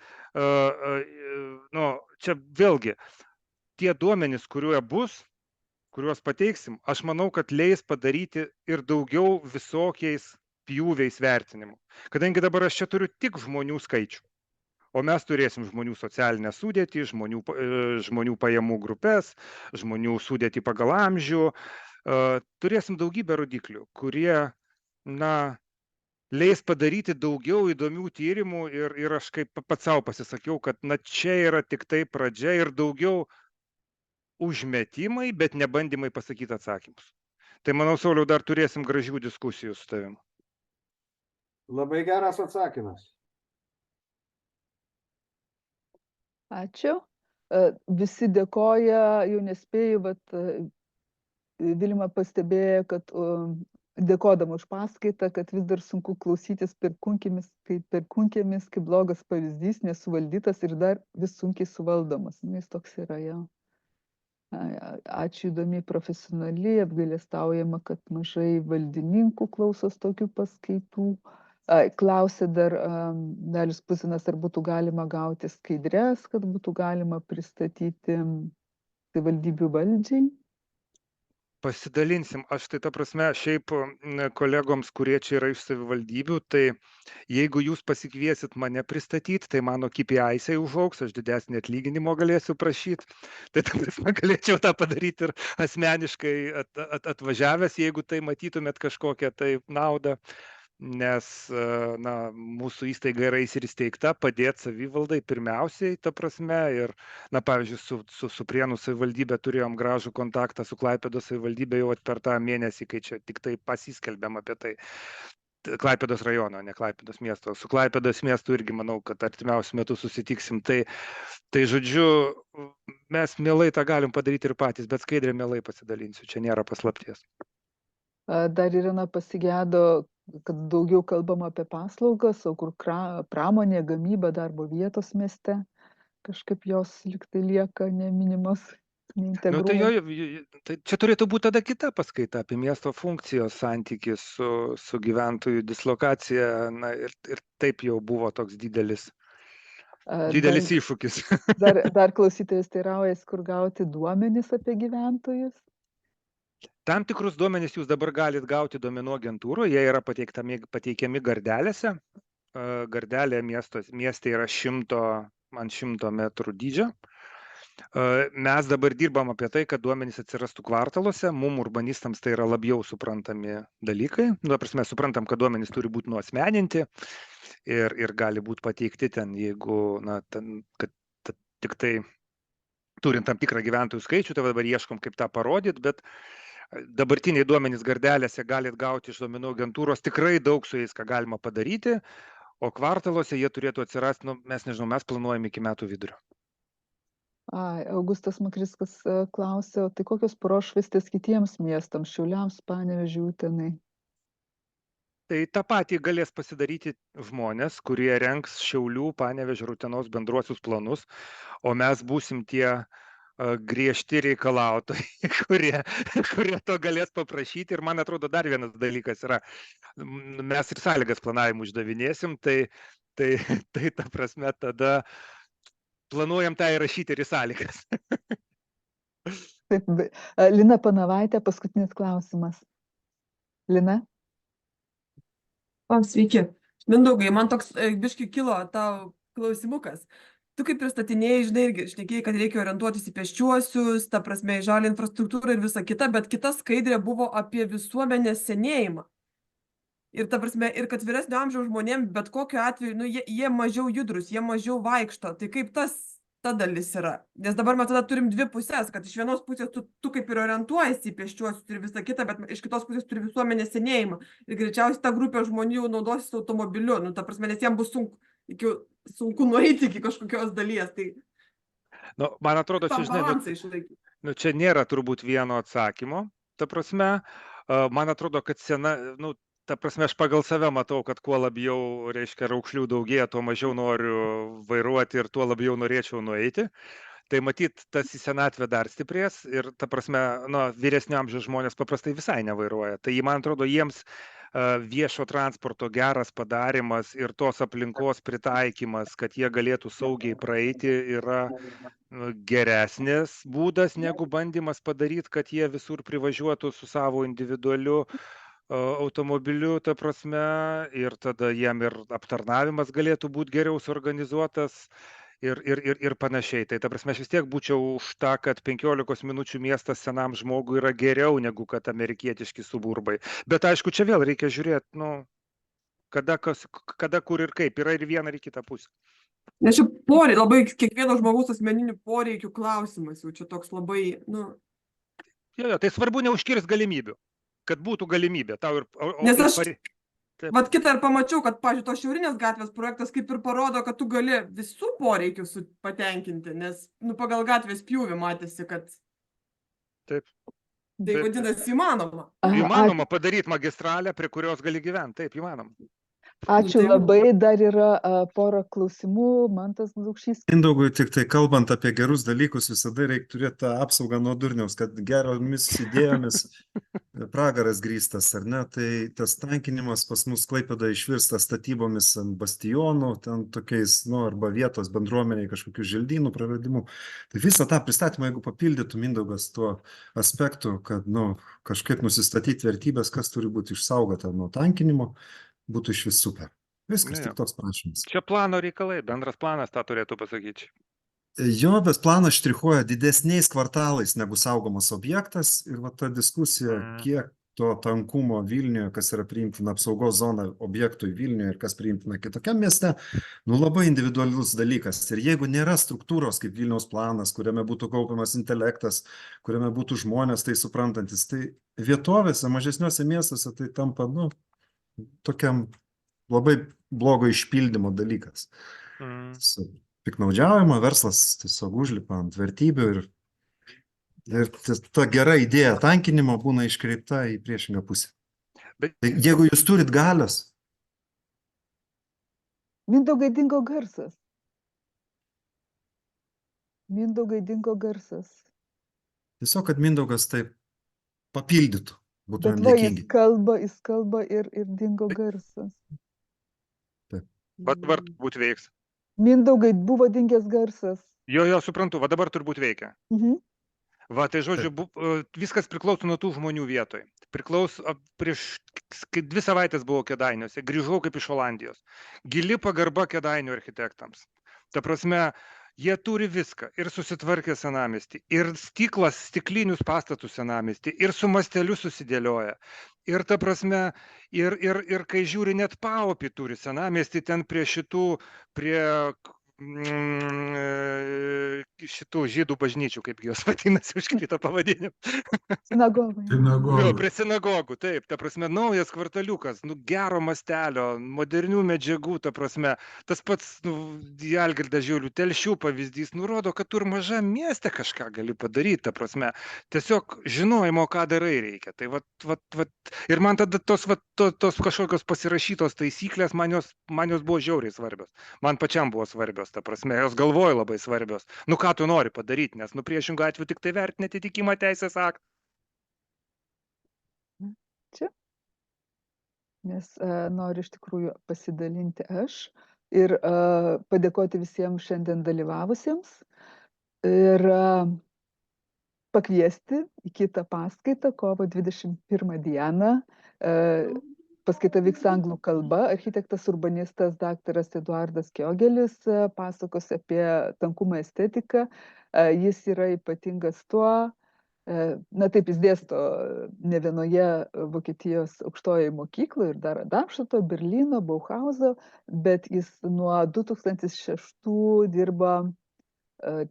čia vėlgi tie duomenys, kuriuos pateiksim, aš manau, kad leis padaryti ir daugiau visokiais pjūviais vertinimų. Kadangi dabar aš čia turiu tik žmonių skaičių, o mes turėsim žmonių socialinę sudėtį, žmonių pajamų grupės, žmonių sudėtį pagal amžių, turėsim daugybę rodiklių, kurie, leis padaryti daugiau įdomių tyrimų ir aš kaip pats sau pasisakiau, kad na čia yra tik tai pradžia ir daugiau užmetimai, bet ne bandymai pasakyti atsakymus. Tai manau, Sauliau, dar turėsim gražių diskusijų su tavim. Labai geras atsakymas. Ačiū. Visi dėkoja, jau nespėjau, bet Vilma pastebėjo, kad dėkodama už paskaitą, kad vis dar sunku klausytis perkūnkėmis, kaip blogas pavyzdys, nesuvaldytas ir dar vis sunkiai suvaldomas. Jis toks yra jau. Ačiū, įdomiai profesionaliai, apgailestaujama, kad mažai valdininkų klausos tokių paskaitų. Klausė dar Dalius Pusinas, ar būtų galima gauti skaidres, kad būtų galima pristatyti savivaldybių valdžiai. Pasidalinsim. Aš tai ta prasme, šiaip kolegoms, kurie čia yra iš savivaldybių, tai jeigu jūs pasikviesit mane pristatyti, tai mano KPI-sai užaugs, aš didesnį atlyginimo galėsiu prašyti. Tai ta prasme, galėčiau tą padaryti ir asmeniškai atvažiavęs, jeigu tai matytumėt kažkokią tai naudą. Nes na, mūsų įstaiga yra įsteigta padėti savivaldai pirmiausiai, ta prasme, ir, na, pavyzdžiui, su Prienų savivaldybė turėjom gražų kontaktą, su Klaipėdos savivaldybė jau per tą mėnesį, kai čia tik tai pasiskelbėm apie tai. Klaipėdos rajono, ne Klaipėdos miesto. Su Klaipėdos miestu irgi manau, kad artimiausiu metu susitiksim. Tai žodžiu, mes mielai tą galim padaryti ir patys, bet skaidrė mielai pasidalinsiu, čia nėra paslapties. Dar Irena pasigėdo, kad daugiau kalbama apie paslaugas, o kur pramonė, gamyba, darbo vietos mieste, kažkaip jos liktai lieka neminimos, neintegruojamos. Tai čia turėtų būti tada kita paskaita apie miesto funkcijos santykį su gyventojų dislokacija, na, ir taip jau buvo toks didelis iššūkis. Dar klausytojas teiraujas, kur gauti duomenis apie gyventojus. Tam tikrus duomenis jūs dabar galit gauti duomenų agentūroje, jie yra pateikiami gardelėse. Gardelė mieste yra 100 metrų dydžio. Mes dabar dirbam apie tai, kad duomenys atsirastų kvartaluose, mum urbanistams tai yra labiau suprantami dalykai. Nu, prasme, suprantam, kad duomenys turi būti nuasmeninti ir gali būti pateikti ten, jeigu, na, kad tik tai turint tam tikrą gyventojų skaičių, tai dabar ieškom, kaip tą parodyti, bet dabartiniai duomenys gardelėse galit gauti iš duomenų agentūros, tikrai daug su jais ką galima padaryti, o kvartaluose jie turėtų atsirasti, nu, mes nežinau, mes planuojam iki metų vidurio. Augustas Makriskas klausė, tai kokios prošvaistės kitiems miestams, Šiauliams, Panevėžiui, Utenai? Tai tą patį galės pasidaryti žmonės, kurie rengs Šiaulių, Panevėžio ir Utenos bendruosius planus, o mes būsim tie griežti reikalautojai, kurie to galės paprašyti. Ir man atrodo, dar vienas dalykas yra, mes ir sąlygas planavimų išdavinėsim, tai ta prasme tada planuojam tą įrašyti ir į sąlygas. Taip, Lina Panavaitė, paskutinis klausimas. Lina? Sveiki. Mindaugai, man toks biški kilo tau klausimukas. Tu kaip pristatinėjai, žinai, irgi šnekėjai, kad reikia orientuotis į pėsčiuosius, ta prasme, į žalią infrastruktūrą ir visą kitą, bet kita skaidrė buvo apie visuomenės senėjimą. Ir ta prasme, ir kad vyresnio amžiaus žmonėm, bet kokiu atveju, nu, jie mažiau judrus, jie mažiau vaikšto. Tai kaip ta dalis yra? Nes dabar mes tada turim dvi pusės, kad iš vienos pusės tu kaip ir orientuojasi į pėsčiuosius ir visą kitą, bet iš kitos pusės turi visuomenės senėjimą. Ir greičiausiai ta grupė žmonių naudosis automobiliu, nu, ta prasme, nes jiems bus sunku nueiti iki kažkokios dalies. Tai nu, man atrodo, čia nėra turbūt vieno atsakymo. Ta prasme, man atrodo, kad ta prasme, aš pagal save matau, kad kuo labiau, reiškia, raukšlių daugėja, tuo mažiau noriu vairuoti ir tuo labiau norėčiau nueiti. Tai matyt, tas į senatvę dar stiprės ir, ta prasme, nu, vyresnio amžiaus žmonės paprastai visai nevairuoja. Tai, man atrodo, jiems viešo transporto geras padarimas ir tos aplinkos pritaikymas, kad jie galėtų saugiai praeiti, yra geresnis būdas negu bandymas padaryti, kad jie visur privažiuotų su savo individualiu automobiliu, ta prasme, ir tada jiem ir aptarnavimas galėtų būti geriau suorganizuotas ir panašiai. Tai ta prasme, aš vis tiek būčiau už tą, kad 15 minučių miestas senam žmogui yra geriau negu kad amerikietiški suburbai. Bet aišku, čia vėl reikia žiūrėti, nu, kada, kur ir kaip, yra ir viena, ir kita pusė. Nes čia labai kiekvieno žmogaus asmeninių poreikių klausimas, jau čia toks labai, nu... Jo, tai svarbu neužkirst galimybių, kad būtų galimybė. Tau ir, Nes aš, Taip. vat kitą ir pamačiau, kad, pavyzdžiui, tos šiaurinės gatvės projektas kaip ir parodo, kad tu gali visų poreikių patenkinti, nes, nu, pagal gatvės pjūvį matėsi, kad Taip. tai Taip. vadinasi įmanoma. Įmanoma padaryti magistralę, prie kurios gali gyventi. Taip, įmanoma. Ačiū labai, dar yra pora klausimų, Mantas Lukšys. Mindaugui, tik tai kalbant apie gerus dalykus, visada reikia turėti tą apsaugą nuo durniaus, kad geromis idėjomis pragaras grįstas, ar ne? Tai tas tankinimas pas mus Klaipėdoje išvirsta statybomis ant bastionų, ten tokiais, nu, arba vietos bendruomeniai kažkokių želdynų praradimų. Tai visą tą pristatymą, jeigu papildytų Mindaugas tuo aspektu, kad, nu, kažkaip nusistatyti vertybės, kas turi būti išsaugota nuo tankinimo, būtų iš vis super. Viskas, tik toks prašymas. Čia plano reikalai, bendras planas tą turėtų pasakyti. Jo, bet planas štrichuoja didesniais kvartalais negu saugomas objektas ir va ta diskusija, kiek to tankumo Vilniuje, kas yra priimtina apsaugos zona objektui Vilniuje ir kas priimtina kitokiam mieste, nu labai individualus dalykas. Ir jeigu nėra struktūros kaip Vilniaus planas, kuriame būtų kaupiamas intelektas, kuriame būtų žmonės tai suprantantis, tai vietovėse, mažesniuose miestuose tai tampa, nu, tokiam labai blogo išpildymo dalykas. Piknaudžiaujama, verslas tiesiog užlipa ant vertybių ir ta gera idėja tankinimo būna iškreipta į priešingą pusę. Tai jeigu jūs turit galios... Mindaugai dingo garsas. Mindaugai dingo garsas. Tiesiog, kad Mindaugas taip papildytų. Bet va, jis kalba ir dingo garsas. Va dabar turbūt veiks. Mindaugai buvo dingęs garsas. Jo, suprantu, va dabar turbūt veikia. Va, tai žodžiu, viskas priklauso nuo tų žmonių vietoj. Priklauso, prieš 2 savaitės buvau Kėdainiuose, grįžau kaip iš Olandijos. Gili pagarba Kėdainių architektams. Ta prasme, jie turi viską. Ir susitvarkė senamiestį, ir stiklinius pastatus senamiestį, ir su masteliu susidėlioja. Ir ta prasme, ir kai žiūri, net Paupį turi senamiestį ten prie šitų žydų bažnyčių, kaip jos vadinasi, užkrito pavadinimą. Sinagogų. Prie sinagogų, taip, ta prasme, naujas kvartaliukas, nu, gero mastelio, modernių medžiagų, ta prasme, tas pats, nu, Algirdas Žiulių telšių pavyzdys, nurodo, kad tu ir mažam mieste kažką gali padaryti, ta prasme, tiesiog žinojimo, ką darai reikia. Tai ir man tada tos kažkokios pasirašytos taisyklės, man jos buvo žiauriai svarbios. Man pačiam buvo svarbios, ta prasme, jos galvoju labai svarbios. Nu, ką tu nori padaryti, nes, nu, priešingų atveju tik tai vertinti atitikimą teisės aktą. Čia. Nes noriu iš tikrųjų pasidalinti aš ir padėkoti visiems šiandien dalyvavusiems ir pakviesti į kitą paskaitą kovo 21 dieną. Paskaita vyks anglų kalba. Architektas urbanistas daktaras Eduardas Kiogelis pasakos apie tankumo estetiką. Jis yra ypatingas tuo, na taip, jis dėsto ne vienoje Vokietijos aukštojoje mokykloje ir dar Darmštato, Berlyno, Bauhauso, bet jis nuo 2006 dirba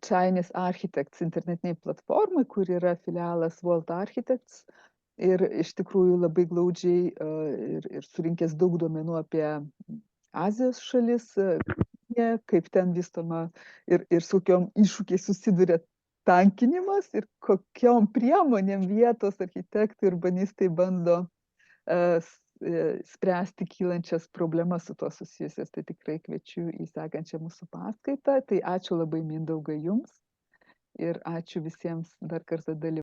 Chinese Architects internetiniai platformai, kur yra filialas World Architects. Ir iš tikrųjų labai glaudžiai ir surinkęs daug duomenų apie Azijos šalis, kaip ten vystoma ir su kokiom iššūkiais susiduria tankinimas ir kokiom priemonėm vietos architektai, urbanistai bando spręsti kylančias problemas su tuo susijusias. Tai tikrai kviečiu į sekančią mūsų paskaitą. Tai ačiū labai, Mindaugai, jums ir ačiū visiems dar kartą dalyvauti.